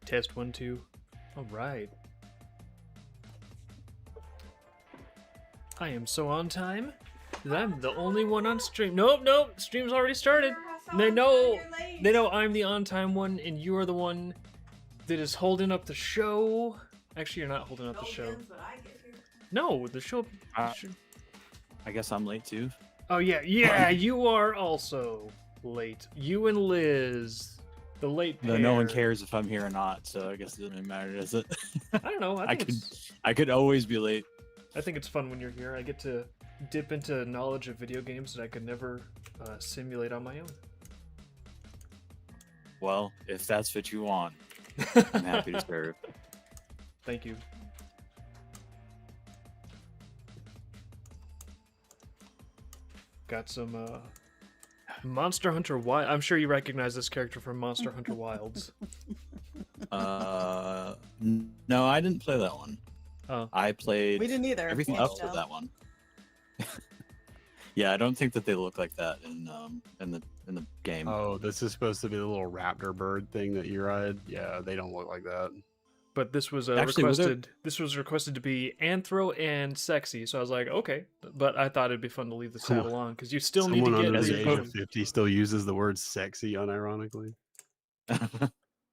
Test 1 2. All right. I am so on time that I'm the only one on stream. Nope. Stream's already started. They know I'm the on time one, and you are the one that is holding up the show. Actually, you're not holding up the show. No, the show. I guess I'm late too. Oh yeah, you are also late. You and Liz, the late pair. No one cares if I'm here or not, so I guess it doesn't really matter, does it? I don't know. I could always be late. I think it's fun when you're here. I get to dip into knowledge of video games that I could never simulate on my own. Well, if that's what you want, I'm happy to serve. Thank you. Got some Monster Hunter Wild. I'm sure you recognize this character from Monster Hunter Wilds. No, I didn't play that one. Oh. I played. We didn't either. Everything up to that one. Yeah, I don't think that they look like that in the game. Oh, this is supposed to be the little raptor bird thing that you ride. Yeah, they don't look like that. But this was Actually, requested. This was requested to be anthro and sexy. So I was like, okay. But I thought it'd be fun to leave the saddle on because you still need to Someone get under the age of re-equipped. 50 still uses the word sexy unironically.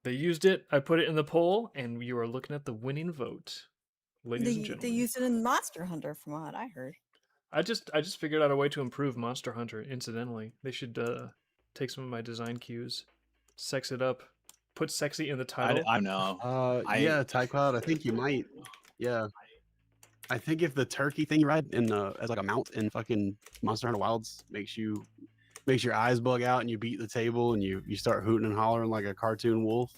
They used it. I put it in the poll, and you are looking at the winning vote, ladies and gentlemen. They used it in Monster Hunter, from what I heard. I just figured out a way to improve Monster Hunter. Incidentally, they should take some of my design cues, sex it up, put sexy in the title. I know. Yeah, Ty Cloud, I think you might. Yeah. I think if the turkey thing you ride as like a mount in fucking Monster Hunter Wilds makes your eyes bug out and you beat the table and you start hooting and hollering like a cartoon wolf.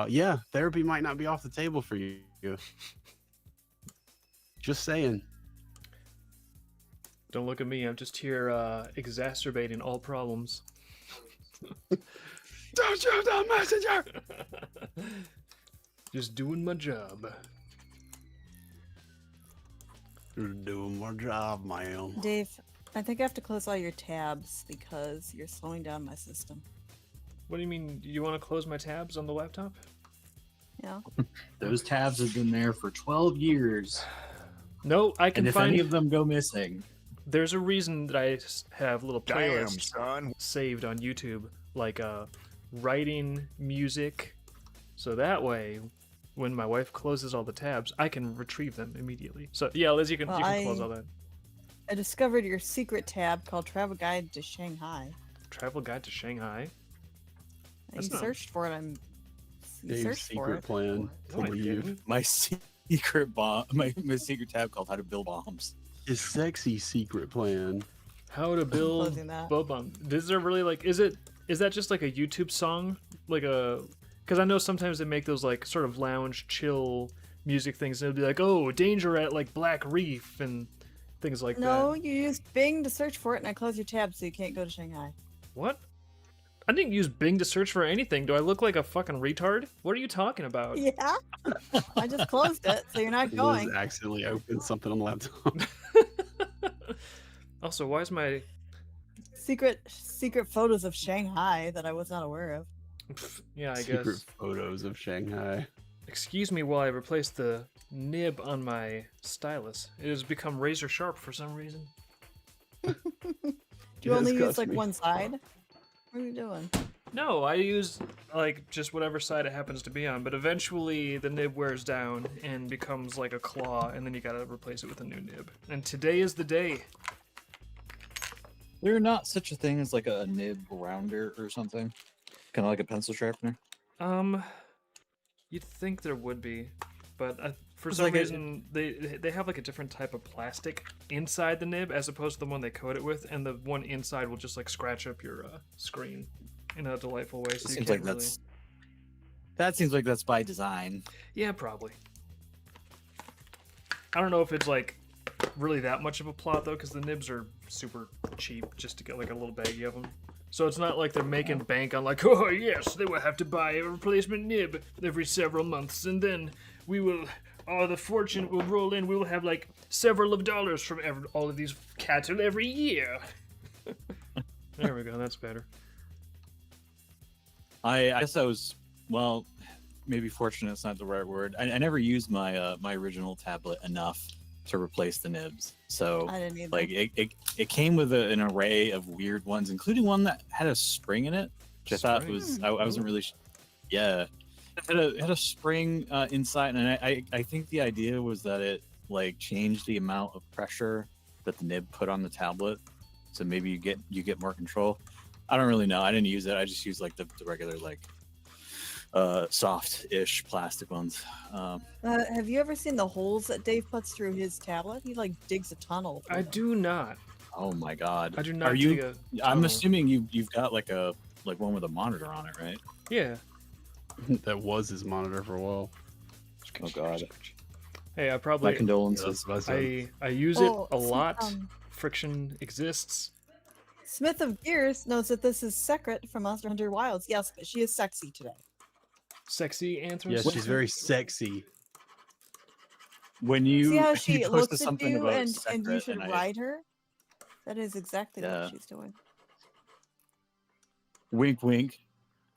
Yeah, therapy might not be off the table for you. Just saying. Don't look at me. I'm just here exacerbating all problems. Don't shoot the messenger! Just doing my job. You're doing my job, man. Dave, I think I have to close all your tabs because you're slowing down my system. What do you mean? You want to close my tabs on the laptop? Yeah. Those tabs have been there for 12 years. No, I can And if find. any of them go missing, There's a reason that I have little Damn, playlists son. saved on YouTube, like writing music, so that way, when my wife closes all the tabs, I can retrieve them immediately. So yeah, Liz, you can close all that. I discovered your secret tab called Travel Guide to Shanghai. Travel guide to Shanghai. You That's not- searched for it. You Dave's searched for secret it. plan to No, I leave. didn't. My secret bomb, my secret tab called How to Build Bombs. His sexy secret plan. How to build Closing that. bomb. Is there really like? Is that just like a YouTube song? Like a? Because I know sometimes they make those like sort of lounge chill music things. And it'll be like, oh, danger at like Black Reef and things like that. No, you used Bing to search for it, and I closed your tab so you can't go to Shanghai. What? I didn't use Bing to search for anything. Do I look like a fucking retard? What are you talking about? Yeah. I just closed it, so you're not going. Liz accidentally opened something on the laptop. Also, why is my... Secret photos of Shanghai that I was not aware of. Yeah, I Secret guess. photos of Shanghai. Excuse me while I replace the nib on my stylus. It has become razor sharp for some reason. Do you only use Disgust like me. one side? What are you doing? No, I use like just whatever side it happens to be on, but eventually the nib wears down and becomes like a claw, and then you gotta replace it with a new nib. And today is the day. There's not such a thing as like a nib rounder or something, kind of like a pencil sharpener. You'd think there would be, but for It's some like a- reason they have like a different type of plastic inside the nib as opposed to the one they coat it with, and the one inside will just like scratch up your screen in a delightful way. So It you seems can't like that seems like that's by design. Yeah, probably. I don't know if it's like really that much of a plot though, because the nibs are super cheap just to get like a little baggie of them. So it's not like they're making bank on like, oh yes, they will have to buy a replacement nib every several months, and then we will, the fortune will roll in. We will have like several of dollars from all of these cattle every year. There we go. That's better. I guess I was well, maybe fortunate's not the right word. I never used my my original tablet enough to replace the nibs. So I didn't either. like it came with an array of weird ones, including one that had a spring in it, which I thought Spring? was I wasn't really. Yeah, it had a spring inside, and I think the idea was that it like changed the amount of pressure that the nib put on the tablet, so maybe you get more control. I don't really know. I didn't use it. I just used like the regular like soft-ish plastic ones. Have you ever seen the holes that Dave puts through his tablet? He like digs a tunnel. I do not. Oh my god! I do not Are dig you? a I'm tunnel. assuming you've got like one with a monitor on it, right? Yeah. That was his monitor for a while. Oh god! Hey, I My probably condolences. That's what I said. I use it Oh, a lot. um, Friction exists. Smith of Gears knows that this is Secret from Monster Hunter Wilds. Yes, but she is sexy today. Sexy anthems. Yes, she's very sexy. When you See how you she posted looks at something you about and you Secret, should and I- ride her? That is exactly Yeah. what she's doing. Wink, wink.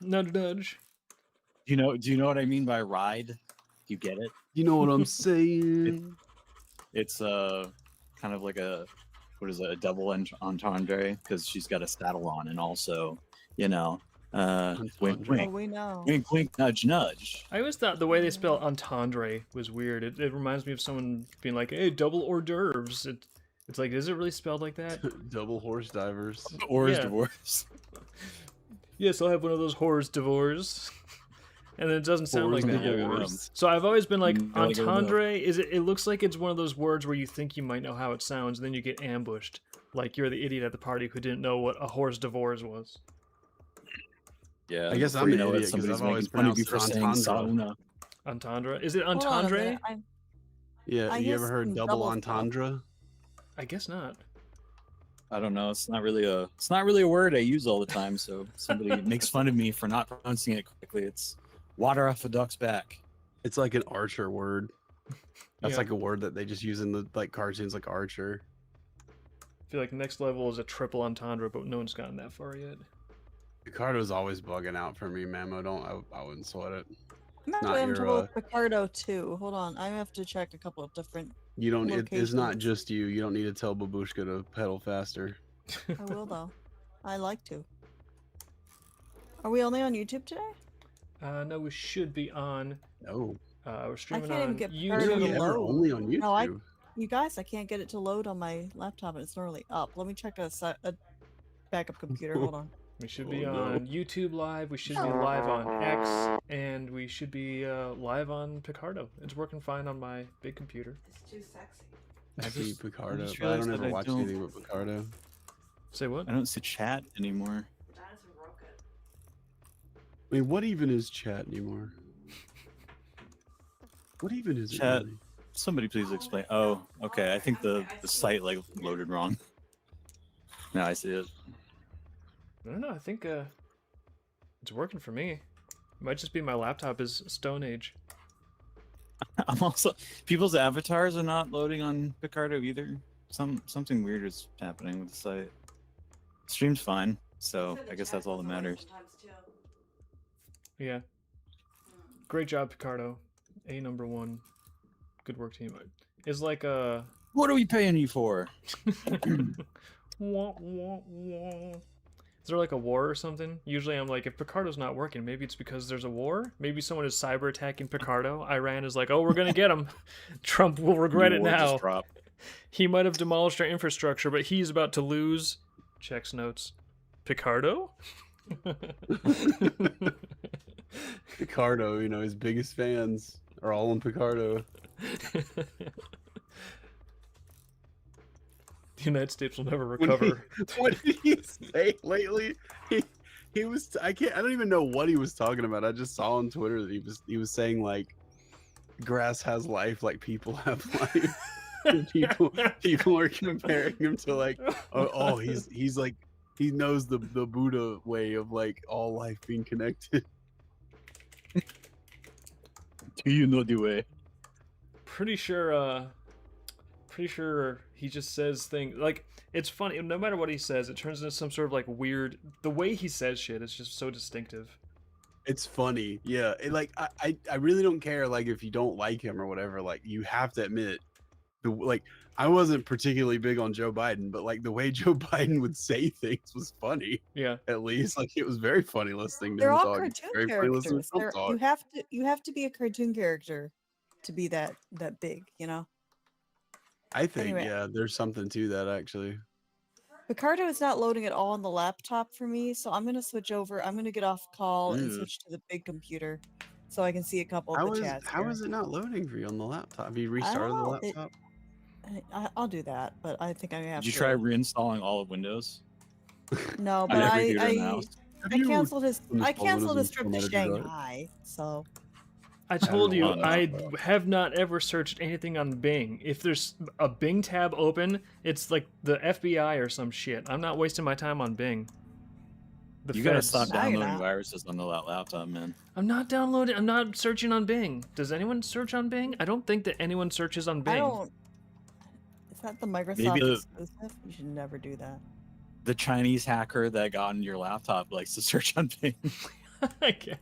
Nudge, nudge. Do you know what I mean by ride? You get it? You know what I'm saying? It's kind of like a what is it, a double entendre, because she's got a saddle on, and also wink, Entendre. Oh, wink, we know. wink, wink, nudge, nudge. I always thought the way they spell entendre was weird. It reminds me of someone being like, "Hey, double hors d'oeuvres." It's like, is it really spelled like that? Double horse divers. Or is Yeah. divorce. Yes, I'll have one of those hors d'oeuvres. And then it doesn't sound like Horse that. divorce. So I've always been like, Mm, gotta go with entendre, it looks like it's one of those words where you think you might know how it sounds, and then you get ambushed. Like you're the idiot at the party who didn't know what a horse divorce was. Yeah, I guess before I'm you an know it, idiot 'cause somebody's I've always making fun of you for pronounced it saying entendre. sauna. Entendre? Is it Hold on a entendre? minute, Yeah, I you hear ever heard some double double entendre? I guess not. I don't know. It's not really a word I use all the time. So if somebody makes fun of me for not pronouncing it correctly, it's water off a duck's back. It's like an archer word. That's Yeah. like a word that they just use in the like cartoons, like archer. I feel like next level is a triple entendre, but no one's gotten that far yet. Picardo's always bugging out for me, Mamo. I wouldn't sweat it. I'm not actually having your, trouble with Picardo too. Hold on, I have to check a couple of different. You don't. It's not Locations. just you. You don't need to tell Babushka to pedal faster. I will though. I like to. Are we only on YouTube today? No, we should be on. No, We're streaming can't even on get Are Picardo we to YouTube. ever load. only on YouTube? No, You guys, I can't get it to load on my laptop, and it's normally up. Let me check a backup computer. Hold on. We should be Oh, no. on YouTube Live. We should be live on X, and we should be live on Picardo. It's working fine on my big computer. It's too sexy. I see just Picardo, just but I realized don't that ever I watch don't- anything with Picardo. Say what? I don't see chat anymore. I mean, what even is chat anymore? What even is Chat. it? Really? Somebody please explain. Oh, okay. I think the site like loaded wrong. Now I see it. I don't know. I think it's working for me. It might just be my laptop is Stone Age. I'm also people's avatars are not loading on Picardo either. Something weird is happening with the site. Stream's fine, so I guess that's all that matters. Yeah. Great job, Picardo. A number one. Good work, team. Is like a. What are we paying you for? Wah, wah, wah. Is there like a war or something? Usually I'm like, if Picardo's not working, maybe it's because there's a war? Maybe someone is cyber attacking Picardo. Iran is like, oh, we're gonna get him. Trump will regret it War just now. dropped. He might have demolished our infrastructure, but he's about to lose. Checks notes. Picardo? Picardo, you know, his biggest fans are all on Picardo. The United States will never When recover. What did he say lately? He was I don't even know what he was talking about. I just saw on Twitter that he was saying like grass has life like people have life. And people are comparing him to like oh he's like he knows the Buddha way of like all life being connected. Do you know the way? Pretty sure he just says things like it's funny. No matter what he says, it turns into some sort of like weird. The way he says shit is just so distinctive. It's funny. Yeah. I really don't care like if you don't like him or whatever. Like you have to admit like I wasn't particularly big on Joe Biden, but like the way Joe Biden would say things was funny. Yeah. At least like it was very funny listening to They're him all talk. cartoon Very funny listening to characters. Trump They're, talk. you have to be a cartoon character to be that big, you know. I think Anyway. yeah, there's something to that actually. Picardo is not loading at all on the laptop for me, so I'm gonna switch over. I'm gonna get off call and Mm. switch to the big computer, so I can see a couple of the chats. How here. is it not loading for you on the laptop? Have you I restarted don't the know. laptop? I'll do that, but I think I have Did you to. try reinstalling all of Windows No, on but every computer in the house? Have I you canceled his installed Windows trip and to formatted your drive? Shanghai, so I told you Oh, no. I have not ever searched anything on Bing. If there's a Bing tab open, it's like the FBI or some shit. I'm not wasting my time on Bing. The You gotta feds. stop No, you're downloading not. viruses on the laptop, man. I'm not downloading. I'm not searching on Bing. Does anyone search on Bing? I don't think that anyone searches on Bing. I don't. Is that the Microsoft Maybe the- exclusive? You should never do that. The Chinese hacker that got on your laptop likes to search on Bing. I guess.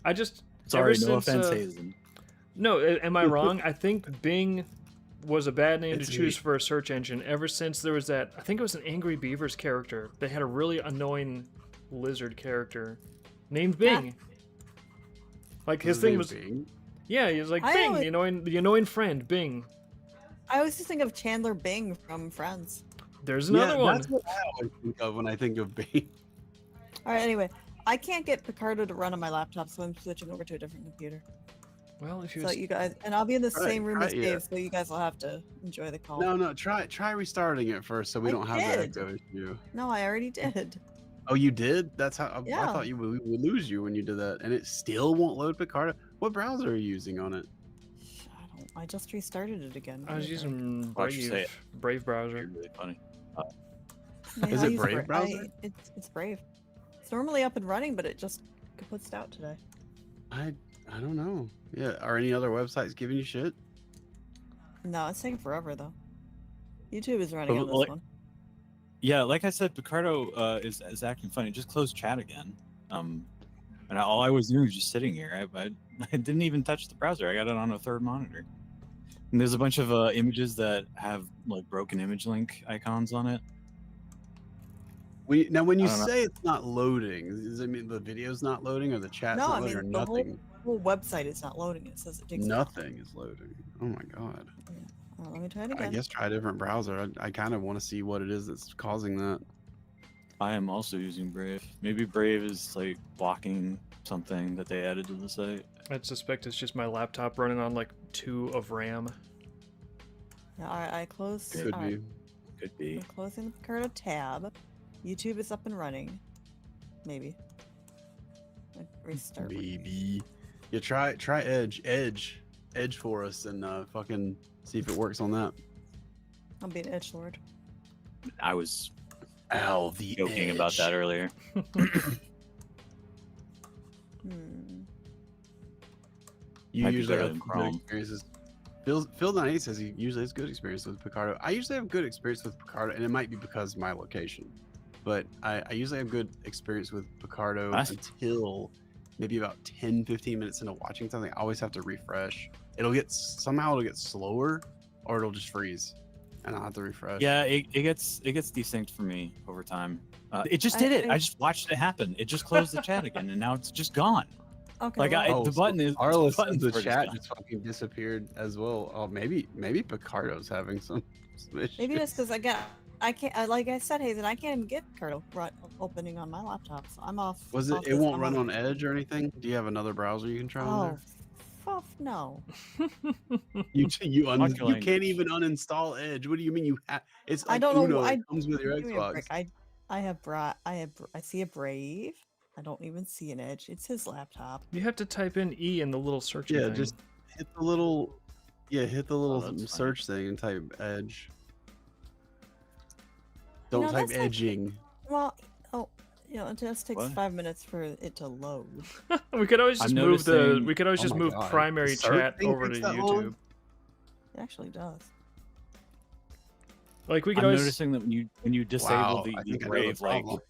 I just. Sorry, ever no since, offense, uh, Hazen. No, am I wrong? I think Bing was a bad name It's to choose me. for a search engine ever since there was that. I think it was an Angry Beavers character. They had a really annoying lizard character named Bing. Like his thing was, Bing? yeah, he was like I Bing, always- the annoying friend, Bing. I always just think of Chandler Bing from Friends. There's another one. That's what I always think of when I think of Bing. All right. Anyway, I can't get Picardo to run on my laptop, so I'm switching over to a different computer. Well, if you So you guys, and I'll be in the Try- same room try- as yeah. Dave, so you guys will have to enjoy the call. No, try restarting it first so we I don't have that did. echo issue. No, I already did. Oh, you did? That's how I Yeah. thought we would lose you when you did that, and it still won't load Picardo. What browser are you using on it? I just restarted it again. I was using Why'd you say Brave browser. You're really funny. Is it Brave browser? It's Brave. It's normally up and running, but it just puts out today. I don't know. Yeah, are any other websites giving you shit? No, it's taking forever though. YouTube is running But, on this like- one. Yeah, like I said, Picardo is acting funny. Just close chat again. And all I was doing was just sitting here. I didn't even touch the browser. I got it on a third monitor. And there's a bunch of images that have like broken image link icons on it. Now, when you I don't know. say it's not loading, does it mean the video's not loading or the chat's No, not I loading or mean, the whole- nothing? Whole website is not loading. It says it takes. Nothing is loading. Oh my god. Oh, let me try it I again. guess try a different browser. I kind of want to see what it is that's causing that. I am also using Brave. Maybe Brave is like blocking something that they added to the site. I suspect it's just my laptop running on like 2 of RAM. Yeah, all right, I closed. Could all be. right, Could be. I'm closing the Picardo tab. YouTube is up and running. Maybe. Like, restart. Maybe. Yeah, try Edge for us and fucking see if it works on that. I'll be an edgelord. I was Ow, the joking about that earlier. You Might be usually better have than good Chrome. experiences. Phil98 says he usually has good experience with Picardo. I usually have good experience with Picardo, and it might be because of my location. But I usually have good experience with Picardo Nice. until maybe about 10, 15 minutes into watching something. I always have to refresh. It'll get slower, or it'll just freeze, and I'll have to refresh. Yeah, it gets desync for me over time. It just did it. I just watched it happen. It just closed the chat again, and now it's just gone. Okay. Like, well, the button is Arlo the button's says the where it's chat gone. just fucking disappeared as well. Oh, maybe Picardo's having some issues. maybe that's because I can't. Like I said, Hazen, I can't even get Picardo opening on my laptop, so I'm off. Was it? off It this won't run one. on Edge or anything. Do you have another browser you can try on Oh, there? fuck no. You Watch your you can't language. even uninstall Edge. What do you mean you have? It's like I don't know. Uno. I It comes with your give me a Xbox. break. I see a Brave. I don't even see an Edge. It's his laptop. You have to type in E in the little search Yeah, thing. just hit the little that's fine. search thing and type Edge. Don't know, type that's like- edging. Well, it just takes What? 5 minutes for it to load. we could always I'm just move the. noticing- We could always Oh just my move God. primary The search chat thing over to takes that YouTube. long? It actually does. Like we could I'm always. noticing that when you disable Wow, the I think I know the Brave like problem.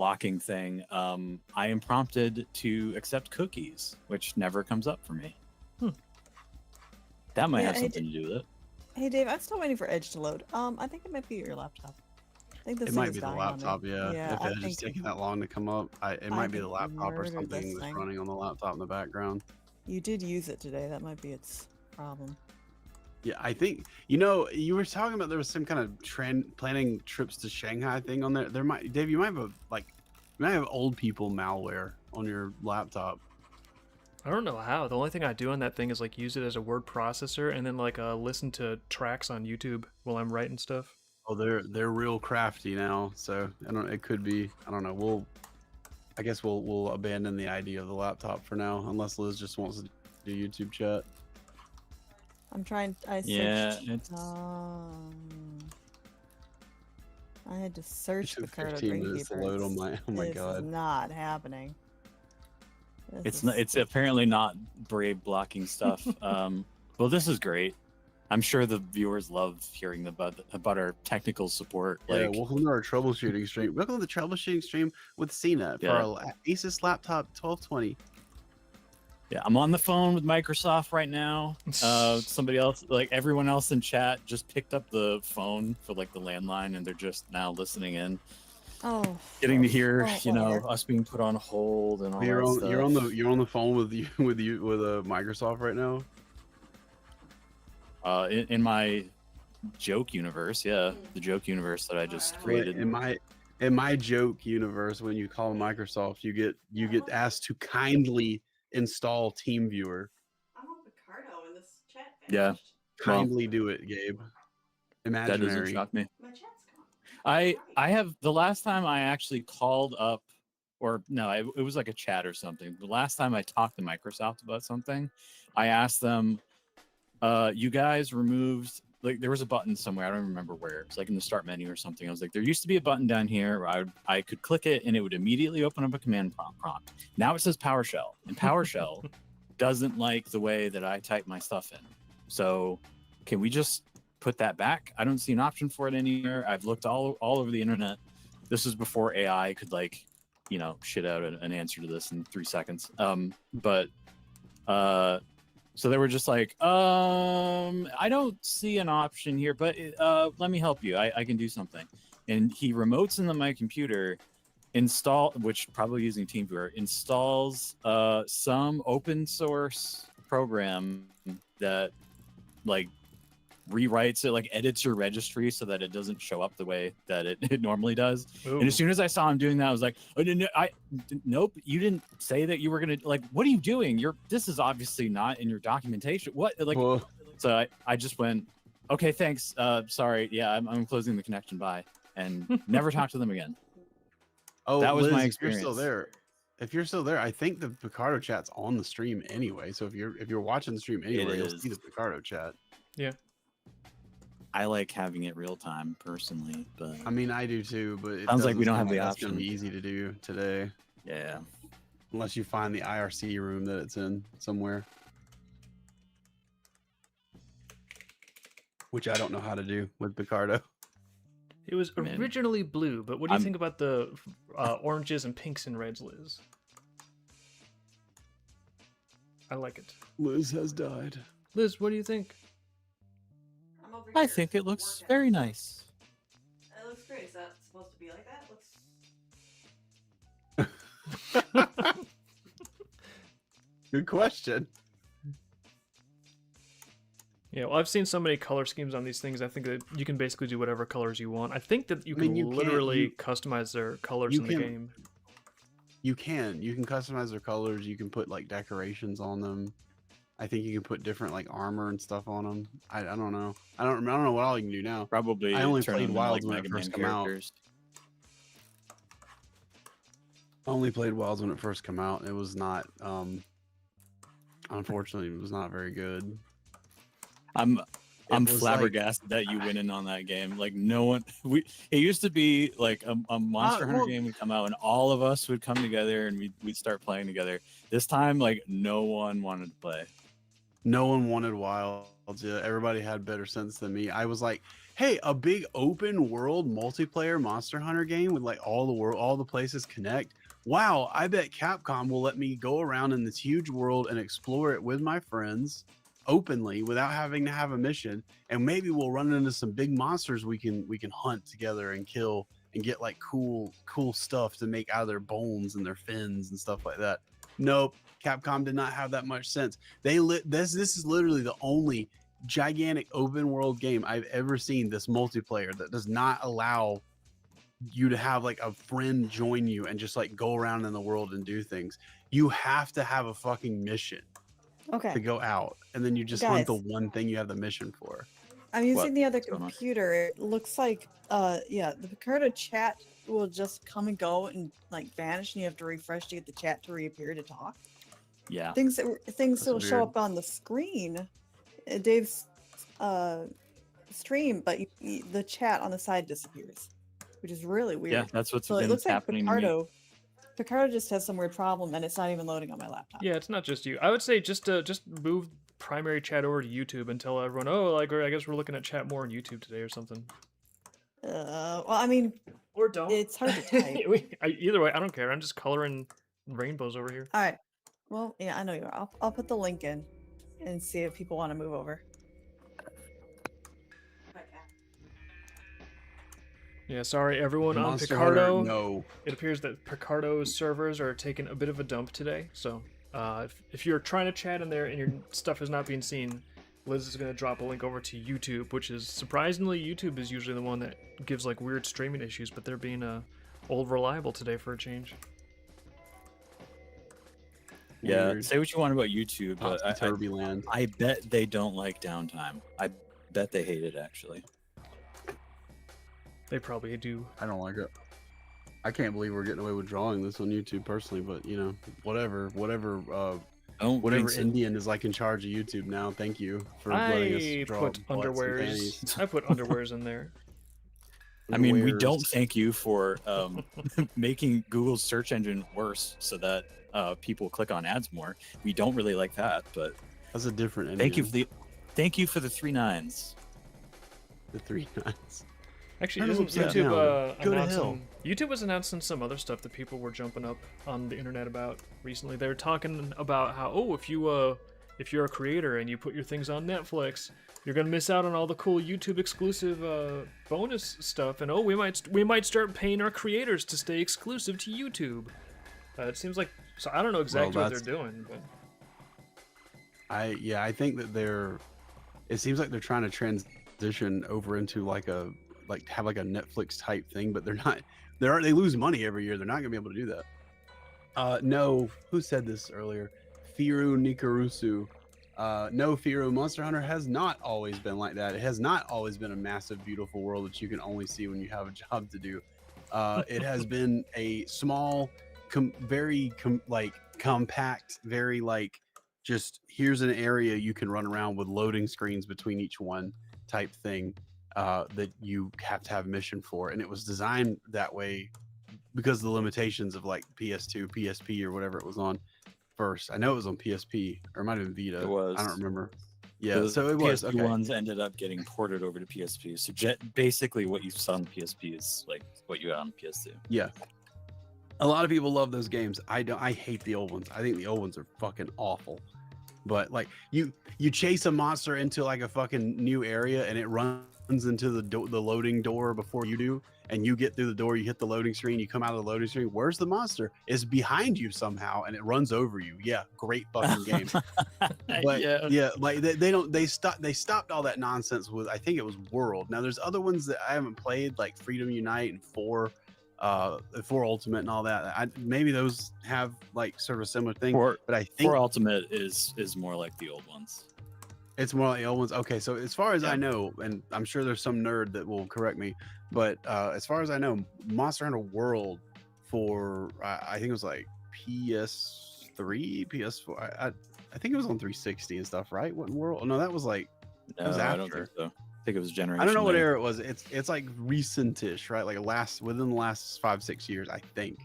blocking thing, I am prompted to accept cookies, which never comes up for me. That might Yeah, have hey, something to do with it. Hey Dave, I'm still waiting for Edge to load. I think it might be your laptop. I think this It thing might is be the dying on me. laptop, yeah. Yeah, If I it's just think taking that long to come up, it might be the think you laptop or murdered this something that's thing. running on the laptop in the background. you did use it today. That might be its problem. Yeah, I think you were talking about there was some kind of trend planning trips to Shanghai thing on there. There might Dave, you might have old people malware on your laptop. I don't know how. The only thing I do on that thing is like use it as a word processor and then like listen to tracks on YouTube while I'm writing stuff. Oh, they're real crafty now. So it could be. I don't know. I guess we'll abandon the idea of the laptop for now, unless Liz just wants to do YouTube chat. I'm trying. I searched. Yeah, it's I had to It search took Picardo 15 minutes to Greenkeeper. load on my. Oh my This god. is not happening. it's not, it's apparently not Brave blocking stuff. Well, this is great. I'm sure the viewers love hearing about our technical support. Yeah, Like, welcome to our troubleshooting stream. Welcome to the troubleshooting stream with Cena for Yeah. our Asus laptop 1220. yeah, I'm on the phone with Microsoft right now. Somebody else, like everyone else in chat, just picked up the phone for like the landline, and they're just now listening in, getting to hear, whatever. us being put on hold and all You're that on stuff. you're on the phone with Microsoft right now. In my joke universe, yeah, the joke universe that I just created. In my joke universe, when you call Microsoft, you get asked to kindly install TeamViewer. I'm on Picardo in this chat. Yeah. Well, Kindly do it, Gabe. that doesn't Imaginary. shock me. My chat's gone. I have the last time I actually called up, or no, it was like a chat or something. The last time I talked to Microsoft about something, I asked them, you guys removed, like, there was a button somewhere, I don't remember where. It's like in the start menu or something. I was like, there used to be a button down here where I could click it and it would immediately open up a command prompt. Now it says PowerShell, and PowerShell doesn't like the way that I type my stuff in. So can we just put that back? I don't see an option for it anywhere. I've looked all over the internet. This was before AI could, like, shit out an answer to this in 3 seconds. So they were just like, I don't see an option here, but let me help you. I can do something. And he remotes into my computer, which probably using TeamViewer, installs some open source program that like rewrites it, like edits your registry so that it doesn't show up the way that it normally does. Ooh. And as soon as I saw him doing that, I was like, oh, no, nope, you didn't say that you were gonna, like, what are you doing? This is obviously not in your documentation. What, like? Whoa. So I just went, okay, thanks, sorry, yeah, I'm closing the connection, bye, and never talked to them again. Oh, That was Liz, my if you're still experience. there, I think the Picardo chat's on the stream anyway. So if you're watching the stream anyway, you'll see the is. Picardo chat. Yeah. I like having it real time personally, but I mean, I do too, but it Sounds like we doesn't don't have sound the that's gonna option. be easy to do today, yeah. unless you find the IRC room that it's in somewhere, which I don't know how to do with Picardo. It was Man. originally blue, but what do you I'm- think about the oranges and pinks and reds, Liz? I like it. Liz has died. Liz, what do you think? I'm over I here think it looks working. very nice. It looks great. Is that supposed to be like that? Good question. Yeah, well, I've seen so many color schemes on these things. I think that you can basically do whatever colors you want. I think that you I mean, can you can't- literally you- customize their colors you in the can- game. You can customize their colors. You can put like decorations on them. I think you can put different like armor and stuff on them. I don't know. I don't know what all you can do now. Probably I only turn played them into, Wilds like, when it Mega first Man come out. characters. I only played Wilds when it first came out. It was not unfortunately it was not very good. I'm was like- flabbergasted that you went in on that game. Like, no one, it used to be like a Monster Hunter well- game would come out and all of us would come together and we'd start playing together. This time, like, no one wanted to play. No one wanted Wilds. nostalgia. Everybody had better sense than me. I was like, hey, a big open world multiplayer Monster Hunter game with like all the places connect. Wow, I bet Capcom will let me go around in this huge world and explore it with my friends openly without having to have a mission, and maybe we'll run into some big monsters we can hunt together and kill and get like cool stuff to make out of their bones and their fins and stuff like that. Nope, Capcom did not have that much sense. This is literally the only gigantic open world game I've ever seen, this multiplayer, that does not allow you to have like a friend join you and just like go around in the world and do things. You have to have a fucking mission to Okay. go out, and then you just hunt the Guys. one thing you have the mission for. I'm using What? the other What's going on? computer. It looks like, yeah, the Picardo chat will just come and go and like vanish, and you have to refresh to get the chat to reappear to talk. Yeah. Things That's will show weird. up on the screen, Dave's stream, but the chat on the side disappears, which is really weird. Yeah, that's what's So it been looks like happening to me. Picardo just has some weird problem, and it's not even loading on my laptop. Yeah, it's not just you. I would say just move primary chat over to YouTube and tell everyone, oh, like I guess we're looking at chat more on YouTube today or something. Well, I mean, Or don't. it's hard to type. Either way, I don't care. I'm just coloring rainbows over here. All right. Well, yeah, I know you are. I'll put the link in and see if people want to move over. Yeah, sorry everyone on Monster Picardo. Hunter, no. It appears that Picardo's servers are taking a bit of a dump today. So if you're trying to chat in there and your stuff is not being seen, Liz is going to drop a link over to YouTube, which is surprisingly, YouTube is usually the one that gives like weird streaming issues, but they're being old reliable today for a change. Yeah, Weird. say what you want about YouTube, but Turbyland. I bet they don't like downtime. I bet they hate it, actually. They probably do. I don't like it. I can't believe we're getting away with drawing this on YouTube personally, but you know, whatever Indian is like in charge of YouTube now. Thank you for letting I us draw put butts and underwears. panties. I put underwears in there. I mean, we Underwears. don't thank you for making Google's search engine worse so that people click on ads more. We don't really like that, but That's a different Indian. thank you for the 3 9s. The 3 9s. Actually, Turn them isn't upside YouTube down. Go to hell. announcing? YouTube was announcing some other stuff that people were jumping up on the internet about recently. They were talking about how, oh, if you're a creator and you put your things on Netflix, you're gonna miss out on all the cool YouTube exclusive bonus stuff. And oh, we might start paying our creators to stay exclusive to YouTube. It seems like, so I don't know exactly what they're doing, but I think that it seems like they're trying to transition over into have like a Netflix type thing, but they're not. They lose money every year. They're not gonna be able to do that. No, who said this earlier? Firu Nikarusu. No, Firu, Monster Hunter has not always been like that. It has not always been a massive, beautiful world that you can only see when you have a job to do. It has been a small, very compact, very like just here's an area you can run around with loading screens between each one type thing that you have to have a mission for. And it was designed that way because of the limitations of like PS2, PSP, or whatever it was on first. I know it was on PSP, or it might have been Vita. It was. I don't remember. Yeah, The so it was. PSP Okay. ones ended up getting ported over to PSP. So basically, what you saw on PSP is like what you got on PS2. Yeah. A lot of people love those games. I don't. I hate the old ones. I think the old ones are fucking awful. But like you chase a monster into like a fucking new area, and it runs into the loading door before you do, and you get through the door, you hit the loading screen, you come out of the loading screen. Where's the monster? It's behind you somehow, and it runs over you. Yeah, great fucking game. But yeah, like they stopped all that nonsense with, I think it was World. Now there's other ones that I haven't played, like Freedom Unite and 4 Ultimate and all that. Maybe those have like sort of a similar thing, but I think 4 Ultimate is more like the old ones. it's more like the old ones. Okay, so as far as I know, and I'm sure there's some nerd that will correct me, but as far as I know, Monster Hunter World for I think it was like PS3, PS4. I think it was on 360 and stuff, right? What World? No, that was like No, was I don't after. think so. I think it was generation. I don't know what later. era it was. It's like recentish, right? Like within the last 5-6 years, I think.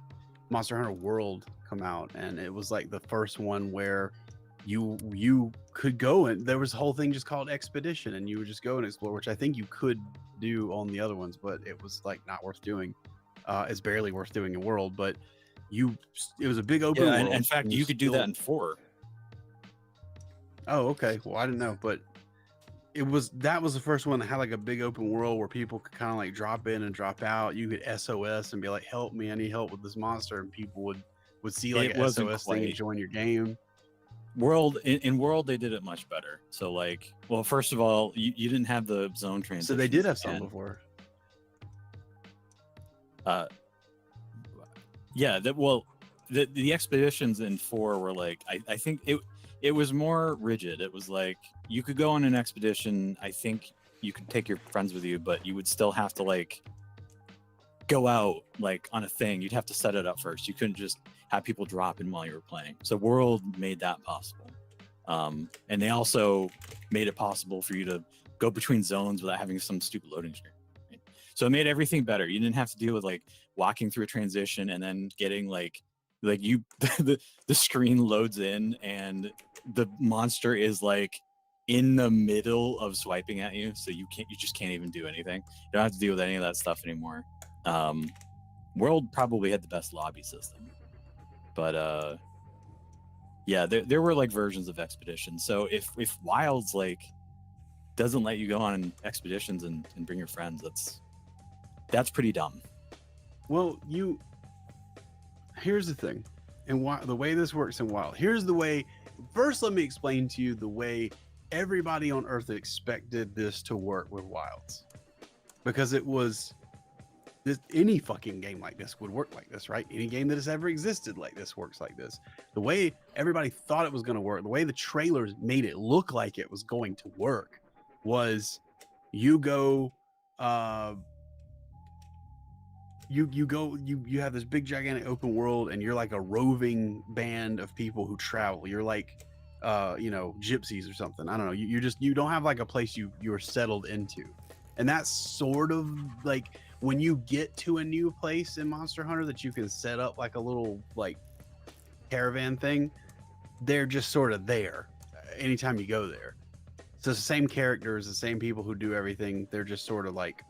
Monster Hunter World come out, and it was like the first one where you could go, and there was a whole thing just called Expedition, and you would just go and explore, which I think you could do on the other ones, but it was like not worth doing. It's barely worth doing in World, but it was a big open Yeah, world. and in fact, and you could do still- that in 4. Oh, okay. Well, I didn't know, but that was the first one that had like a big open world where people could kind of like drop in and drop out. You could SOS and be like, "Help me, I need help with this monster," and people would see like It a wasn't SOS thing and quite. join your game. World in World they did it much better. So like, well, first of all, you didn't have the zone transition. So they did have some before. Yeah, the expeditions in 4 were like, I think it was more rigid. It was like you could go on an expedition. I think you could take your friends with you, but you would still have to like go out like on a thing. You'd have to set it up first. You couldn't just have people drop in while you were playing. So World made that possible. And they also made it possible for you to go between zones without having some stupid loading screen. Right? So it made everything better. You didn't have to deal with like walking through a transition and then getting like you the screen loads in and the monster is like in the middle of swiping at you, so you just can't even do anything. You don't have to deal with any of that stuff anymore. World probably had the best lobby system, but yeah, there were like versions of expeditions. So if Wilds like doesn't let you go on expeditions and bring your friends, that's pretty dumb. Well, here's the thing, and the way this works in Wild. Here's the way. First, let me explain to you the way everybody on Earth expected this to work with Wilds, because it was any fucking game like this would work like this, right? Any game that has ever existed like this works like this. The way everybody thought it was going to work, the way the trailers made it look like it was going to work, was you go. You have this big gigantic open world, and you're like a roving band of people who travel. You're like gypsies or something. I don't know. You don't have like a place you're settled into. And that's sort of like when you get to a new place in Monster Hunter that you can set up like a little like caravan thing, they're just sort of there anytime you go there. So it's the same characters, the same people who do everything. They're just sort of like,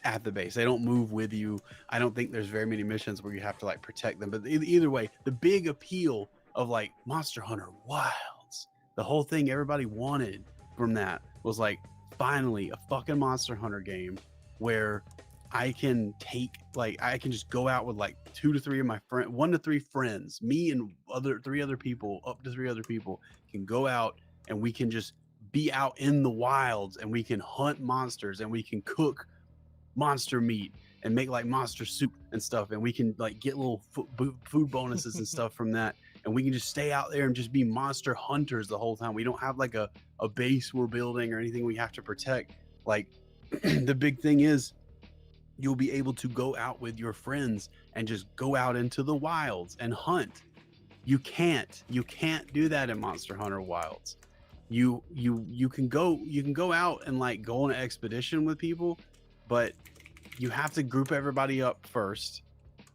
at the base. They don't move with you. I don't think there's very many missions where you have to like protect them. But either way, the big appeal of like Monster Hunter Wilds, the whole thing everybody wanted from that was like finally a fucking Monster Hunter game where I can just go out with like 2 to 3 of my friends, 1 to 3 friends, me and 3 other people, up to 3 other people can go out, and we can just be out in the wilds, and we can hunt monsters, and we can cook monster meat and make like monster soup and stuff, and we can like get little food bonuses and stuff from that, and we can just stay out there and just be monster hunters the whole time. We don't have like a base we're building or anything we have to protect. Like the big thing is you'll be able to go out with your friends and just go out into the wilds and hunt. You can't do that in Monster Hunter Wilds. You can go out and like go on an expedition with people, but you have to group everybody up first,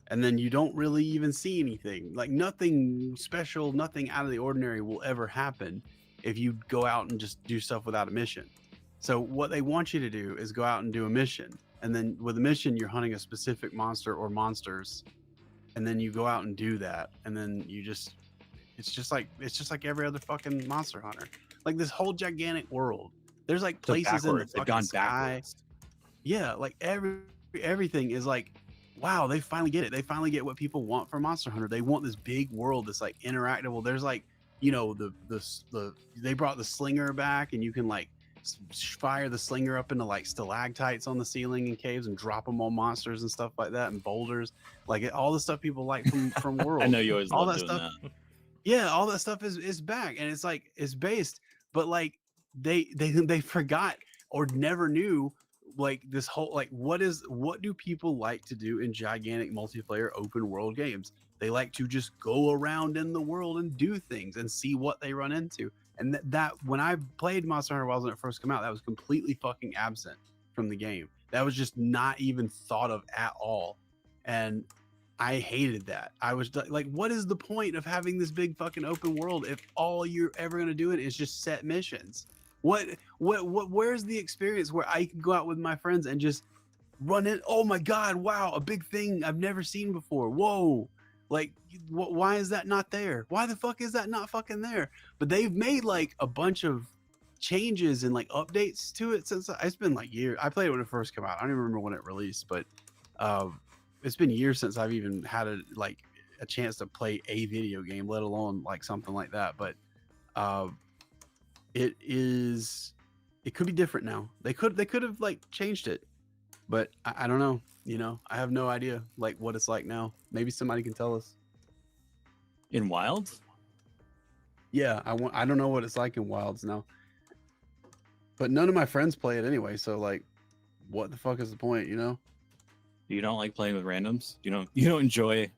and then you don't really even see anything. Like nothing special, nothing out of the ordinary will ever happen if you go out and just do stuff without a mission. So what they want you to do is go out and do a mission, and then with a mission you're hunting a specific monster or monsters, and then you go out and do that, and then it's just like every other fucking Monster Hunter. Like this whole gigantic world, there's like places in the They've gone sky. backwards. Yeah, like everything is like, wow, they finally get it. They finally get what people want from Monster Hunter. They want this big world that's like interactable. There's like, they brought the slinger back, and you can like fire the slinger up into like stalactites on the ceiling in caves and drop them on monsters and stuff like that, and boulders, like all the stuff people like from World. I know you always all love that doing stuff. that. Yeah, all that stuff is back, and it's like it's based, but like they forgot or never knew like this whole like what do people like to do in gigantic multiplayer open world games? They like to just go around in the world and do things and see what they run into. And that when I played Monster Hunter Wilds when it first came out, that was completely fucking absent from the game. That was just not even thought of at all. And I hated that. I was like, what is the point of having this big fucking open world if all you're ever gonna do it is just set missions? Where's the experience where I can go out with my friends and just run in? Oh my god, wow, a big thing I've never seen before. Whoa. Like, why is that not there? Why the fuck is that not fucking there? But they've made like a bunch of changes and like updates to it since it's been like years. I played it when it first came out. I don't even remember when it released, but it's been years since I've even had a chance to play a video game, let alone like something like that. But it could be different now. They could have like changed it, but I don't know. I have no idea like what it's like now. Maybe somebody can tell us. In Wilds? Yeah, I don't know what it's like in Wilds now. But none of my friends play it anyway, so like what the fuck is the point, You don't like playing with randoms? You don't enjoy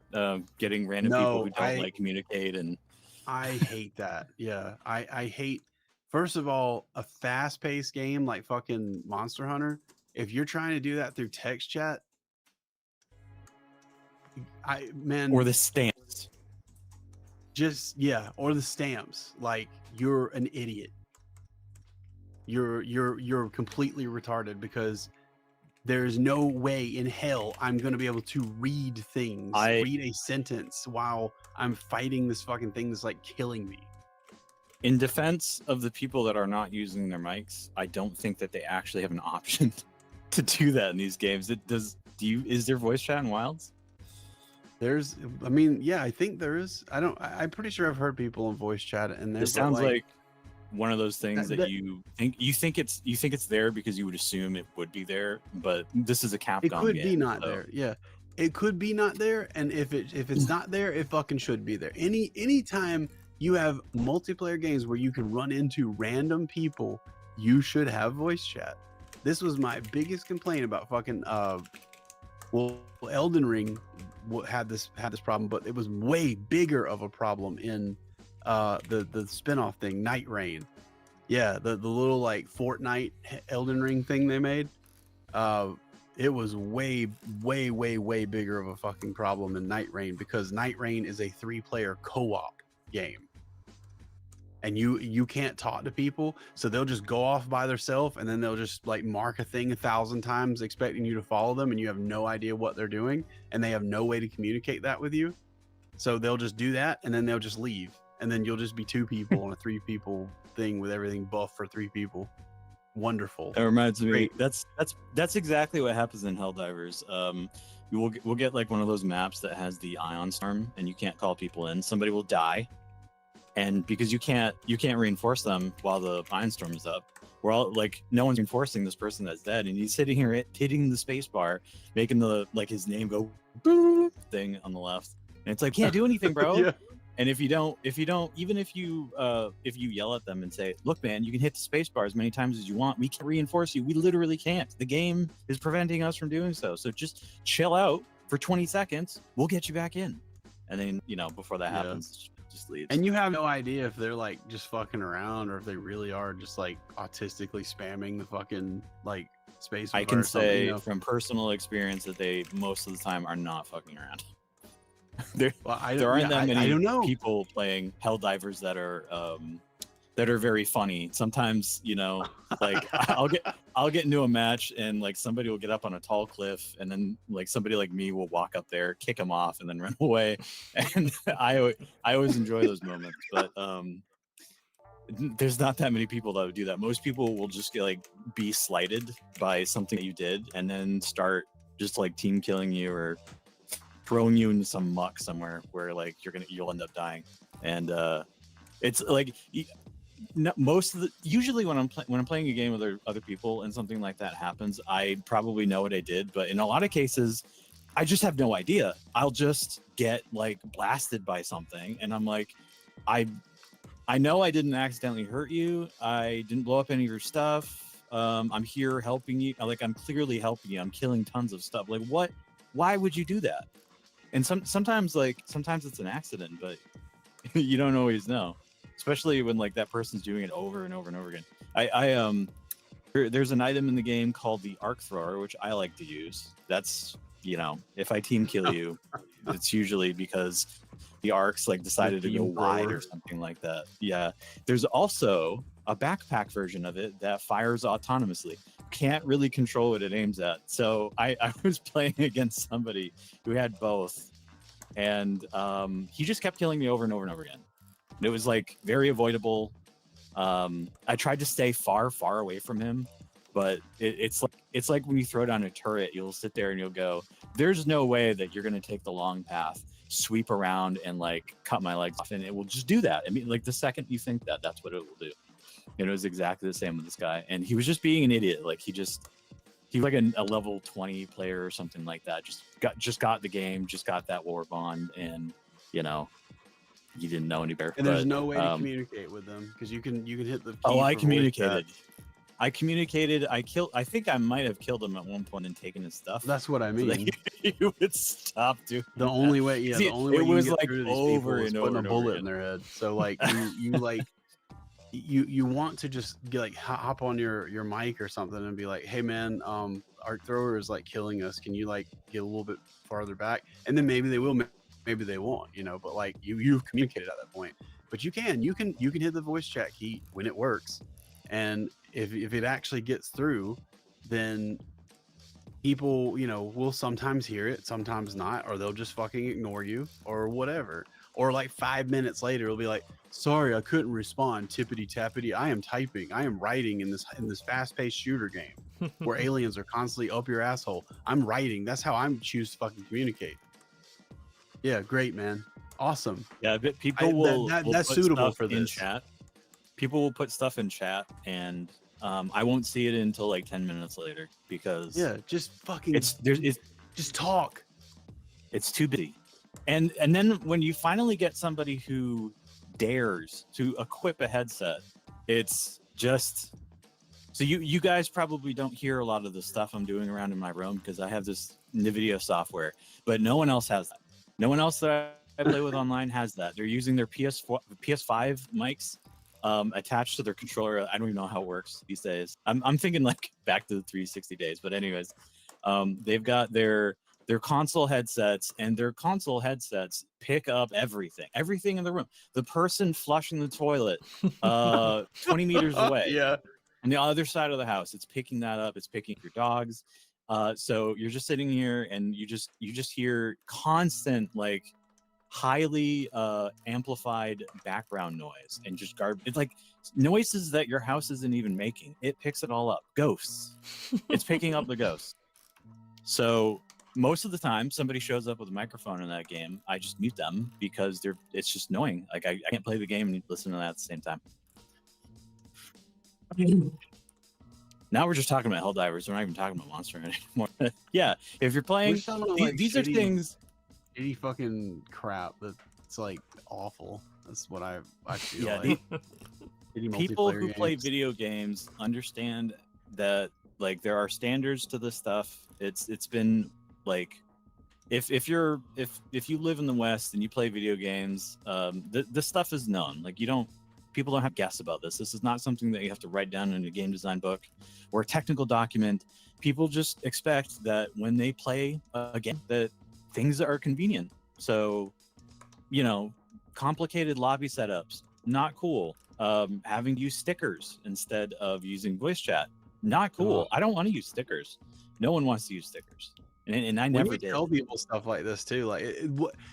getting random people who don't like communicate and I hate that. Yeah. I hate, first of all, a fast-paced game like fucking Monster Hunter. If you're trying to do that through text chat, or the stamps. Or the stamps. Like, you're an idiot. You're completely retarded, because there's no way in hell I'm going to be able to read things, read a sentence while I'm fighting this fucking thing that's like killing me. In defense of the people that are not using their mics, I don't think that they actually have an option to do that in these games. Is there voice chat in Wilds? I think there is. I'm pretty sure I've heard people in voice chat, and it sounds like one of those things that you think it's there because you would assume it would be there, but this is a Capcom game. It could be not there. Yeah, it could be not there, and if it's not there, it fucking should be there. Anytime you have multiplayer games where you can run into random people, you should have voice chat. This was my biggest complaint about fucking Elden Ring had this problem, but it was way bigger of a problem in the spin-off thing, Night Rain. Yeah, the little like Fortnite Elden Ring thing they made. It was way bigger of a fucking problem in Night Rain, because Night Rain is a 3-player co-op game. And you can't talk to people, so they'll just go off by themselves, and then they'll just like mark a thing 1,000 times expecting you to follow them, and you have no idea what they're doing, and they have no way to communicate that with you. So they'll just do that, and then they'll just leave, and then you'll just be 2 people on a 3-people thing with everything buffed for 3 people. Wonderful. That reminds me. Great. That's exactly what happens in Helldivers. We'll get like one of those maps that has the ion storm, and you can't call people in. Somebody will die. And because you can't reinforce them while the ion storm is up, we're all like, no one's reinforcing this person that's dead, and he's sitting here hitting the space bar, making the like his name go boop thing on the left, and it's like, can't do anything, bro. Yeah. And if you don't, even if you yell at them and say, look, man, you can hit the space bar as many times as you want, we can reinforce you. We literally can't. The game is preventing us from doing so. So just chill out for 20 seconds. We'll get you back in. And then before that happens. Just leaves. And you have no idea if they're like just fucking around, or if they really are just like autistically spamming the fucking like space. I can say from personal experience that they most of the time are not fucking around. There aren't that many people playing Helldivers that are very funny. Sometimes, like I'll get into a match, and like somebody will get up on a tall cliff, and then like somebody like me will walk up there, kick them off, and then run away. And I always enjoy those moments, but there's not that many people that would do that. Most people will just be slighted by something that you did, and then start just like team killing you or throwing you into some muck somewhere where like you'll end up dying. And it's like usually when I'm playing a game with other people and something like that happens, I probably know what I did, but in a lot of cases I just have no idea. I'll just get like blasted by something, and I'm like, I know I didn't accidentally hurt you, I didn't blow up any of your stuff, I'm here helping you, like I'm clearly helping you, I'm killing tons of stuff, like why would you do that? And sometimes it's an accident, but you don't always know, especially when like that person's doing it over and over and over again. There's an item in the game called the arc thrower, which I like to use. That's you know, if I team kill you, it's usually because the arcs like decided to go team wide thrower. or something like that. Yeah. There's also a backpack version of it that fires autonomously. Can't really control what it aims at. So I was playing against somebody who had both, and he just kept killing me over and over and over again. And it was like very avoidable. I tried to stay far away from him, but it's like when you throw down a turret, you'll sit there and you'll go, there's no way that you're going to take the long path, sweep around and like cut my legs off, and it will just do that. I mean, like the second you think that, that's what it will do. And it was exactly the same with this guy, and he was just being an idiot. Like he was like a level 20 player or something like that. Just got the game, just got that war bond, and you know, you didn't know any better. And there's no way to communicate with them because you can hit the. Oh, I key for voice communicated. chat. I think I might have killed him at one point and taken his stuff. That's what I So that mean. he would stop doing The that. only way, yeah, See, the only way it you was can get like through to these over people is and putting over a and over bullet again. in their head. So like you like you want to just get like hop on your mic or something and be like, hey man, arc thrower is like killing us. Can you like get a little bit farther back? And then maybe they will, maybe they won't, you know. But like you've communicated at that point. But you can hit the voice chat key when it works, and if it actually gets through, then people, you know, will sometimes hear it, sometimes not, or they'll just fucking ignore you or whatever. Or like 5 minutes later, it'll be like, sorry, I couldn't respond. Tippity tappity. I am typing. I am writing in this fast-paced shooter game where aliens are constantly up your asshole. I'm writing. That's how I'm choose to fucking communicate. Yeah, great, man. Awesome. Yeah, but people will that's put suitable stuff for in this. chat. People will put stuff in chat, and I won't see it until like 10 minutes later because Yeah, just fucking it's just talk. it's too busy. And then when you finally get somebody who dares to equip a headset, it's just so you guys probably don't hear a lot of the stuff I'm doing around in my room because I have this NVIDIA software, but no one else has that. No one else that I play with online has that. They're using their PS5 mics attached to their controller. I don't even know how it works these days. I'm thinking like back to the 360 days, but anyways, they've got their console headsets, and their console headsets pick up everything in the room. The person flushing the toilet 20 meters away Yeah. on the other side of the house, it's picking that up. It's picking your dogs. So you're just sitting here and you just hear constant like highly amplified background noise and just garbage. It's like noises that your house isn't even making. It picks it all up. Ghosts. It's picking up the ghosts. So most of the time somebody shows up with a microphone in that game, I just mute them because it's just annoying. Like I can't play the game and listen to that at the same time. Now we're just talking about Helldivers. We're not even talking about Monster anymore. Yeah, if you're playing, We're talking about, like, these are shitty- things. Shitty fucking crap that's like awful. That's what I feel Yeah, like. Shitty people multiplayer who play games. video games understand that like there are standards to this stuff. It's been like if you live in the West and you play video games, this stuff is known. Like people don't have to guess about this. This is not something that you have to write down in a game design book or a technical document. People just expect that when they play a game that things are convenient. So, you know, complicated lobby setups, not cool. Having to use stickers instead of using voice chat, not cool. I don't want to use stickers. No one wants to use stickers. And I When never you did. tell people stuff like this too, like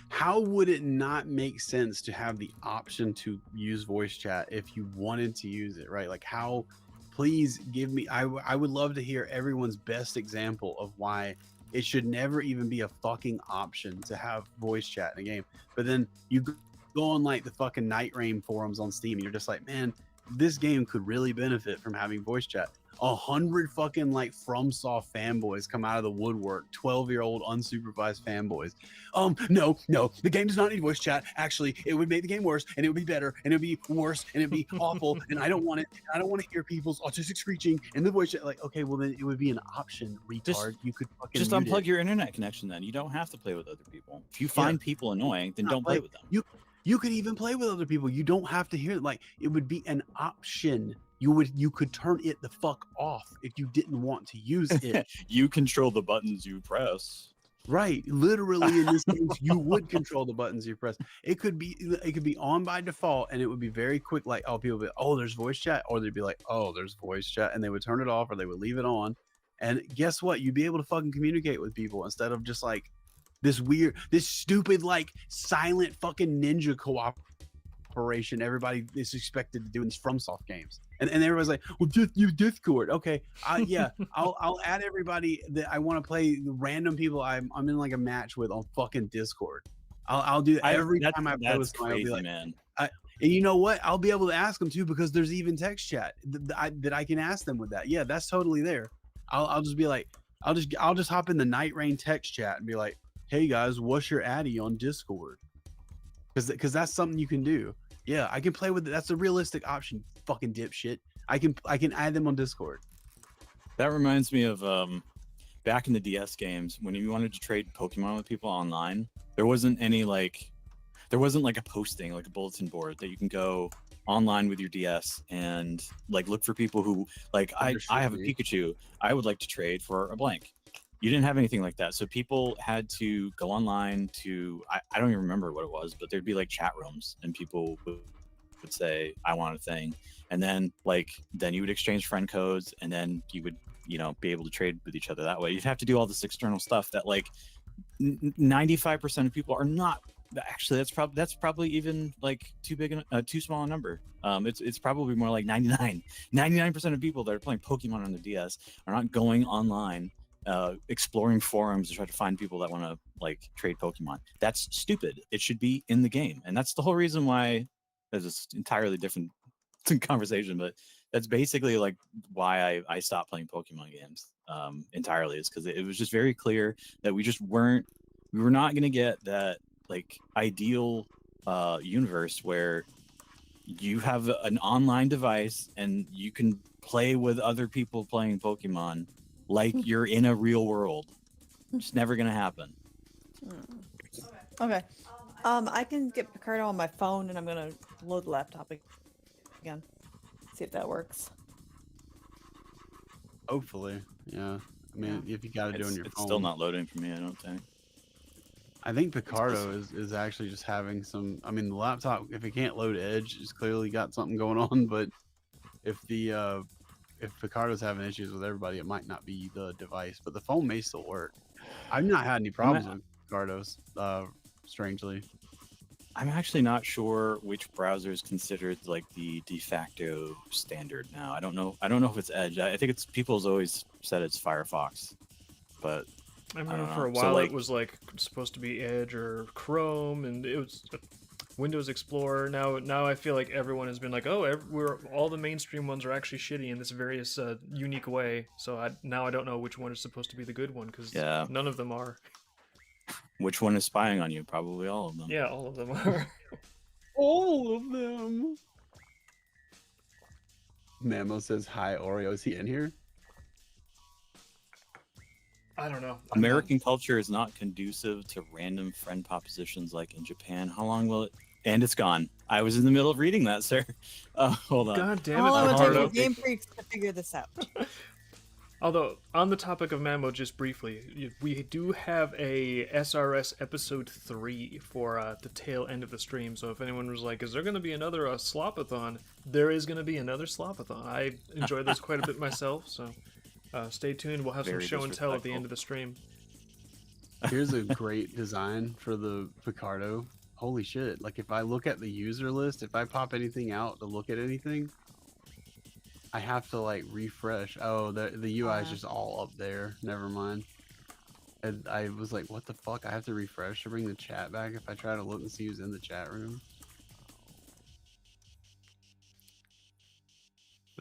how would it not make sense to have the option to use voice chat if you wanted to use it, right? Like how, please give me, I would love to hear everyone's best example of why it should never even be a fucking option to have voice chat in a game. But then you go on like the fucking Night Rain forums on Steam and you're just like, man, this game could really benefit from having voice chat. 100 fucking like FromSoft fanboys come out of the woodwork, 12-year-old unsupervised fanboys. No, the game does not need voice chat. Actually, it would make the game worse, and it would be better, and it would be worse, and it'd be awful, and I don't want it. I don't want to hear people's autistic screeching in the voice chat. Like, okay, well then it would be an option, retard. You could fucking Just mute unplug it. your internet connection then. You don't have to play with other people. If you find people annoying, then don't play with them. You could even play with other people. You don't have to hear it. Like, it would be an option. You could turn it the fuck off if you didn't want to use it. You control the buttons you press. Right, literally in this case, you would control the buttons you press. It could be on by default, and it would be very quick. Like, oh, people would be, oh, there's voice chat, or they'd be like, oh, there's voice chat, and they would turn it off or they would leave it on. And guess what? You'd be able to fucking communicate with people instead of just like this stupid, like silent fucking ninja cooperation everybody is expected to do in these FromSoft games. And everybody's like, well, just use Discord. Okay, yeah, I'll add everybody that I want to play. The random people I'm in like a match with on fucking Discord. I'll do every time I play with someone. I'll be like, man. and you know what? I'll be able to ask them too because there's even text chat that I can ask them with that. Yeah, that's totally there. I'll just be like, I'll just hop in the Night Rain text chat and be like, hey guys, what's your addy on Discord? Because that's something you can do. Yeah, I can play with it. That's a realistic option. Fucking dipshit. I can add them on Discord. That reminds me of back in the DS games when you wanted to trade Pokemon with people online. There wasn't like a posting, like a bulletin board that you can go online with your DS and like look for people who like I have a Pikachu. I would like to trade for a blank. You didn't have anything like that. So people had to go online to, I don't even remember what it was, but there'd be like chat rooms and people would say, I want a thing. And then then you would exchange friend codes and then you would, be able to trade with each other that way. You'd have to do all this external stuff that like 95% of people are not. Actually, that's probably even like too small a number. It's probably more like 99% of people that are playing Pokemon on the DS are not going online exploring forums to try to find people that want to like trade Pokemon. That's stupid. It should be in the game, and that's the whole reason why. There's this entirely different conversation, but that's basically like why I stopped playing Pokemon games entirely. Is because it was just very clear that we were not going to get that like ideal universe where you have an online device and you can play with other people playing Pokemon like you're in a real world. It's never gonna happen. Okay. I can get Picardo on my phone and I'm gonna load the laptop again. See if that works. Hopefully, yeah. I mean, if you got to do it on your phone. It's still not loading for me, I don't think. I think Picardo is actually just having some. I mean, the laptop, if it can't load Edge, it's clearly got something going on. But if Picardo's having issues with everybody, it might not be the device, but the phone may still work. I've not had any problems with Picardo's, strangely. I'm actually not sure which browser is considered like the de facto standard now. I don't know if it's Edge. I think people's always said it's Firefox, but I remember for a while it was like supposed to be Edge or Chrome, and it was Windows Explorer. Now I feel like everyone has been like, oh, all the mainstream ones are actually shitty in this various unique way. So I don't know which one is supposed to be the good one because none of them are. Which one is spying on you? Probably all of them. Yeah, all of them are. All of them. Mamo says, hi, Oreo. Is he in here? I don't know. American culture is not conducive to random friend propositions like in Japan. How long will it? And it's gone. I was in the middle of reading that, sir. Hold on. God damn it, How long would it take Picardo. Game Freaks to figure this out? Although, on the topic of Mammo, just briefly, we do have a SRS episode 3 for the tail end of the stream, so if anyone was like, is there going to be another Slopathon? There is going to be another Slopathon. I enjoy those quite a bit myself, so stay tuned. We'll have some show and tell at the end of the stream. Here's a great design for the Picardo. Holy shit. Like, if I look at the user list, if I pop anything out to look at anything, I have to like refresh. Oh, the UI is just all up there. Never mind. And I was like, what the fuck? I have to refresh to bring the chat back if I try to look and see who's in the chat room.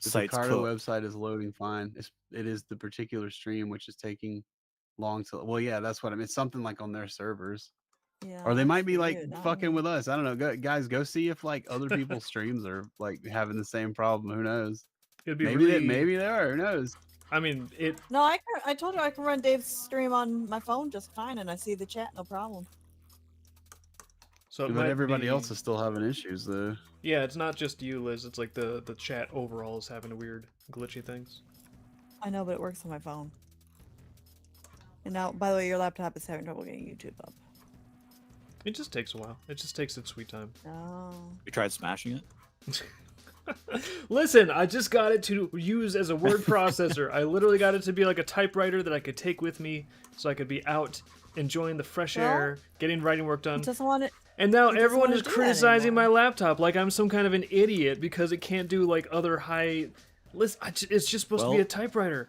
The Picardo website is loading fine. It is the particular stream which is taking long to. Well, yeah, that's what I mean. It's something like on their servers. Yeah, or they might be like weird. fucking with us. I don't know. Guys, go see if like other people's streams are like having the same problem. Who knows? It'd be maybe they are. Who knows? I mean, No, I told you I can run Dave's stream on my phone just fine, and I see the chat, no problem. So but everybody else is still having issues though. Yeah, it's not just you, Liz. It's like the chat overall is having weird glitchy things. I know, but it works on my phone. And now, by the way, your laptop is having trouble getting YouTube up. It just takes a while. It just takes its sweet time. Oh. We tried smashing it. Listen, I just got it to use as a word processor. I literally got it to be like a typewriter that I could take with me so I could be out enjoying the fresh Well, air, getting writing work done. It doesn't want it. And now it doesn't everyone wanna is do that criticizing my anymore. laptop like I'm some kind of an idiot because it can't do like other high. Listen, it's just supposed to be Well- a typewriter.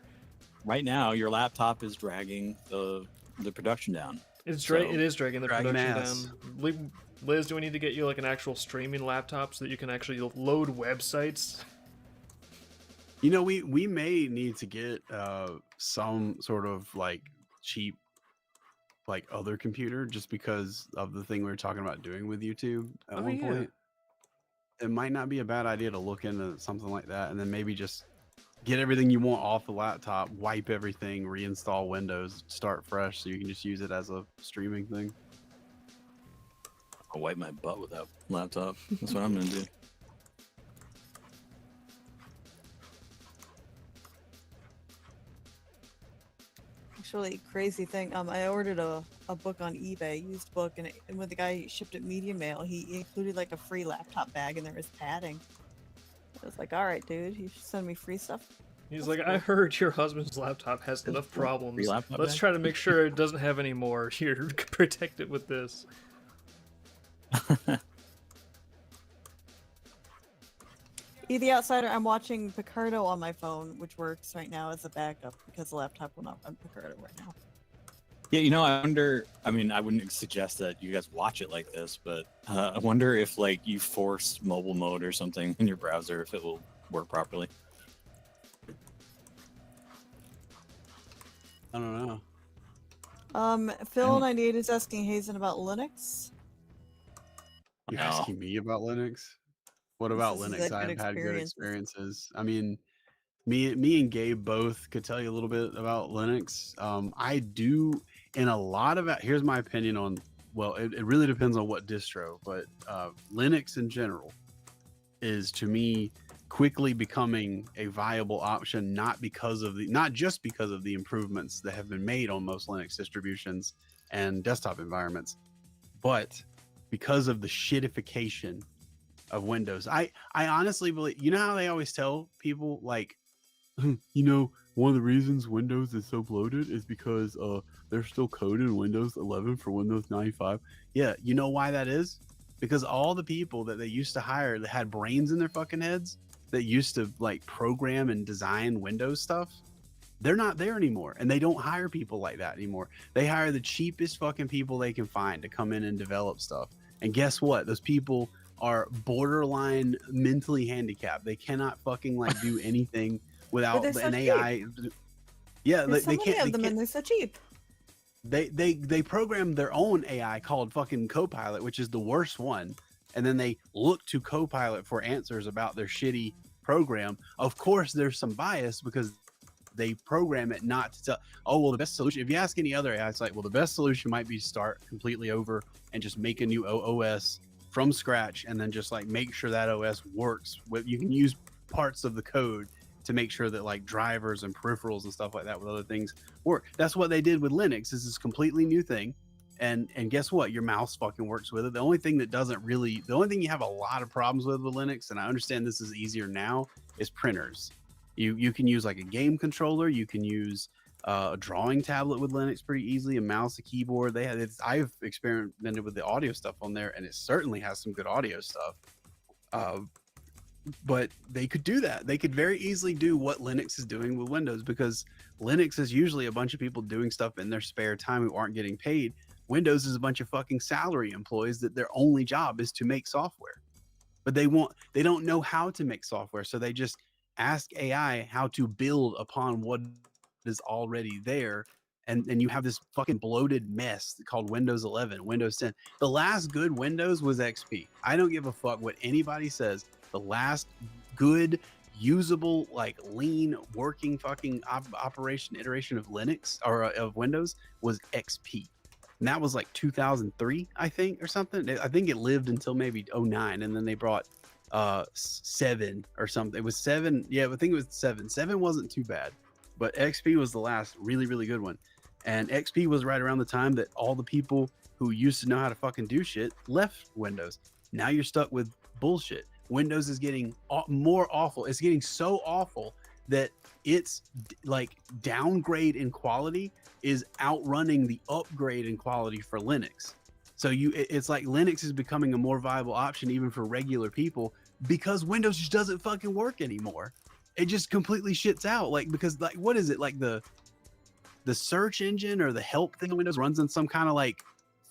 Right now, your laptop is dragging the production down. It's So, it is dragging the dragging production ass. down. Liz, do we need to get you like an actual streaming laptop so that you can actually load websites? You know, we may need to get some sort of like cheap, like other computer, just because of the thing we were talking about doing with YouTube at Oh, one yeah. point. It might not be a bad idea to look into something like that, and then maybe just get everything you want off the laptop, wipe everything, reinstall Windows, start fresh, so you can just use it as a streaming thing. I'll wipe my butt with that laptop. That's what I'm gonna do. Actually, crazy thing. I ordered a book on eBay, used book, and when the guy shipped it medium mail, he included like a free laptop bag, and there was padding. I was like, all right, dude, you should send me free stuff. He's That's like, I cool. heard your husband's laptop has Is enough it free problems. laptop Let's bag? try to make sure it doesn't have any more. Here, protect it with this. The Outsider, I'm watching Picardo on my phone, which works right now as a backup because the laptop will not run Picardo right now. Yeah, you know, I wonder. I mean, I wouldn't suggest that you guys watch it like this, but I wonder if like you force mobile mode or something in your browser, if it will work properly. I don't know. Phil98 is asking Hazen about Linux. You're No. asking me about Linux? What This about is Linux? good I've had good experiences. experiences. I mean, me and Gabe both could tell you a little bit about Linux. I do in a lot of it. Here's my opinion on. Well, it really depends on what distro, but Linux in general is to me quickly becoming a viable option, not just because of the improvements that have been made on most Linux distributions and desktop environments, but because of the shitification of Windows. I honestly believe, you know how they always tell people like, you know, one of the reasons Windows is so bloated is because they're still coding Windows 11 for Windows 95. Yeah, you know why that is? Because all the people that they used to hire that had brains in their fucking heads that used to like program and design Windows stuff, they're not there anymore, and they don't hire people like that anymore. They hire the cheapest fucking people they can find to come in and develop stuff. And guess what? Those people are borderline mentally handicapped. They cannot fucking like do anything without they're so an cheap. AI. Yeah, There's so they many can't. of them, and they're so cheap. They program their own AI called fucking Copilot, which is the worst one, and then they look to Copilot for answers about their shitty program. Of course, there's some bias because they program it not to tell. Oh well, the best solution. If you ask any other AI, it's like, well, the best solution might be start completely over and just make a new OS from scratch, and then just like make sure that OS works. You can use parts of the code to make sure that like drivers and peripherals and stuff like that with other things work. That's what they did with Linux. This is a completely new thing. And guess what? Your mouse fucking works with it. The only thing you have a lot of problems with Linux, and I understand this is easier now, is printers. You can use like a game controller. You can use a drawing tablet with Linux pretty easily, a mouse, a keyboard. I've experimented with the audio stuff on there, and it certainly has some good audio stuff. But they could do that. They could very easily do what Linux is doing with Windows, because Linux is usually a bunch of people doing stuff in their spare time who aren't getting paid. Windows is a bunch of fucking salary employees that their only job is to make software. But they don't know how to make software, so they just ask AI how to build upon what is already there. And you have this fucking bloated mess called Windows 11, Windows 10. The last good Windows was XP. I don't give a fuck what anybody says. The last good, usable, like lean, working fucking iteration of Linux or of Windows was XP. And that was like 2003, I think, or something. I think it lived until maybe 09, and then they brought 7 or something. It was 7. Yeah, I think it was 7. 7 wasn't too bad, but XP was the last really, really good one. And XP was right around the time that all the people who used to know how to fucking do shit left Windows. Now you're stuck with bullshit. Windows is getting more awful. It's getting so awful that its like downgrade in quality is outrunning the upgrade in quality for Linux. So it's like Linux is becoming a more viable option even for regular people because Windows just doesn't fucking work anymore. It just completely shits out. Like, because like, what is it? Like the search engine or the help thing on Windows runs on some kind of like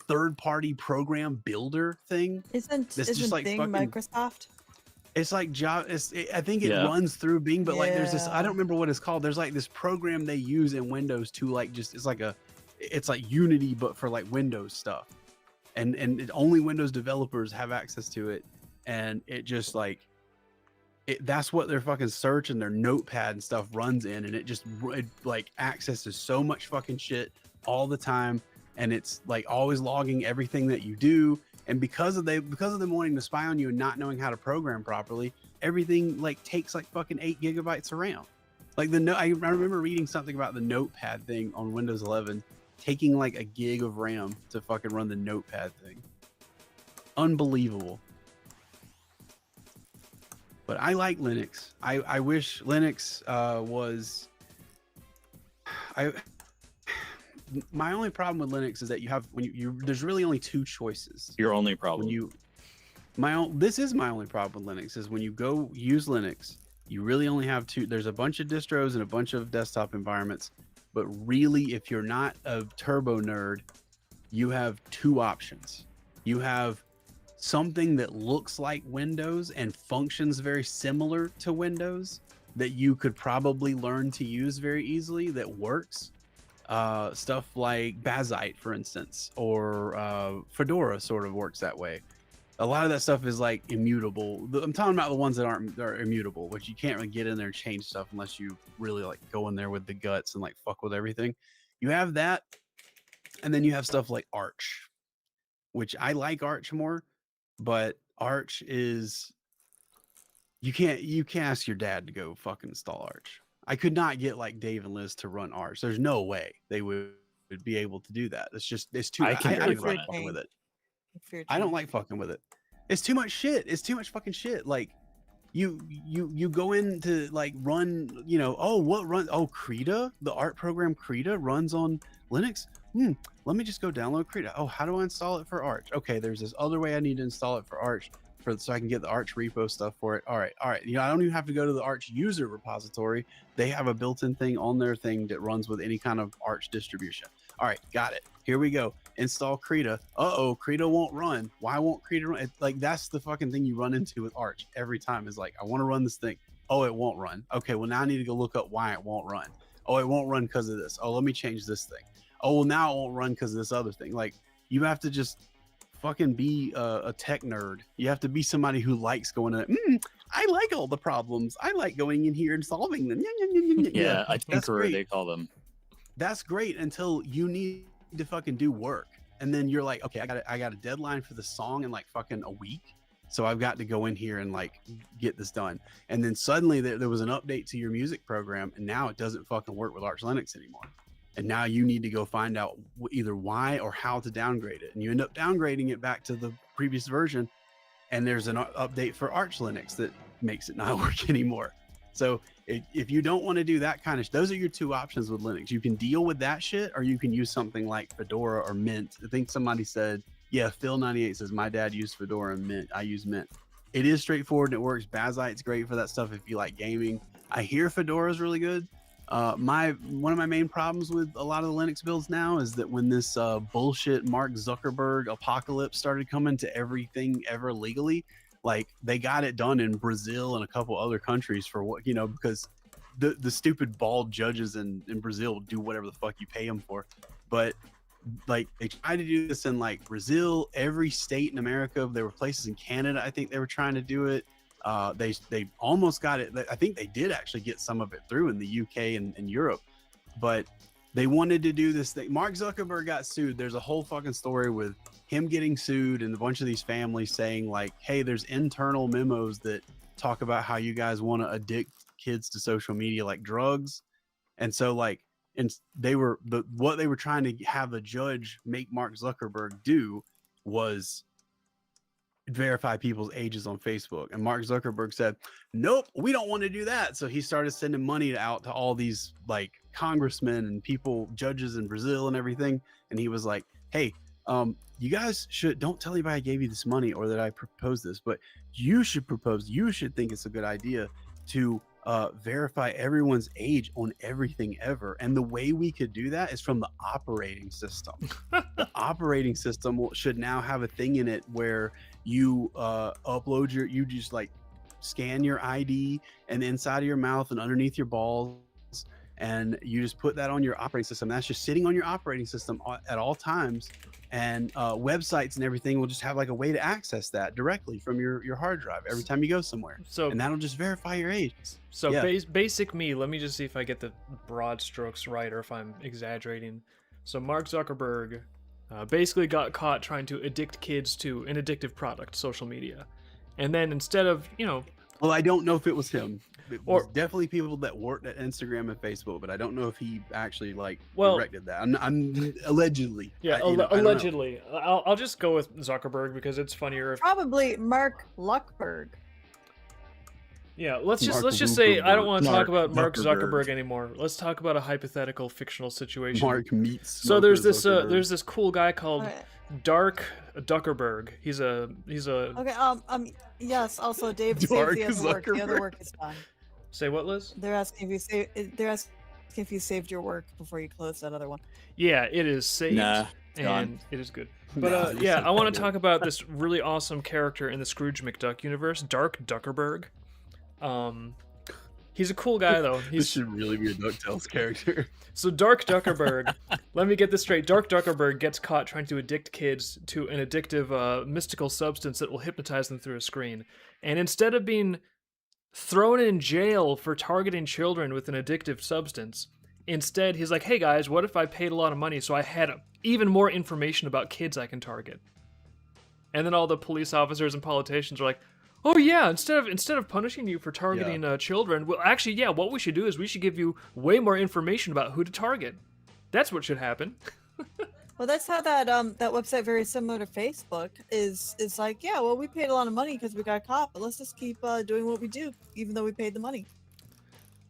third-party program builder thing. Isn't just like Bing fucking Microsoft? It's like Java. I think it Yeah. runs through Bing, but like there's this. I Yeah. don't remember what it's called. There's like this program they use in Windows to like just. It's like Unity, but for like Windows stuff, and only Windows developers have access to it, and it just like. That's what their fucking search and their notepad and stuff runs in, and it like accesses so much fucking shit all the time, and it's like always logging everything that you do. And because of them wanting to spy on you and not knowing how to program properly, everything like takes like fucking 8 gigabytes of RAM. Like I remember reading something about the notepad thing on Windows 11 taking like a gig of RAM to fucking run the notepad thing. Unbelievable. But I like Linux. I wish Linux was. My only problem with Linux is that you have there's really only two choices. Your only problem. This is my only problem with Linux is when you go use Linux, you really only have two. There's a bunch of distros and a bunch of desktop environments, but really, if you're not a turbo nerd, you have two options. You have something that looks like Windows and functions very similar to Windows that you could probably learn to use very easily that works. Stuff like Bazite, for instance, or Fedora sort of works that way. A lot of that stuff is like immutable. I'm talking about the ones that are immutable, which you can't really get in there and change stuff unless you really like go in there with the guts and like fuck with everything. You have that, and then you have stuff like Arch, which I like Arch more, but Arch is you can't ask your dad to go fucking install Arch. I could not get like Dave and Liz to run Arch. There's no way they would be able to do that. It's too. I can't I do don't like that. fucking with it. If you're I don't Jane. like fucking with it. It's too much shit. It's too much fucking shit. Like you go in to like run, Krita, the art program Krita runs on Linux. Let me just go download Krita. Oh, how do I install it for Arch? Okay, there's this other way I need to install it for Arch so I can get the Arch repo stuff for it. All right. I don't even have to go to the Arch user repository. They have a built-in thing on their thing that runs with any kind of Arch distribution. All right, got it. Here we go. Install Krita. Krita won't run. Why won't Krita run? It's like that's the fucking thing you run into with Arch every time. Is like, I want to run this thing. Oh, it won't run. Okay, well now I need to go look up why it won't run. Oh, it won't run because of this. Oh, let me change this thing. Oh, well now it won't run because of this other thing. Like you have to just fucking be a tech nerd. You have to be somebody who likes going in. I like all the problems. I like going in here and solving them. Yeah, a that's tinkerer great. they call them. That's great until you need to fucking do work, and then you're like, okay, I got a deadline for the song in like fucking a week, so I've got to go in here and like get this done. And then suddenly there was an update to your music program, and now it doesn't fucking work with Arch Linux anymore. And now you need to go find out either why or how to downgrade it, and you end up downgrading it back to the previous version. And there's an update for Arch Linux that makes it not work anymore. So if you don't want to do that kind of those are your two options with Linux. You can deal with that shit, or you can use something like Fedora or Mint. I think somebody said, yeah, Phil98 says, my dad used Fedora and Mint. I use Mint. It is straightforward and it works. Bazite's great for that stuff if you like gaming. I hear Fedora is really good. One of my main problems with a lot of the Linux builds now is that when this bullshit Mark Zuckerberg apocalypse started coming to everything ever legally, like they got it done in Brazil and a couple other countries for what, because the stupid bald judges in Brazil do whatever the fuck you pay them for. But like they tried to do this in like Brazil, every state in America. There were places in Canada, I think they were trying to do it. They almost got it. I think they did actually get some of it through in the UK and Europe, but they wanted to do this thing. Mark Zuckerberg got sued. There's a whole fucking story with him getting sued and a bunch of these families saying like, hey, there's internal memos that talk about how you guys want to addict kids to social media like drugs. And so like and what they were trying to have the judge make Mark Zuckerberg do was verify people's ages on Facebook. And Mark Zuckerberg said, nope, we don't want to do that. So he started sending money out to all these like congressmen and people, judges in Brazil and everything. And he was like, hey, you guys don't tell anybody I gave you this money or that I proposed this, but you should think it's a good idea to verify everyone's age on everything ever. And the way we could do that is from the operating system. The operating system should now have a thing in it where you you just like scan your ID and the inside of your mouth and underneath your balls, and you just put that on your operating system. That's just sitting on your operating system at all times. And websites and everything will just have like a way to access that directly from your hard drive every time you go somewhere. So, and that'll just verify your age. So Yeah. basic me, let me just see if I get the broad strokes right or if I'm exaggerating. So Mark Zuckerberg basically got caught trying to addict kids to an addictive product, social media. And then instead of, Well, I don't know if it was him. It was Or- definitely people that worked at Instagram and Facebook, but I don't know if he actually Well- directed that. I'm allegedly. yeah, I don't know. allegedly. I'll just go with Zuckerberg because it's funnier if Probably Mark Luckberg. Yeah, let's just Mark say I don't want to talk Mark about Mark Zuckerberg. Zuckerberg anymore. Let's talk about a hypothetical fictional situation. Mark meets. So there's Smoker this Zuckerberg. there's this cool guy called Okay. Dark Duckerberg. He's a Okay. Yes. Also, Dave Dark saved the other work. The other Zuckerberg. work is done. say what, Liz? They're asking if you saved your work before you closed that other one. Yeah, it is saved Nah, and gone. it is good. But Nah, yeah, I want it's to talk about this really awesome character in the Scrooge McDuck universe, Dark Duckerberg. He's a cool guy though. This He's should really be a DuckTales character. So Dark Duckerberg, let me get this straight. Dark Duckerberg gets caught trying to addict kids to an addictive mystical substance that will hypnotize them through a screen. And instead of being thrown in jail for targeting children with an addictive substance, instead he's like, hey guys, what if I paid a lot of money so I had even more information about kids I can target? And then all the police officers and politicians are like, oh yeah, instead of punishing you for targeting children, well actually yeah, what we should do is we should give you way more information about who to target. That's what should happen. Well, that's how that website, very similar to Facebook, is like, yeah, well, we paid a lot of money because we got caught, but let's just keep doing what we do, even though we paid the money.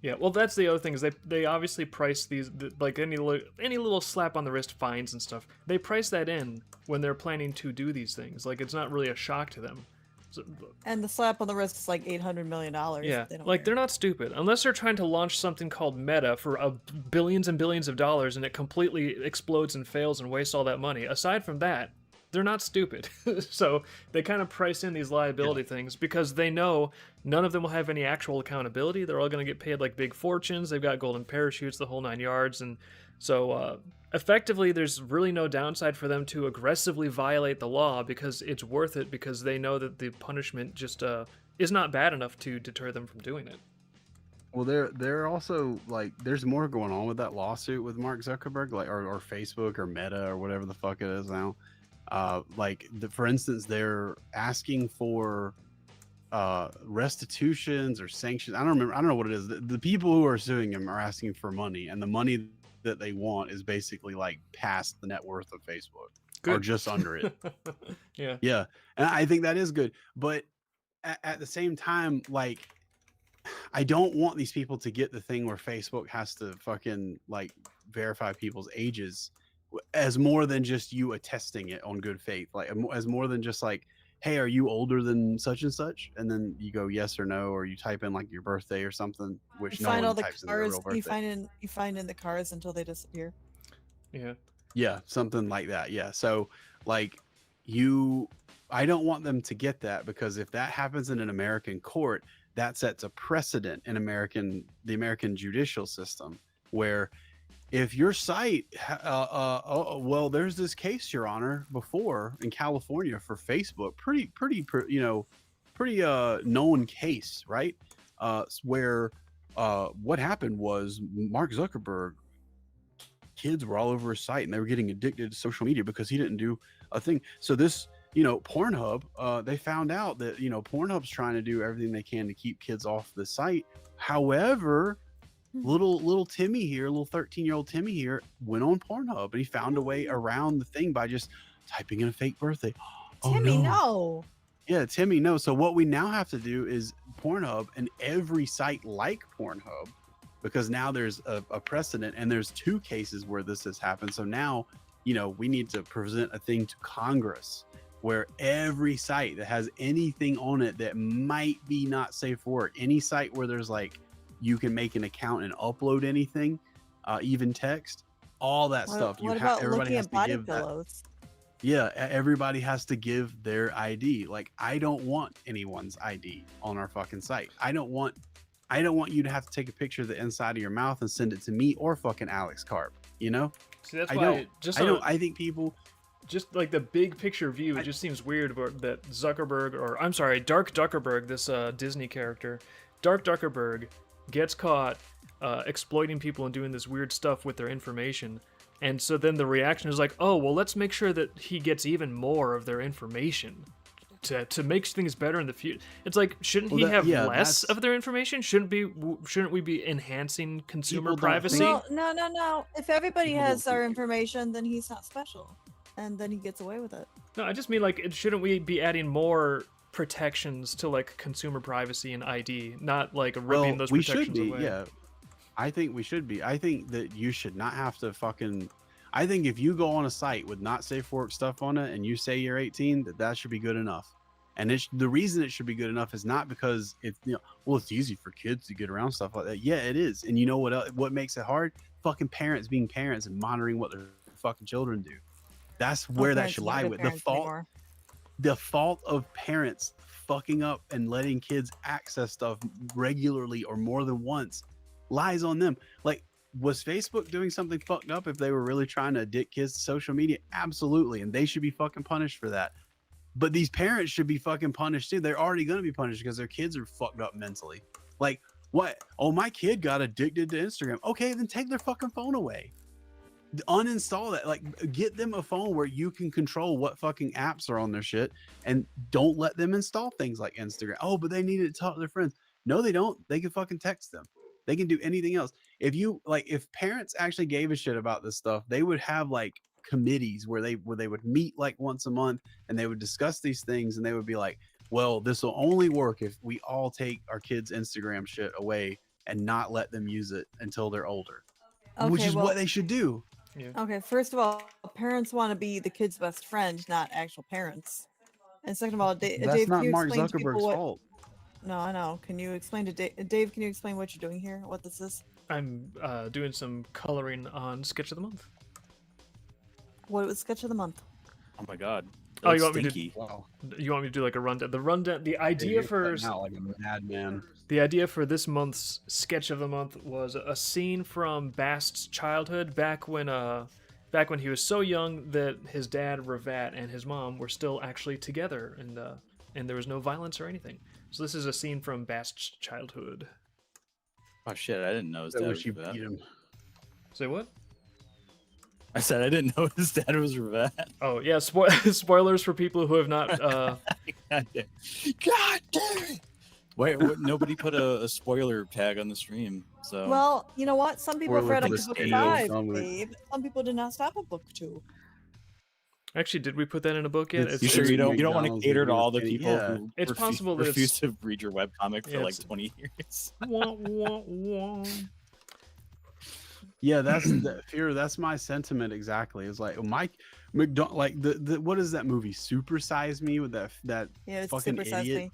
Yeah, well that's the other thing is they obviously price these like any little slap on the wrist fines and stuff. They price that in when they're planning to do these things. Like it's not really a shock to them. So, And the slap on the wrist is like $800 million. yeah, They don't like care. they're not stupid unless they're trying to launch something called Meta for billions and billions of dollars and it completely explodes and fails and wastes all that money. Aside from that, they're not stupid. So they kind of price in these liability things because they know none of them will have any actual accountability. They're all going to get paid like big fortunes. They've got golden parachutes, the whole 9 yards, and so effectively there's really no downside for them to aggressively violate the law because it's worth it because they know that the punishment just is not bad enough to deter them from doing it. Well, they're also like there's more going on with that lawsuit with Mark Zuckerberg, like or Facebook or Meta or whatever the fuck it is now. For instance, they're asking for restitutions or sanctions. I don't know what it is. The people who are suing him are asking for money, and the money that they want is basically like past the net worth of Facebook or Good. just under it. Yeah. Yeah, and I think that is good, but at the same time, like, I don't want these people to get the thing where Facebook has to fucking like verify people's ages as more than just you attesting it on good faith, like as more than just like, hey, are you older than such and such? And then you go yes or no, or you type in like your birthday or something, which You no find one all the types in their cars. real birthday. You find in the cars until they disappear. Yeah. Yeah, something like that. Yeah. So like I don't want them to get that because if that happens in an American court, that sets a precedent in the American judicial system where if your site, well, there's this case, Your Honor, before in California for Facebook, pretty known case, right? Where what happened was Mark Zuckerberg, kids were all over his site and they were getting addicted to social media because he didn't do a thing. So this, Pornhub, they found out that, Pornhub's trying to do everything they can to keep kids off the site. However, little Timmy here, little 13-year-old Timmy here, went on Pornhub and he found a way around the thing by just typing in a fake birthday. Oh, Timmy, no. no. Yeah, Timmy, no. So what we now have to do is Pornhub and every site like Pornhub, because now there's a precedent and there's 2 cases where this has happened. So now, we need to present a thing to Congress where every site that has anything on it that might be not safe for work, any site where there's like, you can make an account and upload anything, even text, all that stuff. What about Everybody looking has at to body give that. pillows? Yeah, everybody has to give their ID. Like, I don't want anyone's ID on our fucking site. I don't want you to have to take a picture of the inside of your mouth and send it to me or fucking Alex Carp. See, that's I why don't. I think people. Just like the big picture view, it just seems weird that Dark Zuckerberg, this Disney character, Dark Zuckerberg, gets caught exploiting people and doing this weird stuff with their information. And so then the reaction is like, oh, well, let's make sure that he gets even more of their information to make things better in the future. It's like, shouldn't he have less of their information? Shouldn't we be enhancing consumer privacy? No. If everybody has our information, then he's not special. And then he gets away with it. No, I just mean like, shouldn't we be adding more protections to like consumer privacy and ID, not like ripping those protections away? Yeah. I think we should be. I think that you should not have to fucking. I think if you go on a site with not safe for work stuff on it and you say you're 18, that should be good enough. And the reason it should be good enough is not because it's it's easy for kids to get around stuff like that. Yeah, it is. And you know what makes it hard? Fucking parents being parents and monitoring what their fucking children do. That's where that should lie with the fault of parents fucking up and letting kids access stuff regularly or more than once lies on them. Like, was Facebook doing something fucked up if they were really trying to addict kids to social media? Absolutely. And they should be fucking punished for that. But these parents should be fucking punished too. They're already going to be punished because their kids are fucked up mentally. Like, what? Oh, my kid got addicted to Instagram. Okay, then take their fucking phone away. Uninstall that. Like, get them a phone where you can control what fucking apps are on their shit and don't let them install things like Instagram. Oh, but they need to talk to their friends. No, they don't. They can fucking text them. They can do anything else. If parents actually gave a shit about this stuff, they would have like committees where they would meet like once a month and they would discuss these things and they would be like, well, this will only work if we all take our kids' Instagram shit away and not let them use it until they're older. Okay, which is what they should do. Yeah. Okay, first of all, parents want to be the kid's best friend, not actual parents. And second of all, Dave, that's not can you Mark explain to Zuckerberg's people fault. No, I know. Can you explain to Dave? Can you explain what you're doing here? What this is? I'm doing some coloring on Sketch of the Month. What was Sketch of the Month? Oh my god. Oh, you want stinky. me to? Wow. You want me to do like a rundown? The rundown. The idea for like a madman. The idea for this month's Sketch of the Month was a scene from Bast's childhood, back when he was so young that his dad Ravat and his mom were still actually together, and there was no violence or anything. So this is a scene from Bast's childhood. Oh shit! I didn't know his dad was Ravat. Beat him. Say what? I said I didn't know his dad was Ravat. Oh yeah, spoilers for people who have not. God damn it! Wait, nobody put a spoiler tag on the stream. So well, you know what? Some people have read up to book 5, somewhere. Dave. Some people did not stop at book 2. Actually, did we put that in a book yet? You sure you don't want to cater to all the people who it's possible that refuse to read your webcomic for like 20 years? Wah, wah, wah. Yeah, that's my sentiment exactly. It's like like the what is that movie? Super Size Me with that Yeah, it's fucking Super Size idiot. Me.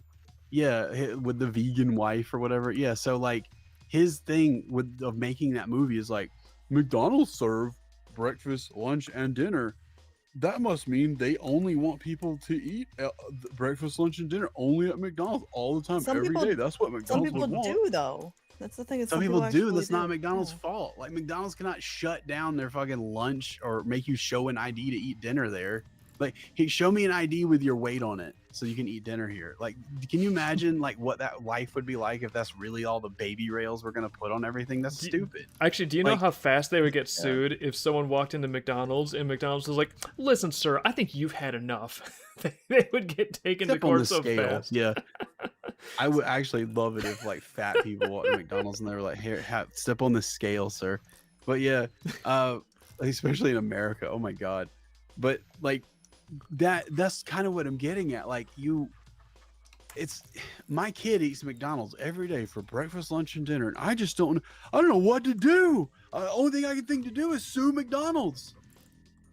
Yeah, with the vegan wife or whatever. Yeah, so like his thing of making that movie is like, McDonald's serve breakfast, lunch, and dinner. That must mean they only want people to eat breakfast, lunch, and dinner only at McDonald's all the time, every day. That's what McDonald's Some people do, though. That's the thing. Some people do. That's not McDonald's fault. Like, McDonald's cannot shut down their fucking lunch or make you show an ID to eat dinner there. Like, hey, show me an ID with your weight on it so you can eat dinner here. Like, can you imagine like what that life would be like if that's really all the baby rails we're gonna put on everything? That's stupid. Actually, do you know how fast they would get sued if someone walked into McDonald's and McDonald's was like, "Listen, sir, I think you've had enough." They would get taken to court so fast. Yeah. I would actually love it if like fat people walked to McDonald's and they were like, "Here, step on the scale, sir." But yeah, especially in America. Oh my god. But like that's kind of what I'm getting at. Like it's my kid eats McDonald's every day for breakfast, lunch, and dinner, and I don't know what to do. Only thing I can think to do is sue McDonald's.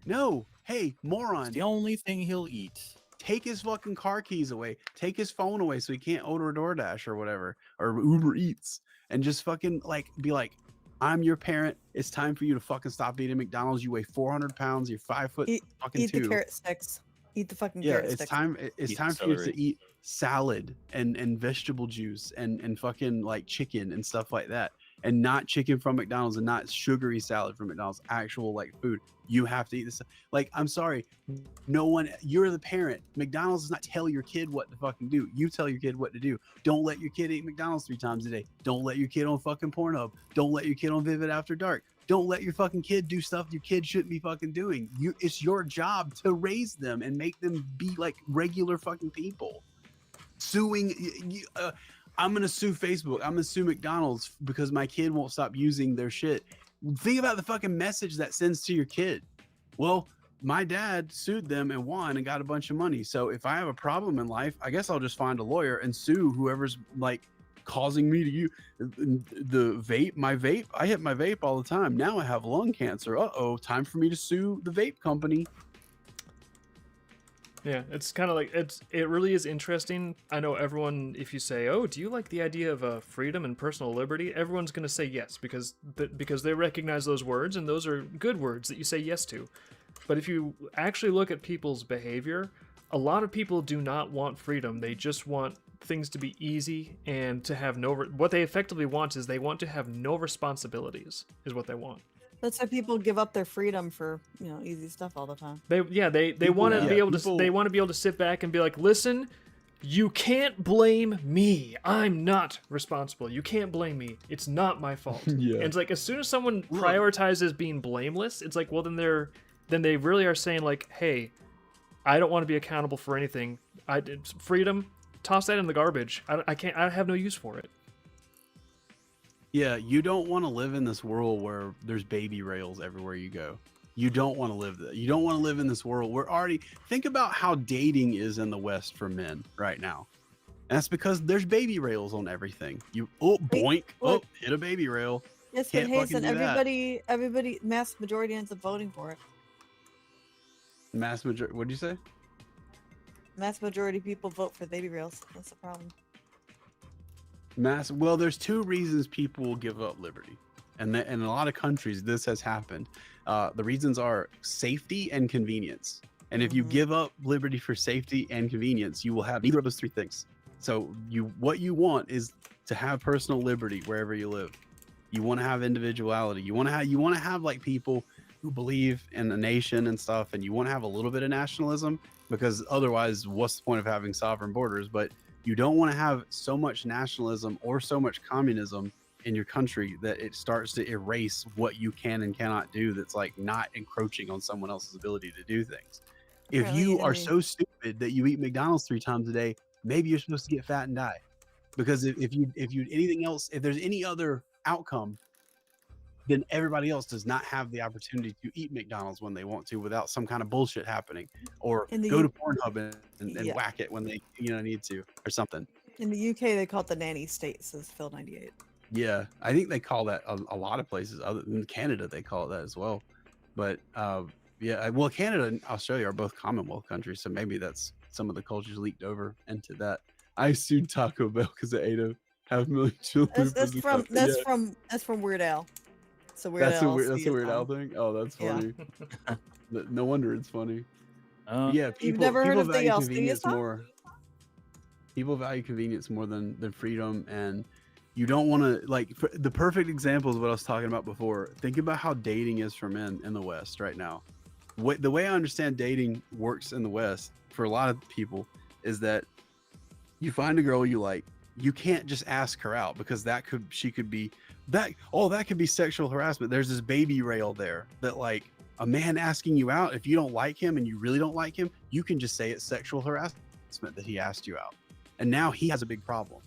No, hey, moron. It's the only thing he'll eat. Take his fucking car keys away. Take his phone away so he can't order DoorDash or whatever, or Uber Eats, and just fucking like be like, I'm your parent. It's time for you to fucking stop eating McDonald's. You weigh 400 pounds. You're 5'2". Eat the carrot sticks. Eat the fucking Yeah, carrot it's sticks. time. It's Eat time for you celery. to eat salad and vegetable juice and fucking like chicken and stuff like that, and not chicken from McDonald's and not sugary salad from McDonald's. Actual like food. You have to eat this. Like, I'm sorry, no one. You're the parent. McDonald's does not tell your kid what to fucking do. You tell your kid what to do. Don't let your kid eat McDonald's 3 times a day. Don't let your kid on fucking Pornhub. Don't let your kid on Vivid After Dark. Don't let your fucking kid do stuff your kid shouldn't be fucking doing. It's your job to raise them and make them be like regular fucking people. I'm gonna sue Facebook. I'm gonna sue McDonald's because my kid won't stop using their shit. Think about the fucking message that sends to your kid. Well, my dad sued them and won and got a bunch of money. So if I have a problem in life, I guess I'll just find a lawyer and sue whoever's like causing me to use the vape. My vape, I hit my vape all the time. Now I have lung cancer. Time for me to sue the vape company. Yeah, it's kind of like it really is interesting. I know everyone, if you say, "Oh, do you like the idea of freedom and personal liberty?" Everyone's going to say yes because they recognize those words and those are good words that you say yes to. But if you actually look at people's behavior, a lot of people do not want freedom. They just want things to be easy and to have what they effectively want is they want to have no responsibilities is what they want. That's why people give up their freedom for easy stuff all the time. They want to be able to they want to be able to sit back and be like, listen, you can't blame me. I'm not responsible. You can't blame me. It's not my fault. Yeah. And it's like as soon as someone prioritizes being blameless, it's like, well, then they really are saying like, hey, I don't want to be accountable for anything. Freedom, toss that in the garbage. I have no use for it. Yeah, you don't want to live in this world where there's baby rails everywhere you go. You don't want to live there. You don't want to live in this world. Think about how dating is in the West for men right now. And that's because there's baby rails on everything. Boink, hit a baby rail. Yes, Can't but hey, fucking and do that. everybody, mass majority ends up voting for it. Mass majority. What'd you say? Mass majority people vote for baby rails. That's the problem. Well, there's 2 reasons people will give up liberty, and in a lot of countries this has happened. The reasons are safety and convenience. And if you give up liberty for safety and convenience, you will have neither of those 3 things. So what you want is to have personal liberty wherever you live. You want to have individuality. You want to have like people who believe in a nation and stuff, and you want to have a little bit of nationalism, because otherwise, what's the point of having sovereign borders? But you don't want to have so much nationalism or so much communism in your country that it starts to erase what you can and cannot do. That's like not encroaching on someone else's ability to do things. If you are so stupid that you eat McDonald's 3 times a day, maybe you're supposed to get fat and die. Because if there's any other outcome, then everybody else does not have the opportunity to eat McDonald's when they want to without some kind of bullshit happening, or go to Pornhub and whack it when they need to, or something. In the UK, they call it the nanny state, says Phil 98. Yeah, I think they call that a lot of places. Other than Canada, they call it that as well. But well, Canada and Australia are both Commonwealth countries, so maybe that's some of the cultures leaked over into that. I sued Taco Bell because they ate a 500,000 children. That's from Weird Al. So That's a Weird Al thing. Oh, that's funny. No wonder it's funny. Yeah, You've never heard of the convenience more. People value convenience more than freedom, and you don't want to the perfect example is what I was talking about before. Think about how dating is for men in the West right now. The way I understand dating works in the West for a lot of people is that you find a girl you like. You can't just ask her out because that could be sexual harassment. There's this baby rail there that like a man asking you out, if you don't like him and you really don't like him, you can just say it's sexual harassment that he asked you out. and now he has a big problem,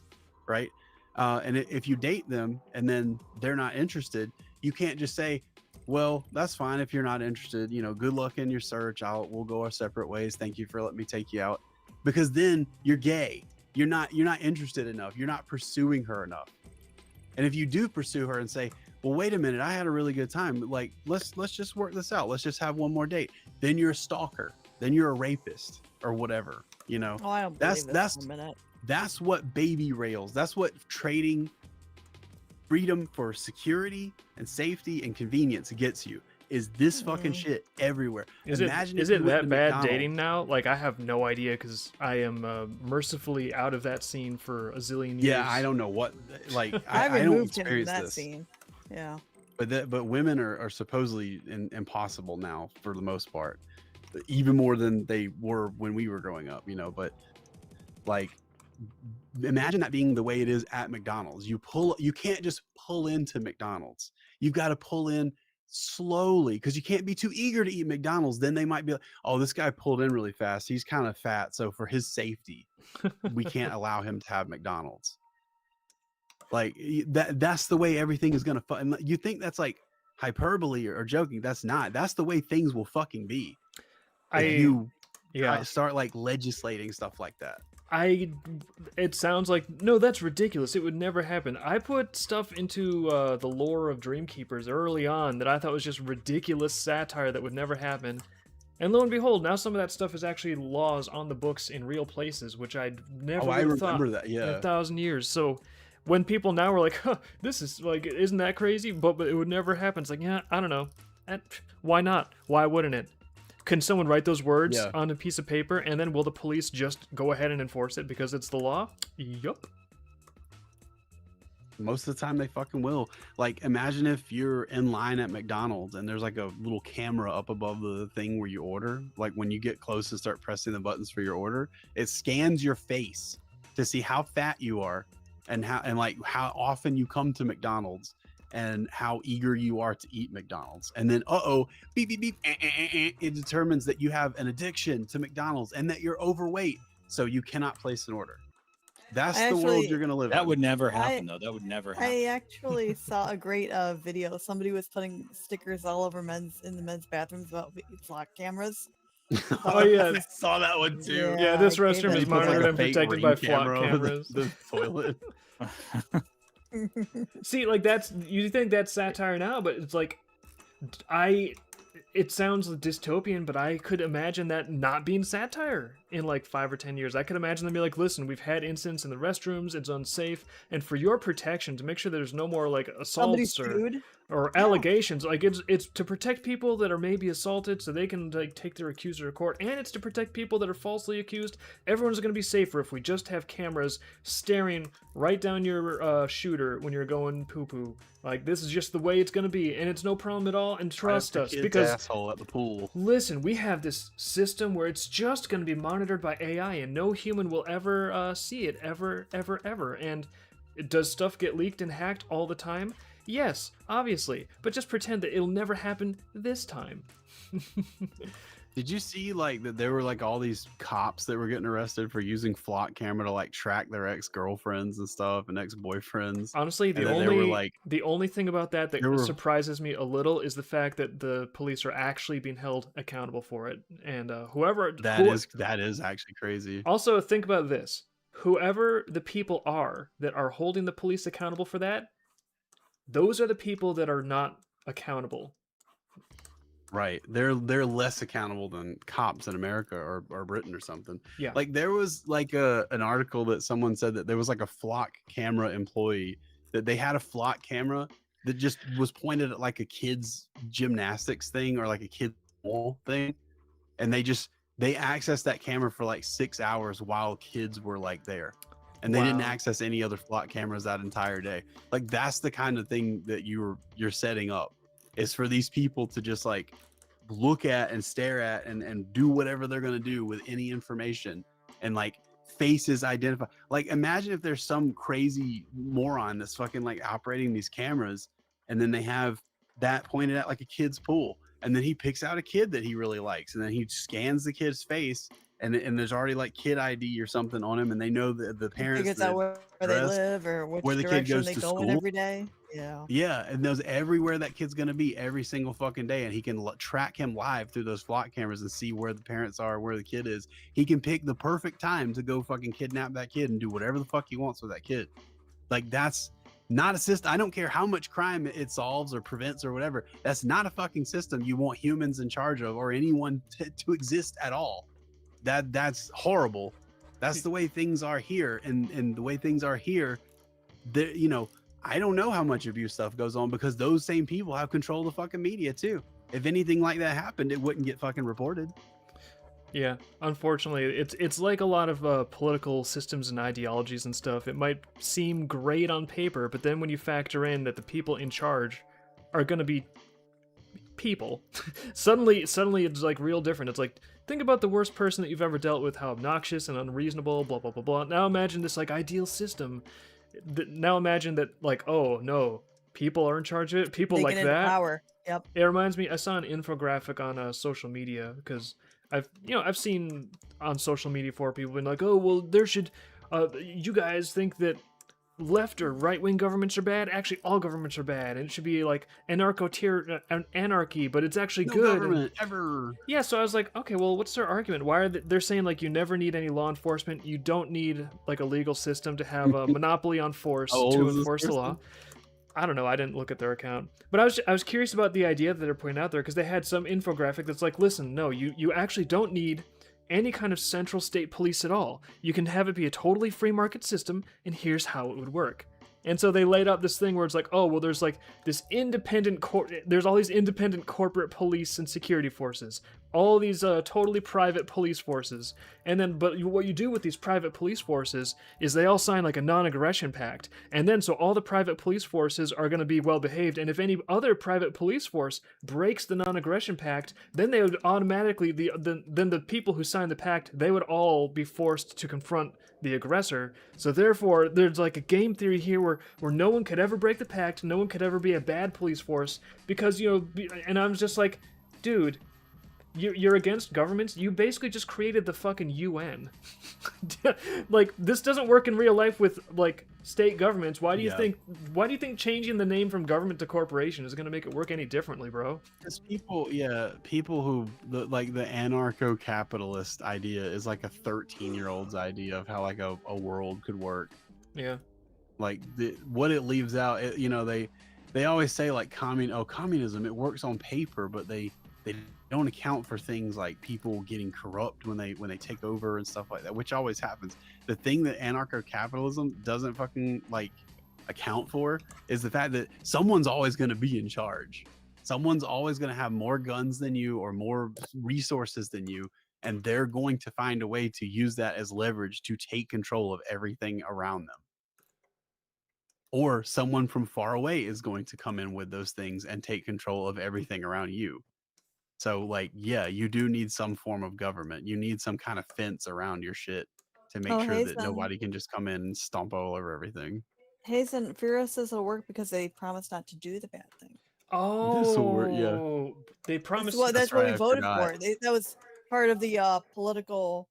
right? And if you date them and then they're not interested, you can't just say, well, that's fine if you're not interested, you know, good luck in your search, we'll go our separate ways, thank you for letting me take you out, because then you're gay. You're not interested enough, you're not pursuing her enough. And if you do pursue her and say, well, wait a minute, I had a really good time, like let's just work this out, let's just have one more date, then you're a stalker, then you're a rapist or whatever, you know. Oh, I don't believe this for a minute. That's what baby rails, that's what trading freedom for security and safety and convenience gets you, is this fucking shit everywhere. Is Imagine it if you went that to bad McDonald's. dating now? Like, I have no idea because I am mercifully out of that scene for a zillion years. Yeah, I don't know what, like I I don't removed him from experience that this. scene. Yeah. But women are supposedly impossible now for the most part, even more than they were when we were growing up, you know. But like, imagine that being the way it is at McDonald's. You can't just pull into McDonald's. You've got to pull in slowly, because you can't be too eager to eat McDonald's. Then they might be like, oh, this guy pulled in really fast, he's kind of fat, so for his safety we can't allow him to have McDonald's. Like that's the way everything is gonna and you think that's like hyperbole or joking. That's not. That's the way things will fucking be if you start like legislating stuff like that. It sounds like, no, that's ridiculous, it would never happen. I put stuff into the lore of Dreamkeepers early on that I thought was just ridiculous satire that would never happen, and lo and behold, now some of that stuff is actually laws on the books in real places, which I'd never I would have remember thought that. Yeah, in 1,000 years. So when people now were like, huh, this is like, isn't that crazy, but it would never happen, it's like, yeah, I don't know, why not? Why wouldn't it? Can someone write those words on a piece of paper, and then will the police just go ahead and enforce it because it's the law? Yup. most of the time they fucking will. Like, imagine if you're in line at McDonald's and there's like a little camera up above the thing where you order. Like, when you get close and start pressing the buttons for your order, it scans your face to see how fat you are and how often you come to McDonald's and how eager you are to eat McDonald's. And then beep beep beep, it determines that you have an addiction to McDonald's and that you're overweight, so you cannot place an order. That's the world you're gonna live in. That would never happen, though. That would never happen. I actually saw a great video. Somebody was putting stickers all over in the men's bathrooms about flock cameras. Oh yeah, I saw that one too. Yeah, this restroom is He puts, like, monitored a and fake protected ring by flock camera over cameras. the toilet. See, like, you think that's satire now, but it's like, it sounds dystopian, but I could imagine that not being satire in like 5 or 10 years. I could imagine them be like, listen, we've had incidents in the restrooms, it's unsafe, and for your protection, to make sure there's no more like assaults or allegations, like it's to protect people that are maybe assaulted so they can like take their accuser to court, and it's to protect people that are falsely accused. Everyone's going to be safer if we just have cameras staring right down your shooter when you're going poo-poo. Like, this is just the way it's going to be, and it's no problem at all, and trust us, because asshole at the pool. Listen, we have this system where it's just going to be monitored by AI, and no human will ever see it, ever, and does stuff get leaked and hacked all the time? Yes, obviously, but just pretend that it'll never happen this time. Did you see like that there were like all these cops that were getting arrested for using flock camera to like track their ex-girlfriends and stuff and ex-boyfriends? Honestly, the only thing about that surprises me a little is the fact that the police are actually being held accountable for it, and that is actually crazy. Also, think about this: whoever the people are that are holding the police accountable for that, those are the people that are not accountable. Right. They're less accountable than cops in America or Britain or something. Yeah. Like, there was like an article that someone said that there was like a flock camera employee, that they had a flock camera that just was pointed at like a kid's gymnastics thing or like a kid's ball thing. And they accessed that camera for like 6 hours while kids were like there. And they didn't access any other flock cameras that entire day. Like, that's the kind of thing that you're setting up, is for these people to just like look at and stare at and do whatever they're going to do with any information, and like faces identify. Like, imagine if there's some crazy moron that's fucking like operating these cameras, and then they have that pointed at like a kid's pool, and then he picks out a kid that he really likes, and then he scans the kid's face and there's already like kid ID or something on him, and they know the It parents figures out where they address, live or which where the kid direction goes they to go in school. every day. Yeah. Yeah, and knows everywhere that kid's gonna be every single fucking day, and he can track him live through those flock cameras and see where the parents are, where the kid is. He can pick the perfect time to go fucking kidnap that kid and do whatever the fuck he wants with that kid. Like, that's not a system. I don't care how much crime it solves or prevents or whatever. That's not a fucking system you want humans in charge of or anyone to exist at all. That's horrible. That's the way things are here, and the way things are here, you know, I don't know how much abuse stuff goes on because those same people have control of the fucking media too. If anything like that happened, it wouldn't get fucking reported. Yeah, unfortunately, it's like a lot of political systems and ideologies and stuff. It might seem great on paper, but then when you factor in that the people in charge are going to be people, suddenly it's like real different. It's like, think about the worst person that you've ever dealt with, how obnoxious and unreasonable, blah blah blah blah. Now imagine this like ideal system. Now imagine that, like, oh no, people are in charge of it. People Taking like into that. power. Yep. It reminds me. I saw an infographic on social media because I've seen on social media for people being like, oh well, there should. You guys think that left or right wing governments are bad? Actually, all governments are bad, and it should be like anarchy, but it's actually No good. government ever. Yeah, so I was like, okay, well, what's their argument? Why are they're saying like you never need any law enforcement, you don't need like a legal system to have a monopoly on force How old to is this enforce the person? law? I don't know. I didn't look at their account, but I was curious about the idea that they're putting out there because they had some infographic that's like, listen, no, you actually don't need any kind of central state police at all. You can have it be a totally free market system, and here's how it would work. And so they laid out this thing where it's like, oh well, there's like this there's all these independent corporate police and security forces, all these totally private police forces, and then but what you do with these private police forces is they all sign like a non-aggression pact, and then so all the private police forces are going to be well behaved, and if any other private police force breaks the non-aggression pact, then they would automatically then the people who signed the pact, they would all be forced to confront the aggressor. So therefore, there's like a game theory here where no one could ever break the pact, no one could ever be a bad police force because, you know, and I'm just like, dude, you're against governments? You basically just created the fucking UN. Like, this doesn't work in real life with like state governments. Why do you think changing the name from government to corporation is going to make it work any differently, bro? Because people who like the anarcho-capitalist idea is like a 13-year-old's idea of how like a world could work. Yeah. Like what it leaves out, you know, they always say like communism, it works on paper, but they don't account for things like people getting corrupt when they take over and stuff like that, which always happens. The thing that anarcho-capitalism doesn't fucking like account for is the fact that someone's always going to be in charge. Someone's always going to have more guns than you or more resources than you, and they're going to find a way to use that as leverage to take control of everything around them. Or someone from far away is going to come in with those things and take control of everything around you. So, like, yeah, you do need some form of government. You need some kind of fence around your shit to make sure that nobody can just come in and stomp all over everything. Hazen Furious says it'll work because they promised not to do the bad thing. This'll work, yeah. They promised. That's what right, we I voted forgot. for. That was part of the political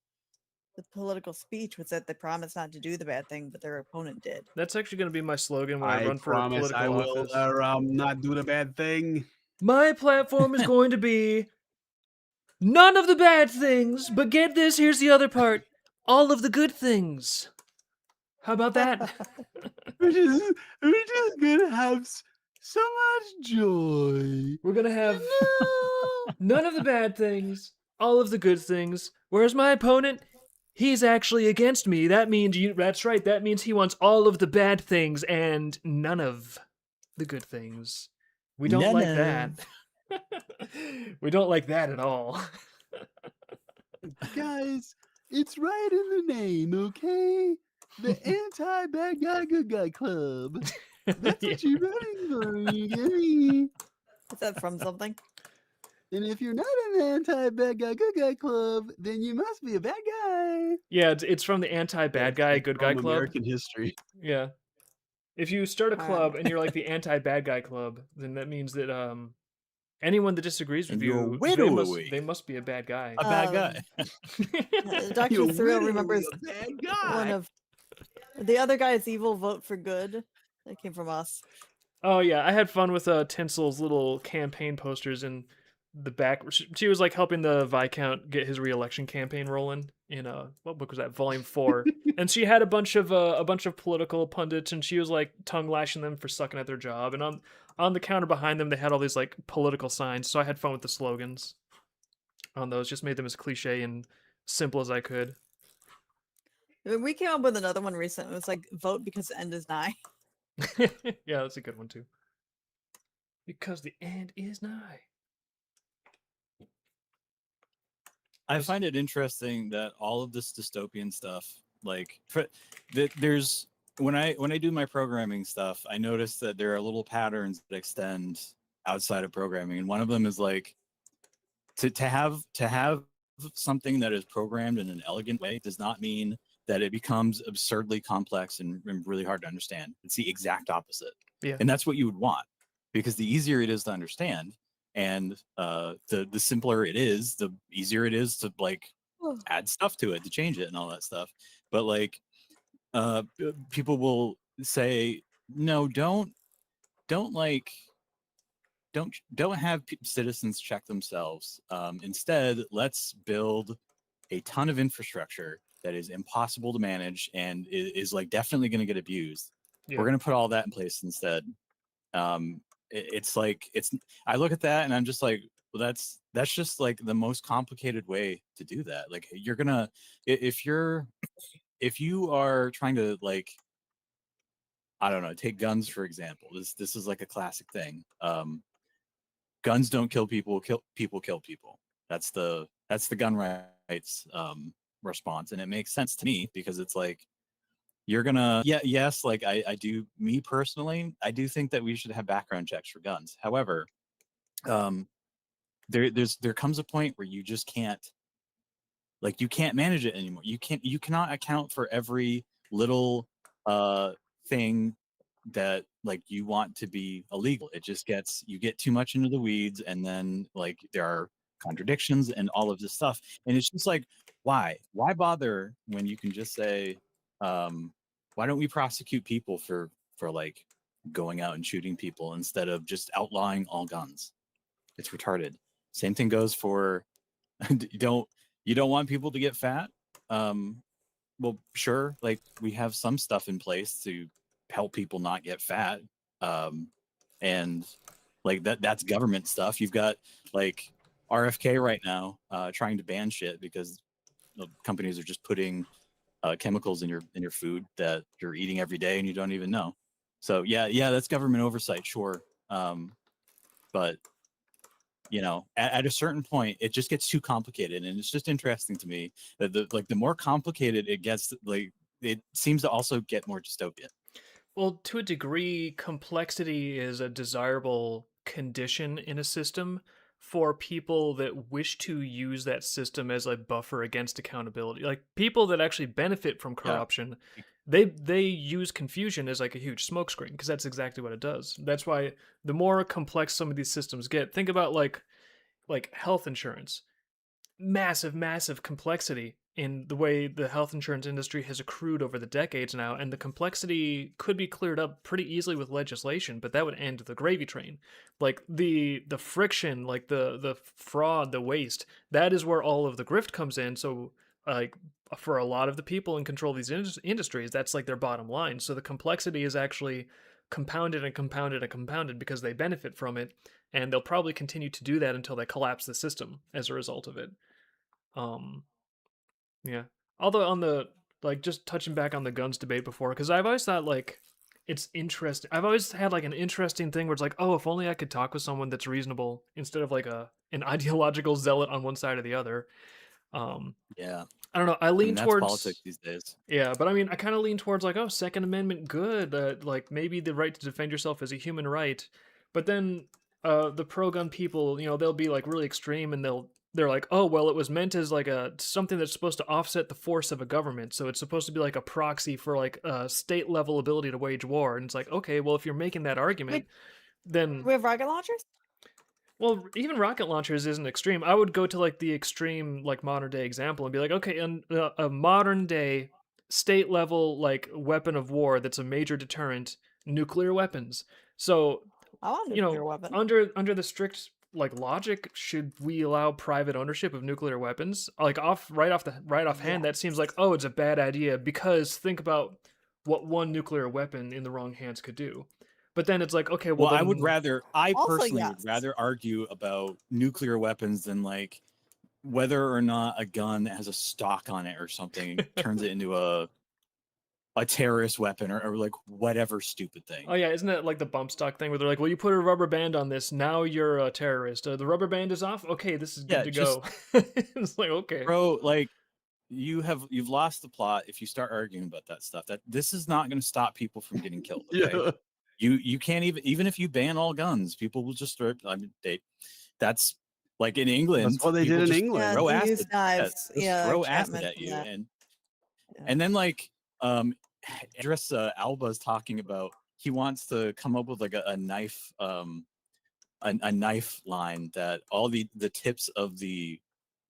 speech, was that they promised not to do the bad thing, but their opponent did. That's actually going to be my slogan when I run for promise political I will office. not do the bad thing. My platform is going to be none of the bad things, but get this, here's the other part, all of the good things. How about that? we're just gonna have so much joy. We're gonna have none of the bad things, all of the good things. Whereas my opponent, he's actually against me. That means that's right. That means he wants all of the bad things and none of the good things. We don't like that. We don't like that at all. Guys, it's right in the name, okay? The anti-bad guy, good guy club. That's what you're running for, you get me? Is that from something? And if you're not in the anti-bad guy, good guy club, then you must be a bad guy. Yeah, it's from the anti-bad guy, good guy club. American history. Yeah. If you start a club and you're like the anti-bad guy club, then that means that Anyone that disagrees with And you're you, widowy. they must be a bad guy. A bad guy. Dr. You're Thrill literally remembers a bad one guy. of the other guy's evil vote for good. That came from us. Oh yeah, I had fun with Tinsel's little campaign posters in the back. She was like helping the Viscount get his re-election campaign rolling in what book was that? Volume 4. And she had a bunch of political pundits, and she was like tongue lashing them for sucking at their job. And on the counter behind them, they had all these like political signs. So I had fun with the slogans on those. Just made them as cliche and simple as I could. We came up with another one recently. It was like vote because the end is nigh. Yeah, that's a good one too. Because the end is nigh. I find it interesting that all of this dystopian stuff, like there's when I do my programming stuff, I notice that there are little patterns that extend outside of programming, and one of them is like to have something that is programmed in an elegant way does not mean that it becomes absurdly complex and really hard to understand. It's the exact opposite. Yeah. And that's what you would want, because the easier it is to understand and the simpler it is, the easier it is to like add stuff to it, to change it and all that stuff. But like people will say, no, don't like don't have citizens check themselves. Instead, let's build a ton of infrastructure that is impossible to manage and is like definitely going to get abused. Yeah. We're going to put all that in place instead. It's like I look at that and I'm just like, well, that's just like the most complicated way to do that. Like you're gonna if you are trying to like, I don't know, take guns for example. This is like a classic thing. Guns don't kill people, people kill people. That's the gun rights response, and it makes sense to me because it's like you're gonna yes, like I do, me personally, I do think that we should have background checks for guns. However, there comes a point where you just can't, like, you can't manage it anymore. You cannot account for every little thing that like you want to be illegal. It just gets, you get too much into the weeds, and then like there are contradictions and all of this stuff, and it's just like, why bother when you can just say, why don't we prosecute people for like going out and shooting people instead of just outlawing all guns? It's retarded. Same thing goes for you don't want people to get fat. Well, sure, like we have some stuff in place to help people not get fat, and like that's government stuff. You've got like RFK right now trying to ban shit because companies are just putting chemicals in your food that you're eating every day and you don't even know. So yeah, that's government oversight, sure, but you know, at a certain point, it just gets too complicated, and it's just interesting to me that the more complicated it gets, like it seems to also get more dystopian. Well, to a degree, complexity is a desirable condition in a system for people that wish to use that system as a buffer against accountability. Like people that actually benefit from corruption, they use confusion as like a huge smokescreen because that's exactly what it does. That's why the more complex some of these systems get, think about like health insurance. Massive complexity in the way the health insurance industry has accrued over the decades now, and the complexity could be cleared up pretty easily with legislation, but that would end the gravy train. Like the friction, like the fraud, the waste, that is where all of the grift comes in. So like for a lot of the people in control of these industries, that's like their bottom line. So the complexity is actually compounded and compounded and compounded because they benefit from it, and they'll probably continue to do that until they collapse the system as a result of it. um yeah. Although on the, like, just touching back on the guns debate before, because I've always thought like it's interesting. I've always had like an interesting thing where it's like, oh, if only I could talk with someone that's reasonable instead of like an ideological zealot on one side or the other. Yeah, I don't know. I I lean mean, that's towards politics these days. yeah, but I mean, I kind of lean towards like, oh, Second Amendment, good. Like maybe the right to defend yourself is a human right, but then the pro-gun people, you know, they'll be like really extreme, and they're like, oh, well, it was meant as like a something that's supposed to offset the force of a government, so it's supposed to be like a proxy for like a state level ability to wage war, and it's like, okay, well, if you're making that argument, Wait, then we have rocket launchers. Well, even rocket launchers isn't extreme. I would go to like the extreme, like modern day example and be like, okay, a modern day state level like weapon of war that's a major deterrent, nuclear weapons. So, I want a you nuclear know, weapon. under the strict like logic, should we allow private ownership of nuclear weapons? Like right offhand, that seems like, oh, it's a bad idea because think about what one nuclear weapon in the wrong hands could do. But then it's like, okay, well Well, then I Also, personally would yes. rather argue about nuclear weapons than like whether or not a gun that has a stock on it or something turns it into a terrorist weapon or like whatever stupid thing. oh yeah, isn't that like the bump stock thing where they're like, well, you put a rubber band on this, now you're a terrorist. The rubber band is off. Okay, this is good Yeah, to just go. It's like okay, bro, like you've lost the plot if you start arguing about that stuff. That this is not going to stop people from getting killed. Okay, Yeah. you can't even if you ban all guns, people will just throw. I mean, that's like in England, That's what they people did in just Yeah, England. throw they acid. use knives. Just Yeah, throw chat acid at mentioned you, that. Yeah. and then like Idris Alba's talking about he wants to come up with like a knife a knife line that all the tips of the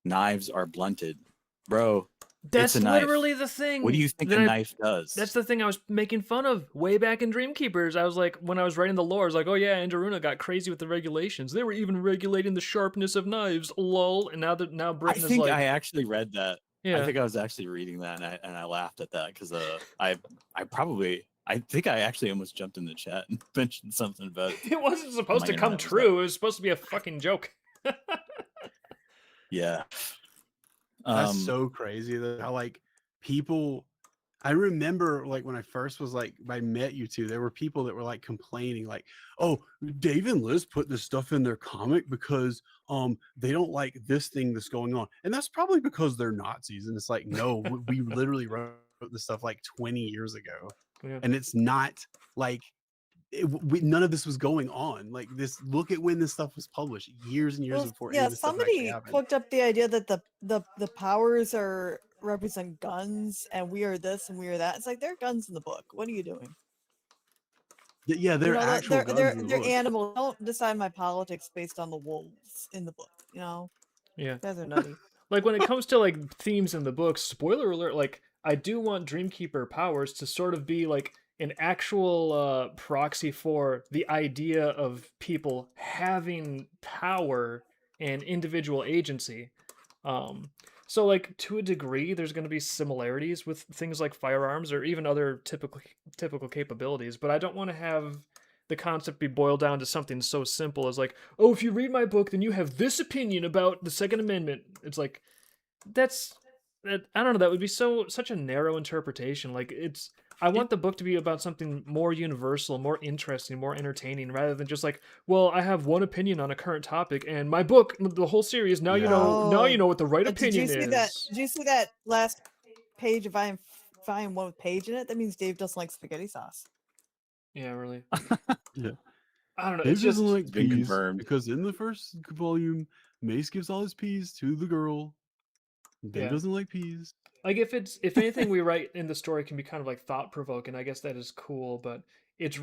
knives are blunted. Bro, it's that's a knife. literally the What do thing you think that a I. knife does? That's the thing I was making fun of way back in Dreamkeepers. I was like, when I was writing the lore, I was like, oh yeah, Andaruna got crazy with the regulations. They were even regulating the sharpness of knives. Lol. And now I Britain is think like, I actually read that. I yeah. think I was actually reading that and I laughed at that because I think I actually almost jumped in the chat and mentioned something about It wasn't supposed my to come internet was up. true. It was supposed to be a fucking joke. Yeah. That's so crazy that how like people I remember like when I first was like I met you two, there were people that were like complaining, like, oh, Dave and Liz put this stuff in their comic because they don't like this thing that's going on. And that's probably because they're Nazis. And it's like, no, we literally wrote this stuff like 20 years ago. Yeah. And it's not like none of this was going on. Like this, look at when this stuff was published, years and years Well, before any yeah, of this stuff actually somebody happened. cooked up the idea that the powers are represent guns and we are this and we are that. It's like they're guns in the book. What are you doing? Yeah, they're actual guns in the they're book. animals. Don't decide my politics based on the wolves in the book. You know, Yeah. you guys are nutty. Like when it comes to like themes in the book, spoiler alert, like I do want Dreamkeeper powers to sort of be like an actual proxy for the idea of people having power and individual agency. Um, so like to a degree, there's going to be similarities with things like firearms or even other typical capabilities, but I don't want to have the concept be boiled down to something so simple as like, oh, if you read my book, then you have this opinion about the Second Amendment. It's like I don't know. That would be such a narrow interpretation. Like I want the book to be about something more universal, more interesting, more entertaining, rather than just like, well, I have one opinion on a current topic, and my book, the whole series. Now you know what the right But opinion did you see is. that? Did you see that last page of volume one with Page in it? That means Dave doesn't like spaghetti sauce. Yeah, really. Yeah. I don't know. Dave It's just doesn't like been peas confirmed. because in the first volume, Mace gives all his peas to the girl. Dave Yeah. doesn't like peas. like if anything we write in the story can be kind of like thought provoking. I guess that is cool, but it's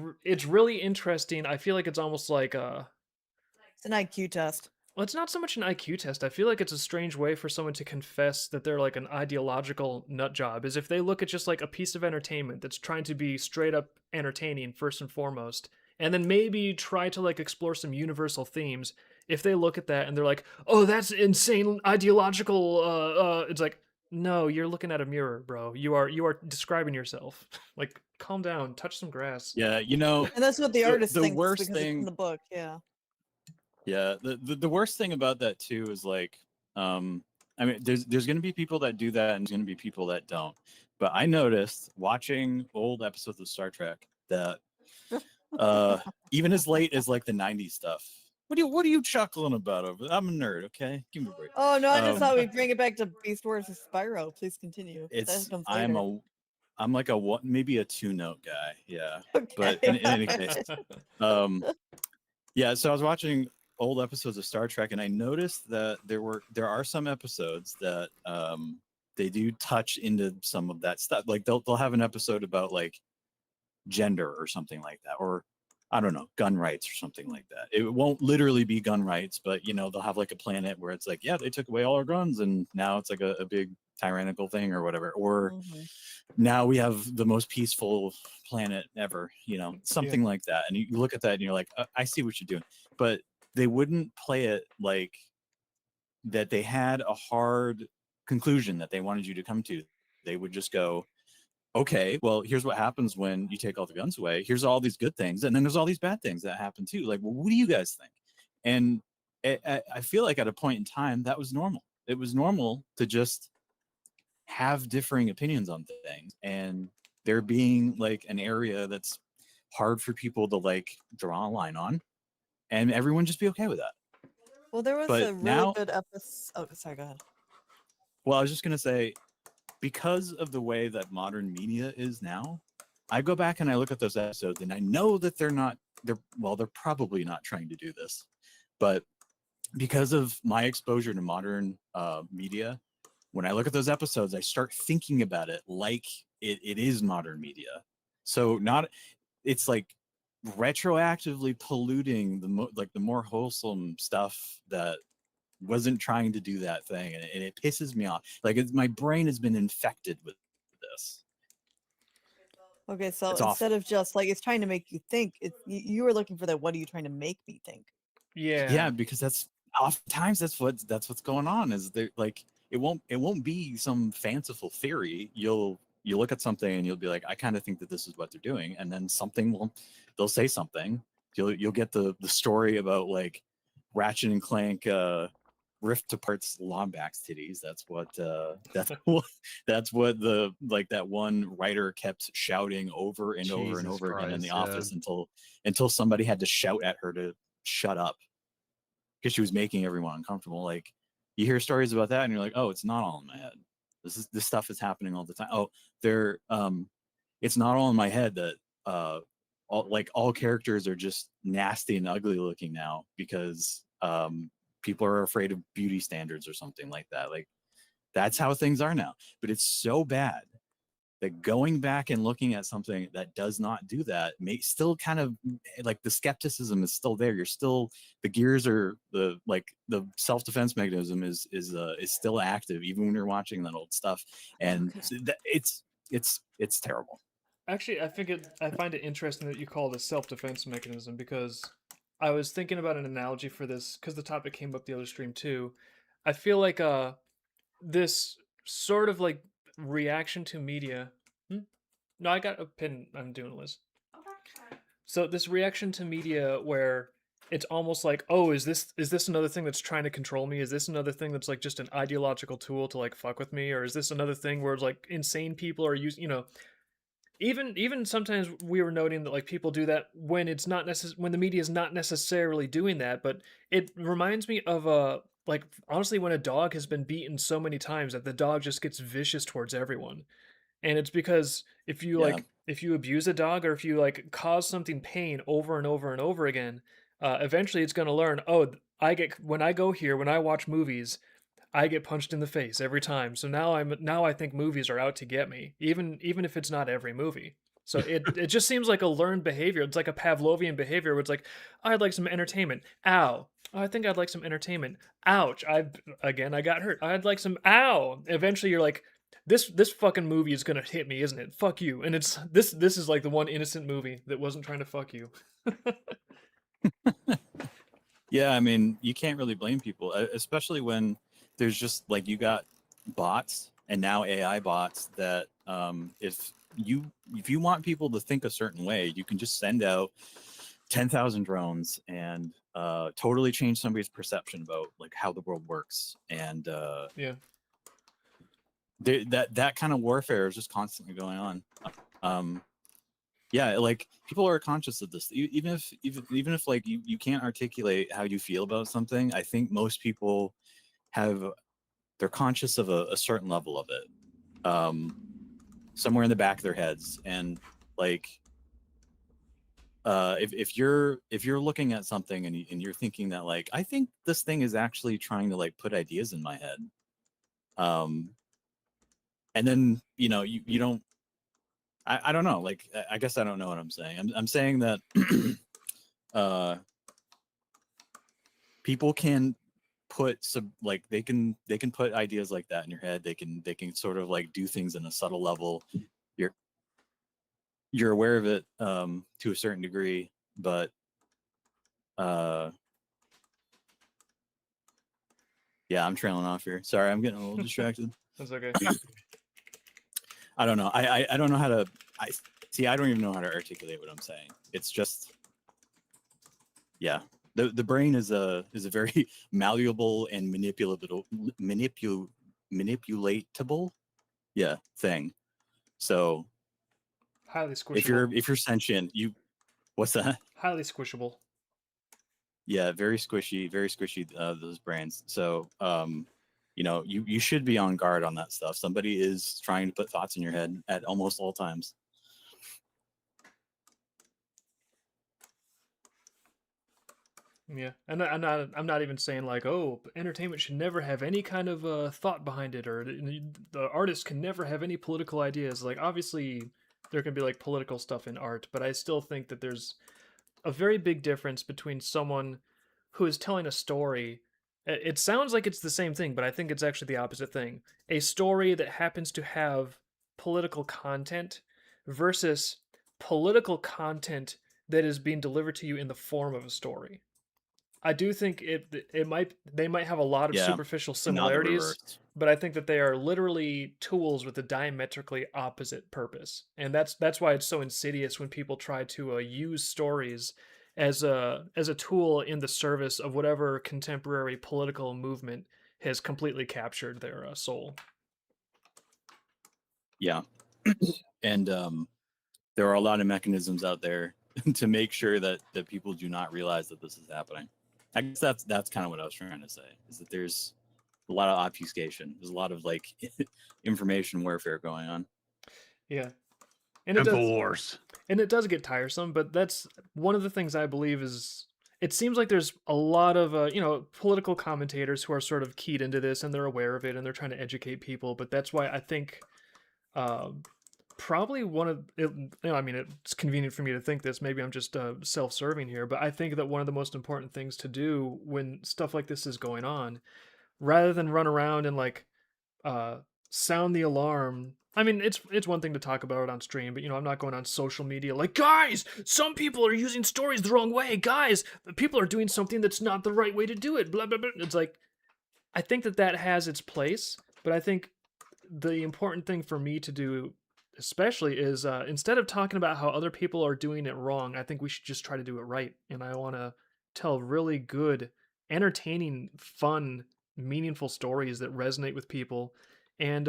really interesting. I feel like it's almost like It's an IQ test. well, it's not so much an IQ test. I feel like it's a strange way for someone to confess that they're like an ideological nut job, is if they look at just like a piece of entertainment that's trying to be straight up entertaining first and foremost, and then maybe try to like explore some universal themes. If they look at that and they're like, "Oh, that's insane ideological," it's like, no, you're looking at a mirror, bro. You are describing yourself. Like, calm down, touch some grass. Yeah, you know, And that's what the artist the thinks worst because it's in thing- the book. Yeah. yeah, the worst thing about that too is like, I mean, there's going to be people that do that, and there's going to be people that don't. But I noticed watching old episodes of Star Trek that, even as late as like the '90s stuff. What are you chuckling about over? I'm a nerd, okay? Give me a break. Oh no, I just Um, thought we'd bring it back to Beast Wars and Spyro. Please continue. It's That comes I'm later. I'm like a one, maybe a 2-note guy, yeah. Okay. But in any case, yeah. So I was watching old episodes of Star Trek, and I noticed that there are some episodes that they do touch into some of that stuff. Like they'll have an episode about like gender or something like that, or I don't know, gun rights or something like that. It won't literally be gun rights, but they'll have like a planet where it's like, yeah, they took away all our guns and now it's like a big tyrannical thing or whatever. Or now we have the most peaceful planet ever, something like that. And you look at that and you're like, I see what you're doing. But they wouldn't play it like that they had a hard conclusion that they wanted you to come to. They would just go, okay, well, here's what happens when you take all the guns away. Here's all these good things, and then there's all these bad things that happen too. Like, well, what do you guys think? And I feel like at a point in time that was normal. It was normal to just have differing opinions on things, and there being like an area that's hard for people to like draw a line on, and everyone just be okay with that. Well, there was But a really now, good episode. Oh, sorry, go ahead. well, I was just gonna say, because of the way that modern media is now, I go back and I look at those episodes and I know that they're probably not trying to do this, but because of my exposure to modern media, when I look at those episodes, I start thinking about it like it is modern media. So it's like retroactively polluting the more wholesome stuff that wasn't trying to do that thing, and it pisses me off. Like my brain has been infected with this. Okay, so It's instead awful. of just like it's trying to make you think, you were looking for that. What are you trying to make me think? Yeah, because that's oftentimes that's what's going on. Is there like it won't be some fanciful theory. You look at something and you'll be like, I kind of think that this is what they're doing, and then they'll say something. You'll get the story about like Ratchet and Clank ripped apart Lombax titties. That's what that's what the like that one writer kept shouting over and over and Jesus over again in the Christ, office until somebody had to shout at her to shut up because she was making everyone uncomfortable. Like you hear stories about that and you're like, oh, it's not all in my head. This stuff is happening all the time. Oh, it's not all in my head that all characters are just nasty and ugly looking now because people are afraid of beauty standards or something like that. Like that's how things are now. But it's so bad that going back and looking at something that does not do that may still kind of like the skepticism is still there. You're still the gears are the self-defense mechanism is still active even when you're watching that old stuff, and it's terrible. Actually, I find it interesting that you call it a self-defense mechanism because I was thinking about an analogy for this because the topic came up the other stream too. I feel like this sort of like reaction to media. Hmm? No, I got a pin. I'm doing a list. So this reaction to media where it's almost like, oh, is this another thing that's trying to control me? Is this another thing that's like just an ideological tool to like fuck with me? Or is this another thing where it's like insane people are using, even sometimes we were noting that like people do that when it's not when the media is not necessarily doing that, but it reminds me of like honestly when a dog has been beaten so many times that the dog just gets vicious towards everyone. And it's because Yeah. if you abuse a dog or if you like cause something pain over and over and over again, eventually it's going to learn, oh, I get when I go here, when I watch movies, I get punched in the face every time. So now I think movies are out to get me, even if it's not every movie. So it just seems like a learned behavior. It's like a Pavlovian behavior where it's like, I'd like some entertainment. Ow. Oh, I think I'd like some entertainment. Ouch. I got hurt. I'd like some ow. Eventually you're like, this fucking movie is gonna hit me, isn't it? Fuck you. And it's this is like the one innocent movie that wasn't trying to fuck you. Yeah, I mean, you can't really blame people, especially when there's just like you got bots and now AI bots that if you want people to think a certain way, you can just send out 10,000 drones and totally change somebody's perception about like how the world works. And Yeah. that kind of warfare is just constantly going on. Yeah, like people are conscious of this, even if like you can't articulate how you feel about something. I think most people they're conscious of a certain level of it, somewhere in the back of their heads. And like if you're looking at something and you're thinking that like, I think this thing is actually trying to like put ideas in my head, and then you don't, I don't know, like I guess I don't know what I'm saying. I'm saying that uh people can put some like they can put ideas like that in your head. They can sort of like do things in a subtle level. You're you're aware of it to a certain degree, but uh yeah, I'm trailing off here. Sorry, I'm getting a little distracted. That's okay. I don't know. I don't know how to. I see. I don't even know how to articulate what I'm saying. It's just, yeah. The brain is a very malleable and manipulatable, yeah, thing. So Highly squishable. if you're sentient, you what's that? Highly squishable. Yeah, very squishy, those brains. So you should be on guard on that stuff. Somebody is trying to put thoughts in your head at almost all times. Yeah, and I'm not even saying like, oh, entertainment should never have any kind of thought behind it, or the artist can never have any political ideas. Like, obviously, there can be like political stuff in art, but I still think that there's a very big difference between someone who is telling a story. It sounds like it's the same thing, but I think it's actually the opposite thing. A story that happens to have political content versus political content that is being delivered to you in the form of a story. I do think they might have a lot of Yeah, superficial and not the similarities, reverse. but I think that they are literally tools with a diametrically opposite purpose. And that's why it's so insidious when people try to use stories as a tool in the service of whatever contemporary political movement has completely captured their soul. Yeah, and there are a lot of mechanisms out there to make sure that people do not realize that this is happening. I guess that's kind of what I was trying to say, is that there's a lot of obfuscation. There's a lot of like information warfare going on. Yeah. And it does Wars. and it does get tiresome, but that's one of the things I believe is it seems like there's a lot of political commentators who are sort of keyed into this and they're aware of it and they're trying to educate people, but that's why I think um probably one of it, I mean, it's convenient for me to think this, maybe I'm just self-serving here, but I think that one of the most important things to do when stuff like this is going on, rather than run around and like uh sound the alarm. I mean, it's one thing to talk about it on stream, but I'm not going on social media like, guys, some people are using stories the wrong way. Guys, people are doing something that's not the right way to do it. Blah blah blah. It's like, I think that has its place, but I think the important thing for me to do, especially, is instead of talking about how other people are doing it wrong, I think we should just try to do it right. And I want to tell really good, entertaining, fun, meaningful stories that resonate with people. And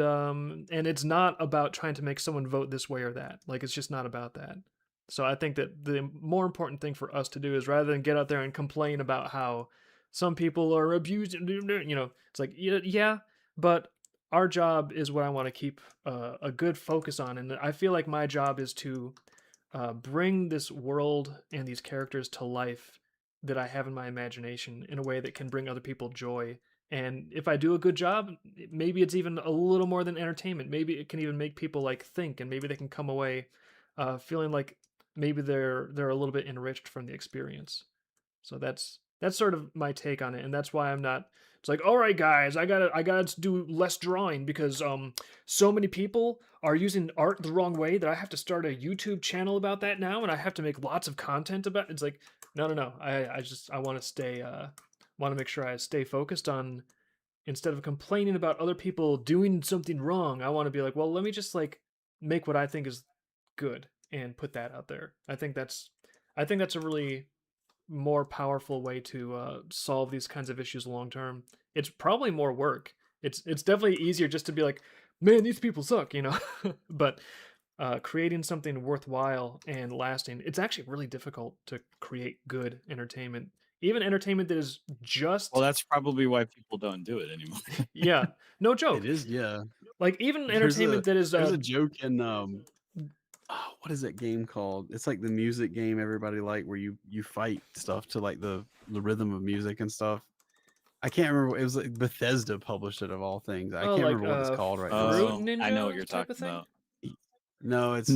it's not about trying to make someone vote this way or that. Like, it's just not about that. So I think that the more important thing for us to do is, rather than get out there and complain about how some people are abused, it's like, yeah, but our job is what I want to keep a good focus on. And I feel like my job is to bring this world and these characters to life that I have in my imagination in a way that can bring other people joy. And if I do a good job, maybe it's even a little more than entertainment. Maybe it can even make people like think, and maybe they can come away feeling like maybe they're a little bit enriched from the experience. So that's sort of my take on it, and that's why I'm not. It's like, all right, guys, I gotta do less drawing because so many people are using art the wrong way that I have to start a YouTube channel about that now, and I have to make lots of content about it. It's like, no. I want to stay want to make sure I stay focused on, instead of complaining about other people doing something wrong, I want to be like, well, let me just like make what I think is good and put that out there. I think that's a really more powerful way to solve these kinds of issues long term. It's probably more work. It's definitely easier just to be like, man, these people suck. But creating something worthwhile and lasting, it's actually really difficult to create good entertainment. Even entertainment that is just Well, that's probably why people don't do it anymore. yeah, no It joke. is, yeah. Like, even There's a entertainment that is there's a joke in what is that game called? It's like the music game everybody like, where you fight stuff to like the rhythm of music and stuff. I can't remember. It was like Bethesda published it, of all things. I can't like remember what it's called right now. Fruit Oh, Ninja I know what you're type talking of thing. about. No, No. it's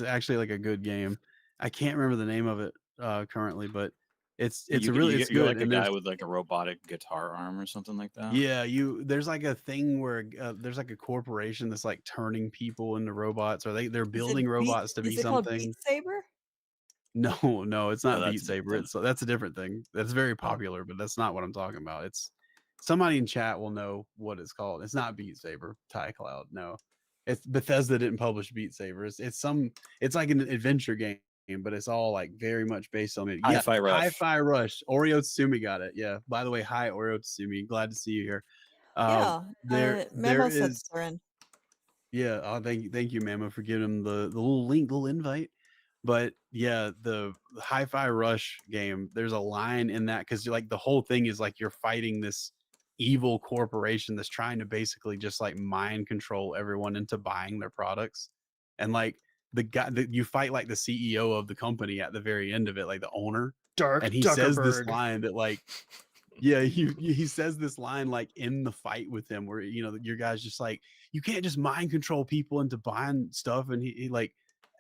actually like a good game. I can't remember the name of it currently, but it's You, a really it's you're good. like a And guy there's with like a robotic guitar arm or something like that. yeah, there's like a thing where there's like a corporation that's like turning people into robots, or they're building robots to be Is it called something. Beat Saber? No, no, it's No, not Beat that's a different Saber. thing. It's that's a different thing. That's very popular, but that's not what I'm talking about. It's somebody in chat will know what it's called. It's not Beat Saber, Ty Cloud. No. It's Bethesda didn't publish Beat Saber. It's like an adventure game, but it's all like very much based on it. Yeah, Hi-Fi Rush. Hi-Fi Rush. Oreo Tsumi got it. Yeah. By the way, hi Oreo Tsumi. Glad to see you here. Yeah. There Memo said is Soren. yeah, thank you, Mama, for giving him the little link, little invite. But yeah, the Hi-Fi Rush game, there's a line in that because like the whole thing is like you're fighting this evil corporation that's trying to basically just like mind control everyone into buying their products. And like the guy that you fight like the CEO of the company at the very end of it, like the owner. Dark And he says this Zuckerberg. line that like yeah, he says this line like in the fight with him where you know your guy's just like you can't just mind control people into buying stuff and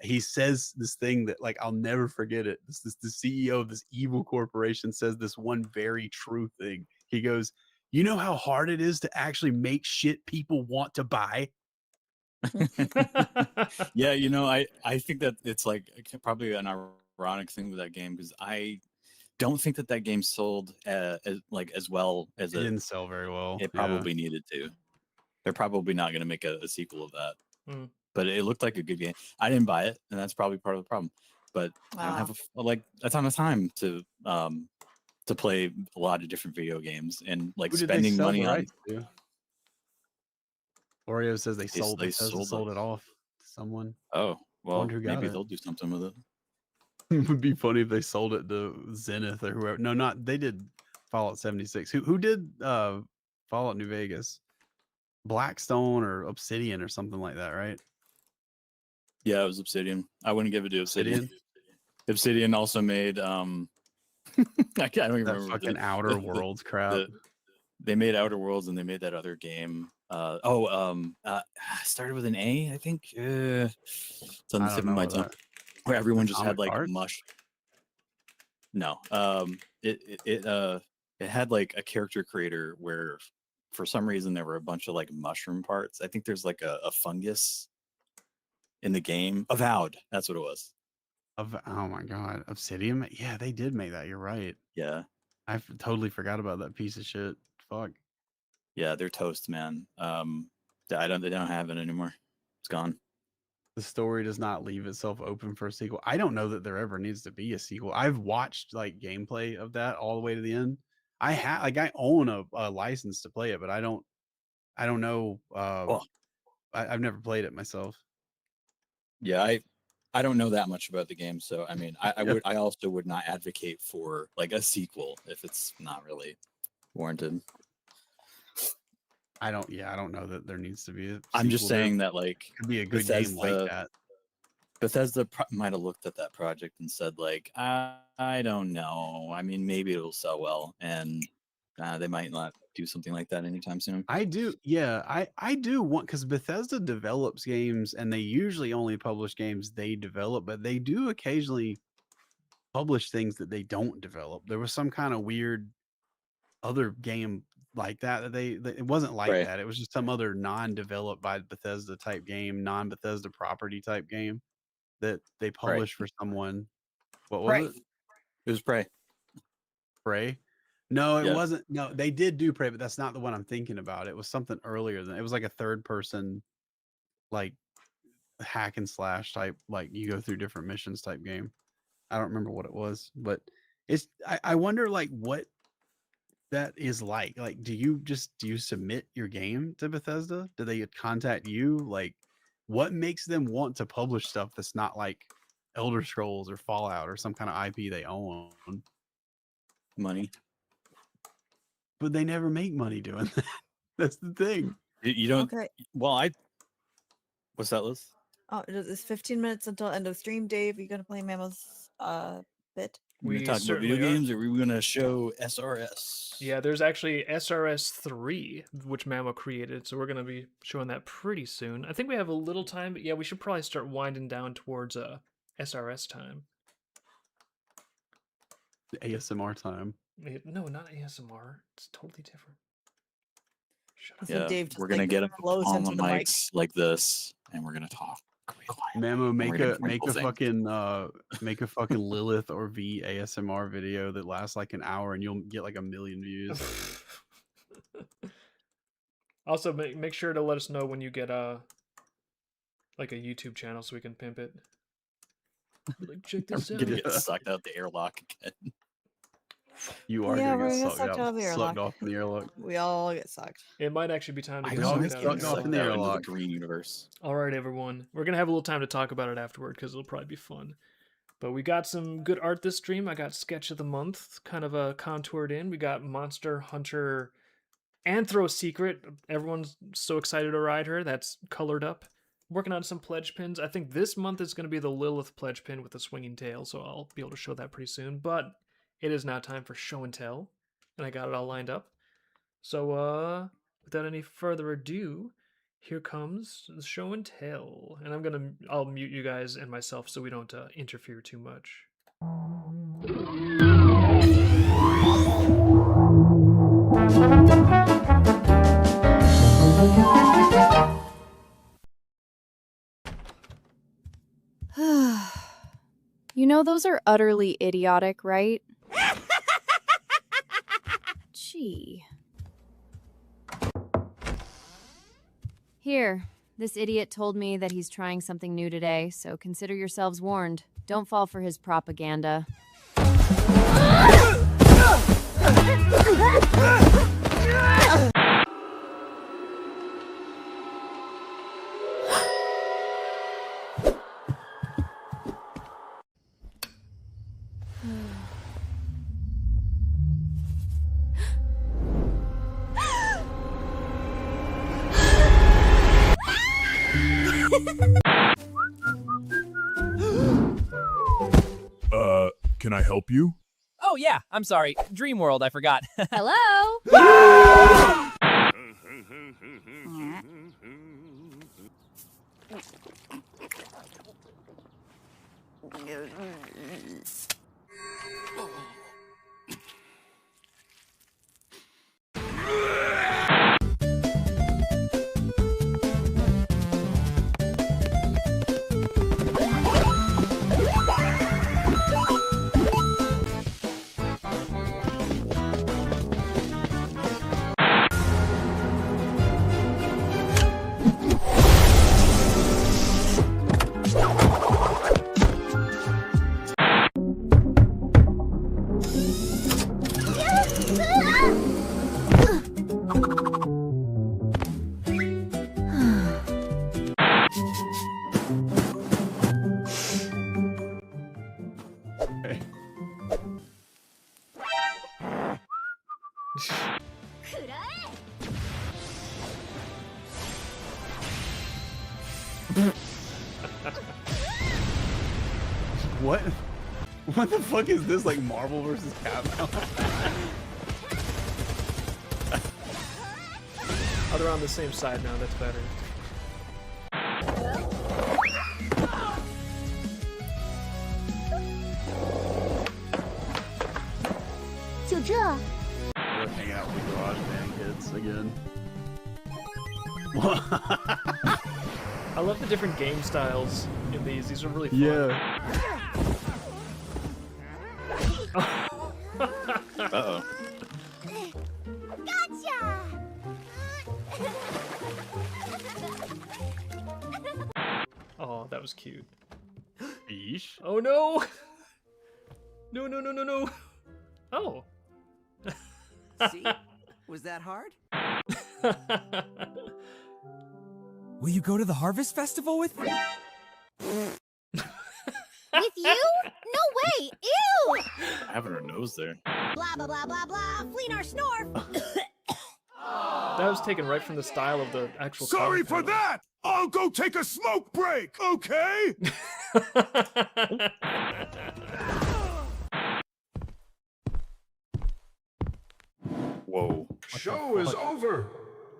he says this thing that like I'll never forget it. This the CEO of this evil corporation says this one very true thing. He goes, "You know how hard it is to actually make shit people want to buy?" Yeah, you know, I think that it's like probably an ironic thing with that game because I don't think that that game sold as well as It didn't sell very well. it Yeah. probably needed to. They're probably not going to make a sequel of that. Mm. But it looked like a good game. I didn't buy it, and that's probably part of the problem. But I don't have a ton of time to play a lot of different video games and like Who did they spending sell money the on. rights to? Oreo says they sold they Bethesda sold it off to someone. Oh well, wonder who got maybe it. they'll do something with it. It would be funny if they sold it to Zenith or whoever. No, not they did Fallout 76. Who did Fallout New Vegas? Blackstone or Obsidian or something like that, right? Yeah, it was Obsidian. I wouldn't give it to Obsidian. Obsidian? Obsidian also made I don't even That remember fucking Outer Worlds crap. they made Outer Worlds and they made that other game. Started with an A, I think. It's on the I tip don't of my know tongue. that. Where everyone just had Atomic like Heart? mush. No. It had like a character creator where for some reason there were a bunch of like mushroom parts. I think there's like a fungus in the game. Avowed. That's what it was. Oh my god, Obsidian? Yeah, they did make that. You're right. Yeah. Totally forgot about that piece of shit. Fuck. Yeah, they're toast, man. They don't have it anymore. It's gone. The story does not leave itself open for a sequel. I don't know that there ever needs to be a sequel. I've watched like gameplay of that all the way to the end. I own a license to play it, but I don't know. Well, I've never played it myself. yeah, I don't know that much about the game, so I mean, I also would not advocate for like a sequel if it's not really warranted. I don't know that there needs to be a sequel. I'm just saying that like could be a good game like that. Bethesda might have looked at that project and said like, I don't know. I mean, maybe it'll sell well, and they might not do something like that anytime soon. I do, yeah. I do want because Bethesda develops games, and they usually only publish games they develop, but they do occasionally publish things that they don't develop. There was some kind of weird other game like that it wasn't like Right. that. It was just some other non-developed by Bethesda type game, non-Bethesda property type game that they published for someone. What was it? It was Prey. Prey? No, it Yeah. wasn't. No, they did do Prey, but that's not the one I'm thinking about. It was something earlier than it was like a third person, like hack and slash type, like you go through different missions type game. I don't remember what it was, but I wonder like what that is like. Like, do you submit your game to Bethesda? Do they contact you? Like, what makes them want to publish stuff that's not like Elder Scrolls or Fallout or some kind of IP they own? Money. But they never make money doing that. That's the thing. You don't. Okay. Well, what's that, Liz? Oh, it's 15 minutes until end of stream. Dave, are you gonna play Mammo's bit? We're We gonna talk about certainly video are. games, or are we gonna show SRS? Yeah, there's actually SRS 3, which Mamo created, so we're going to be showing that pretty soon. I think we have a little time, but yeah, we should probably start winding down towards SRS time. ASMR time. No, not ASMR. It's totally different. Shut up. So Yeah, Dave just, we're gonna like, get him blows on into the the mic. mics like this, and we're gonna talk. Mamo, make gonna a crinkle things. fucking Lilith or V ASMR video that lasts like an hour, and you'll get like 1 million views. Also, make sure to let us know when you get like a YouTube channel so we can pimp it. Be like, check this We're out. gonna get sucked out the airlock again. You are Yeah, gonna we're get gonna get sucked sucked out of the sucked airlock. off in the airlock. We all get sucked. It might actually be time to I get all know get sucked it's out. getting sucked off in sucked the out into the airlock. green universe. All right, everyone. We're going to have a little time to talk about it afterward because it'll probably be fun. But we got some good art this stream. I got Sketch of the Month, kind of contoured in. We got Monster Hunter Anthro Secret. Everyone's so excited to ride her. That's colored up. Working on some pledge pins. I think this month is going to be the Lilith pledge pin with the swinging tail, so I'll be able to show that pretty soon. But it is now time for show and tell, and I got it all lined up. So, without any further ado, here comes the show and tell. And I'll mute you guys and myself so we don't interfere too much. You know, those are utterly idiotic, right? Gee. Here, this idiot told me that he's trying something new today, so consider yourselves warned. Don't fall for his propaganda. Can I help you? Oh yeah, I'm sorry. Dream World, I forgot. Hello? What? What the fuck is this? Like Marvel versus Capcom? Oh, they're on the same side now. That's better. We're hanging out with the Garage Band kids again. I love the different game styles in these. These are really fun. Yeah. Uh-oh. Oh, that was cute. Yeesh. Oh no! No, no, no, no, no! Oh. See? Was that hard? Will you go to the Harvest Festival with me? With you? No way! Ew! Having her nose there. Blah blah blah blah blah. Fleenar Snorf. That was taken right from the style of the actual. Sorry comic for that! I'll go take a smoke break, okay? Whoa. Show is over.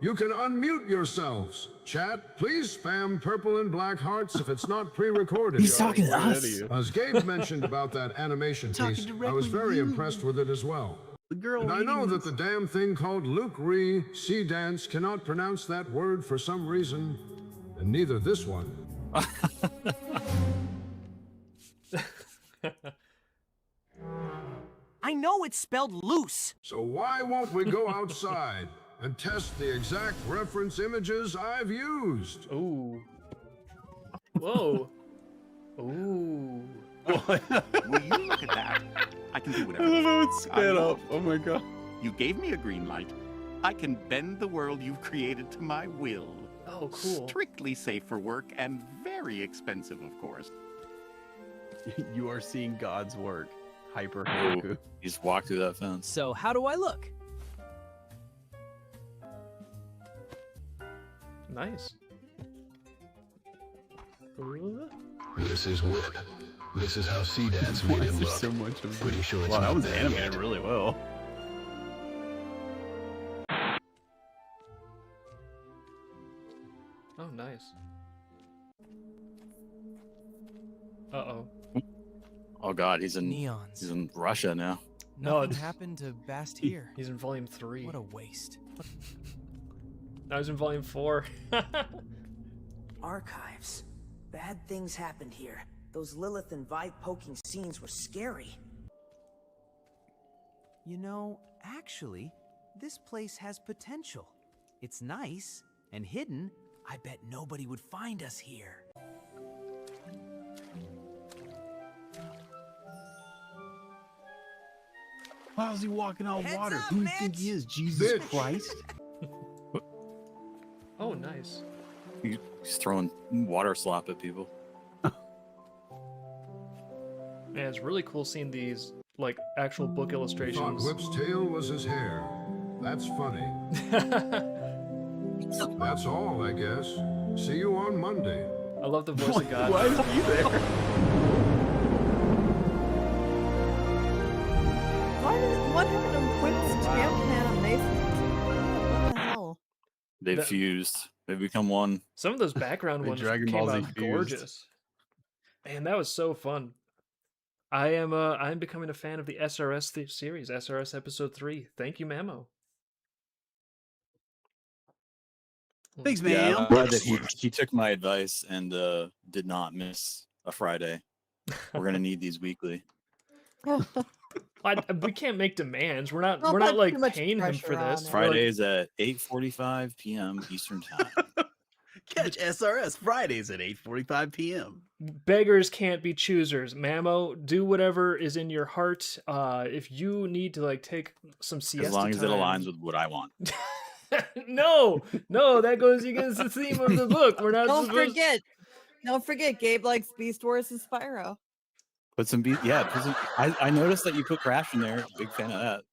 You can unmute yourselves. Chat, please spam purple and black hearts if it's not pre-recorded. He's talking to us. As Gabe mentioned about that animation piece, I was very impressed with it as well. The girl And I know eating that the damn thing called Luke Ree Sea Dance cannot pronounce that word for some reason, and neither this one. I know it's spelled loose. So why won't we go outside and test the exact reference images I've used? Ooh. Whoa. Ooh. Will you look at that? I can do I whatever. love how it's I sped know. up. Oh my god. You gave me a green light. I can bend the world you've created to my will. Oh, cool. Strictly safe for work and very expensive, of course. You are seeing God's work. Hyper Oh, Haku. he just walked through that fence. So how do I look? Nice. Ooh. This is wood. This is how Sea Dance Why made is him there look. so much of Pretty sure it's Wow, that not was there animated yet. really well. Oh, nice. Uh-oh. Oh god, he's in Neons. he's in Russia now. No, Nothing happened to Bastir. He's in volume 3. What a waste. I was in volume 4. Archives. Bad things happened here. Those Lilith and Vi poking scenes were scary. You know, actually, this place has potential. It's nice and hidden. I bet nobody would find us here. Why is he walking on Heads water? up, Who do you think he is? Jesus Bitch. Christ? Oh, nice. He's throwing water slop at people. Man, it's really cool seeing these, like, actual book Thought illustrations. Whip's tail was his hair. That's funny. That's all, I guess. See you on Monday. I love the voice of God. Why is he there? What happened to Whip's tail man on Mason? What the hell? They've That- fused. They've become one. Some of those background The ones Dragon came Ball Z out fused. gorgeous. Man, that was so fun. I'm becoming a fan of the SRS series, SRS episode 3. Thank you, Mamo. Thanks, Yeah, man. I'm glad that he took my advice and did not miss a Friday. We're gonna need these weekly. We can't make demands. We're not Don't we're not put like too much paying him for pressure on this. it. We're like, Fridays at 8:45 p.m. Eastern Time. Catch SRS Fridays at 8:45 p.m. beggars can't be choosers. Mamo, do whatever is in your heart. If you need to like take some siesta As long as it time- aligns with what I want. no, that goes against the theme of the book. We're not Don't supposed. Don't forget, Gabe likes Beast Wars and Spyro. Put some beat. Yeah, put some, I noticed that you put Crash in there. Big fan of that.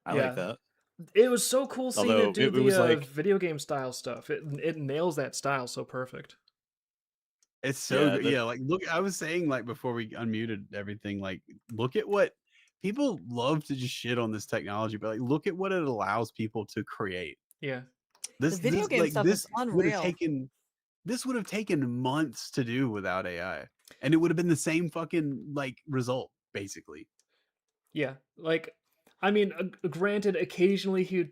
I Yeah. like that. It was so cool seeing Although it do it was the like- video game style stuff. It nails that style so perfect. It's so Yeah, good. Yeah, like look, I was saying like before we unmuted everything, like look at what people love to just shit on this technology, but like look at what it allows people to create. Yeah. This The video this, game like, stuff this is would unreal. have taken this would have taken months to do without AI. And it would have been the same fucking like result, basically. Yeah, like, I mean, granted, occasionally he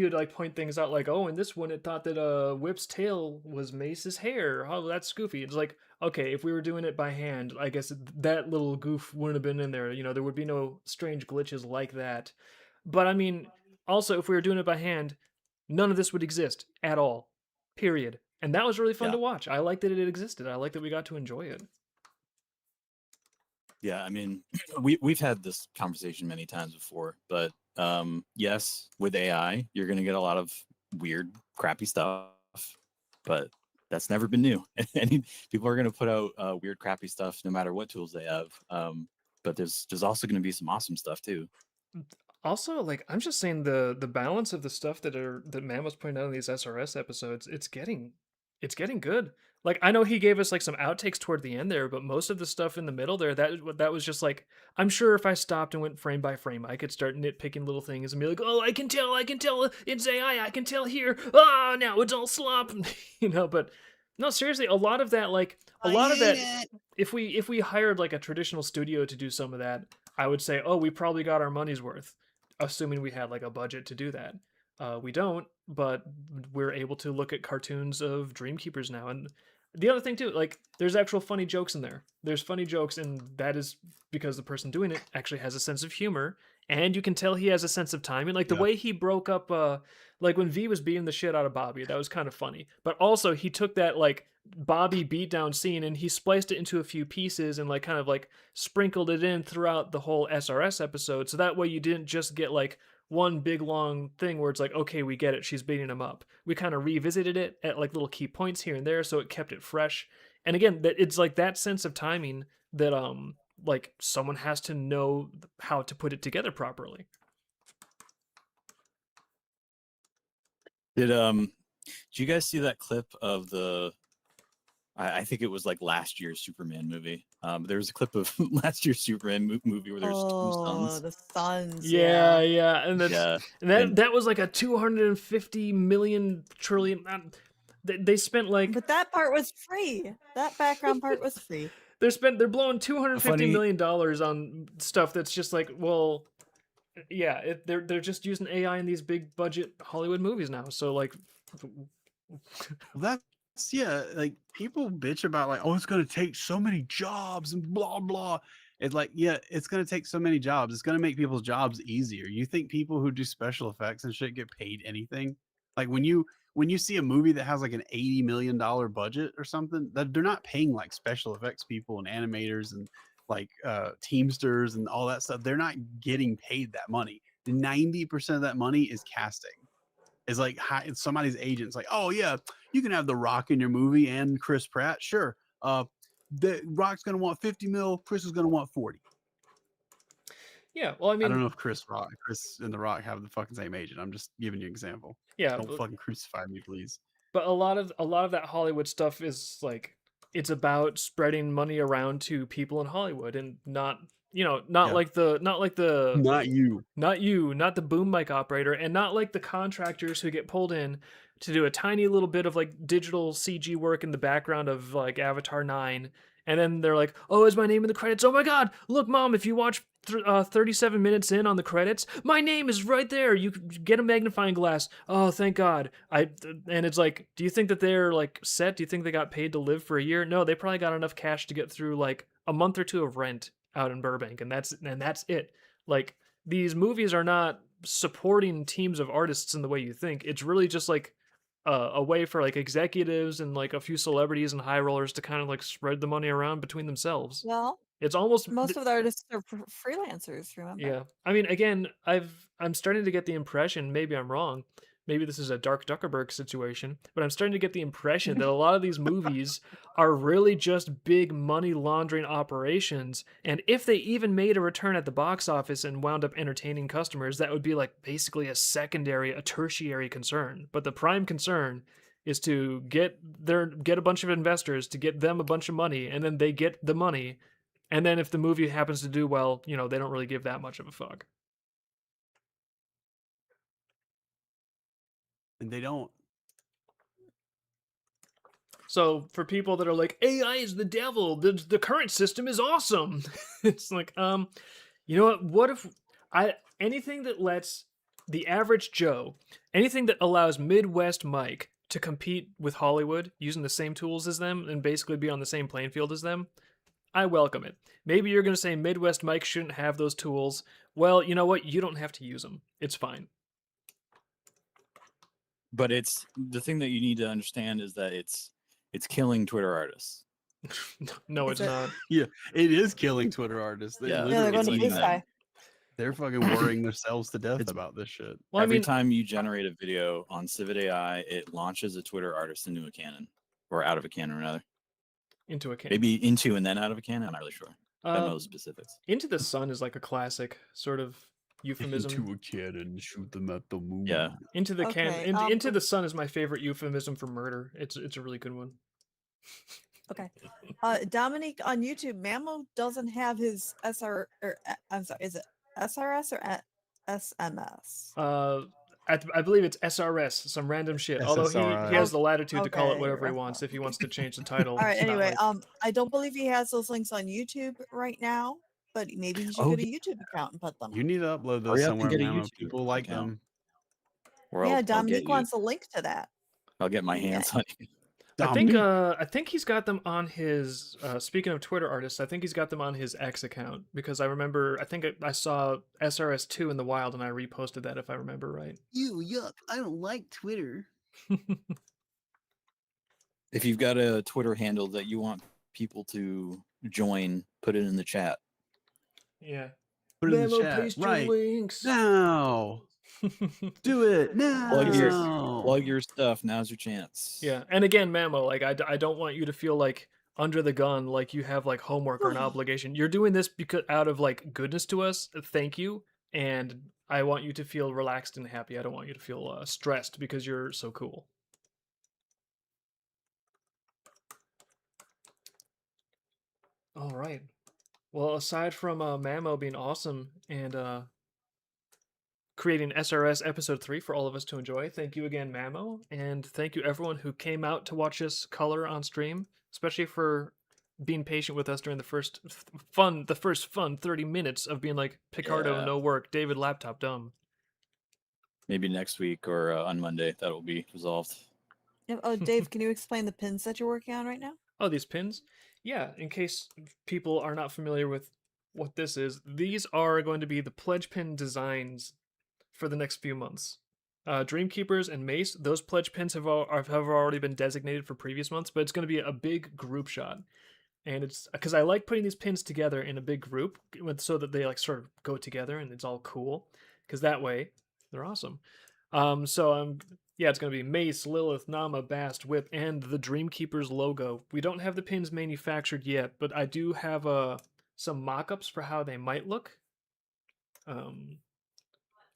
would like point things out, like, oh, in this one it thought that Whip's tail was Mace's hair. Oh, that's goofy. It's like, okay, if we were doing it by hand, I guess that little goof wouldn't have been in there. You know, there would be no strange glitches like that. But I mean, also, if we were doing it by hand, none of this would exist at all. Period. And that was really fun Yeah. to watch. I liked that it existed. I liked that we got to enjoy it. Yeah, I mean, we've had this conversation many times before, but yes, with AI, you're gonna get a lot of weird, crappy stuff, but that's never been new. And people are gonna put out weird, crappy stuff no matter what tools they have. But there's also gonna be some awesome stuff too. Also, like, I'm just saying the balance of the stuff that Mam was pointing out in these SRS episodes, it's getting good. Like I know he gave us like some outtakes toward the end there, but most of the stuff in the middle there, that was just like I'm sure if I stopped and went frame by frame, I could start nitpicking little things and be like, oh, I can tell, it's AI, I can tell here. Ah, now it's all slop, you know. But no, seriously, a lot of that, like a lot of that, if we hired like a traditional studio to do some of that, I would say, oh, we probably got our money's worth, assuming we had like a budget to do that. We don't, but we're able to look at cartoons of Dreamkeepers now. And the other thing too, like there's actual funny jokes in there. There's funny jokes, and that is because the person doing it actually has a sense of humor, and you can tell he has a sense of timing. Like the way he broke up, like when V was beating the shit out of Bobby, that was kind of funny. But also he took that like Bobby beatdown scene and he spliced it into a few pieces and like kind of like sprinkled it in throughout the whole SRS episode, so that way you didn't just get like one big long thing where it's like, okay, we get it, she's beating him up. We kind of revisited it at like little key points here and there, so it kept it fresh. And again, that it's like that sense of timing that like someone has to know how to put it together properly. Did you guys see that clip of the I think it was like last year's Superman movie. There was a clip of last year's Superman movie where there's two suns. The suns. Yeah, and that's Yeah. and that was like a 250 million trillion. They spent like, but that part was free. That background part was free. They're blowing $250 million on stuff that's just like, well, yeah, they're just using AI in these big budget Hollywood movies now. So like, that's like people bitch about like, oh, it's gonna take so many jobs and blah blah. It's like, yeah, it's gonna take so many jobs. It's gonna make people's jobs easier. You think people who do special effects and shit get paid anything? Like when you see a movie that has like an $80 million budget or something, that they're not paying like special effects people and animators and like teamsters and all that stuff. They're not getting paid that money. 90% of that money is casting. Is like somebody's agent's like, oh yeah, you can have The Rock in your movie and Chris Pratt, sure. The Rock's gonna want 50 mil, Chris is gonna want 40. Yeah, well, I mean, I don't know if Chris and The Rock have the fucking same agent. I'm just giving you an example. Yeah, don't fucking crucify me, please. But a lot of that Hollywood stuff is like, it's about spreading money around to people in Hollywood and not like the boom mic operator, and not like the contractors who get pulled in to do a tiny little bit of like digital CG work in the background of like Avatar 9, and then they're like, oh, is my name in the credits? Oh my god, look mom, if you watch 37 minutes in on the credits, my name is right there, you get a magnifying glass. Oh, thank god. And it's like, do you think that they're like set? Do you think they got paid to live for a year? No, they probably got enough cash to get through like a month or two of rent out in Burbank, and that's it. Like, these movies are not supporting teams of artists in the way you think. It's really just like a way for like executives and like a few celebrities and high rollers to kind of like spread the money around between themselves. Well, it's almost most of the artists are freelancers, remember? Yeah, I mean, again, I'm starting to get the impression, maybe I'm wrong, maybe this is a Dark Zuckerberg situation, but I'm starting to get the impression that a lot of these movies are really just big money laundering operations, and if they even made a return at the box office and wound up entertaining customers, that would be like basically a tertiary concern. But the prime concern is to get a bunch of investors, to get them a bunch of money, and then they get the money, and then if the movie happens to do well, they don't really give that much of a fuck. And they don't. So for people that are like, AI is the devil, the current system is awesome. It's like, you know what if anything that lets the average Joe, anything that allows Midwest Mike to compete with Hollywood using the same tools as them and basically be on the same playing field as them, I welcome it. Maybe you're going to say Midwest Mike shouldn't have those tools. Well, you know what? You don't have to use them. It's fine. But it's the thing that you need to understand is that it's killing Twitter artists. No, it's not. Yeah, it is killing Twitter artists. They're going to Blue Sky. They're fucking worrying themselves to death about this shit. Well, every time you generate a video on Civet AI, it launches a Twitter artist into a cannon, or out of a cannon, rather. Into a cannon. Maybe into and then out of a cannon. I'm not really sure. I don't know the specifics. Into the Sun is like a classic sort of euphemism. Into a cannon, shoot them at the moon. Yeah. Into the cannon. Into the Sun is my favorite euphemism for murder. It's a really good one. Okay. Dominique on YouTube, Mammo doesn't have his SR or I'm sorry, is it SRS or SMS? I believe it's SRS, some random shit. Although he has the latitude to call it whatever he wants if he wants to change the title. All right. It's not Anyway, like- I don't believe he has those links on YouTube right now, but maybe he should Oh, get a YouTube account and put them. You need to upload Hurry those up and somewhere, get a man. YouTube People like account. them. Or Yeah, I'll get Dominique you. wants a link to that. I'll get my hands on you. I think he's got them on his. Speaking of Twitter artists, I think he's got them on his X account because I remember. I think I saw SRS2 in the wild and I reposted that if I remember right. Ew, yuck! I don't like Twitter. If you've got a Twitter handle that you want people to join, put it in the chat. Yeah. Put it in the Memo, chat. paste your Right links. now. Do it now. Plug your stuff. Now's your chance. Yeah, and again, Mamo, like I don't want you to feel like under the gun, like you have like homework or an obligation. You're doing this because out of like goodness to us. Thank you, and I want you to feel relaxed and happy. I don't want you to feel stressed because you're so cool. All right. Well, aside from Mamo being awesome and creating SRS episode 3 for all of us to enjoy, thank you again, Mamo, and thank you everyone who came out to watch us color on stream, especially for being patient with us during the first fun 30 minutes of being like Picardo Yeah. no work, David laptop dumb. Maybe next week or on Monday that will be resolved. Yep. Oh, Dave, can you explain the pins that you're working on right now? Oh, these pins? Yeah, in case people are not familiar with what this is, these are going to be the pledge pin designs for the next few months. Dreamkeepers and Mace, those pledge pins have already been designated for previous months, but it's going to be a big group shot. And it's because I like putting these pins together in a big group so that they like sort of go together and it's all cool. Because that way, they're awesome. Yeah, it's going to be Mace, Lilith, Nama, Bast, Whip, and the Dreamkeepers logo. We don't have the pins manufactured yet, but I do have some mock-ups for how they might look. You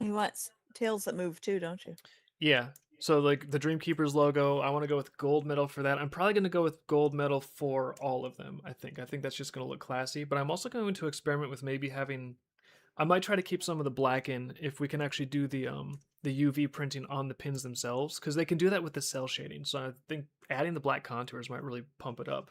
want tails that move too, don't you? Yeah. So like the Dreamkeepers logo, I want to go with gold medal for that. I'm probably going to go with gold medal for all of them. I think that's just going to look classy. But I'm also going to experiment with maybe having. I might try to keep some of the black in if we can actually do the UV printing on the pins themselves, because they can do that with the cell shading. So I think adding the black contours might really pump it up.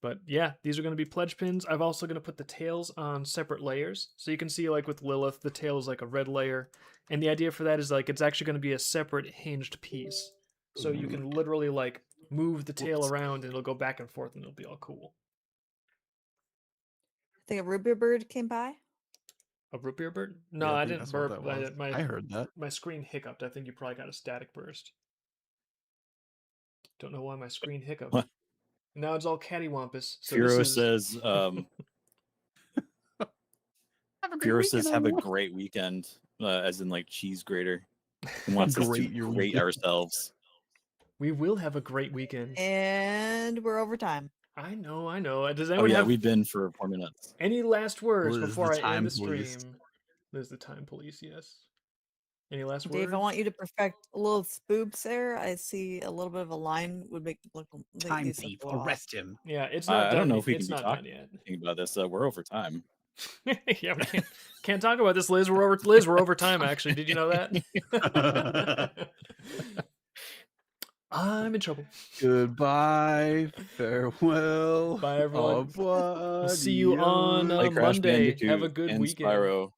But yeah, these are going to be pledge pins. I'm also going to put the tails on separate layers. So you can see like with Lilith, the tail is like a red layer. And the idea for that is like it's actually going to be a separate hinged piece. So you can literally like move the tail around and it'll go back and forth and it'll be all cool. I think a root beer bird came by. A root beer bird? No, Yeah, I I think didn't that's what burp. that was. I heard that. My screen hiccuped. I think you probably got a static burst. Don't know why my screen hiccuped. What? Now it's all cattywampus. So Firo this is... says, Firo says, have a great weekend, as in like cheese grater. He wants us to grate ourselves. We will have a great weekend. And we're over time. I know. Does Oh anyone yeah, have we've been for 4 minutes. any last words Liz, before the I end time the stream? police. There's the time police, yes. Any last Dave, words? I want you to perfect a little spoobs there. I see a little bit of a line would make look. Time thief, arrest him. Yeah, it's not done. I don't know if we it's can be not done talking yet. about this. We're over time. Yeah, we can't talk about this, Liz. We're over time. Actually, did you know that? I'm in trouble. Goodbye, farewell. Bye, everyone. We'll see you on Play Crash Monday. Bandicoot Have a good and weekend. And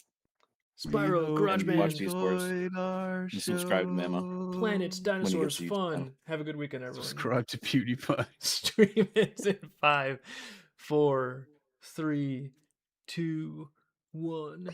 Spyro, watch GarageBand, these boards. And subscribe to Memo. Planets, When he dinosaurs, gets to fun. Have a good weekend, everyone. Subscribe to PewDiePie. Stream it in 5, 4, 3, 2, 1.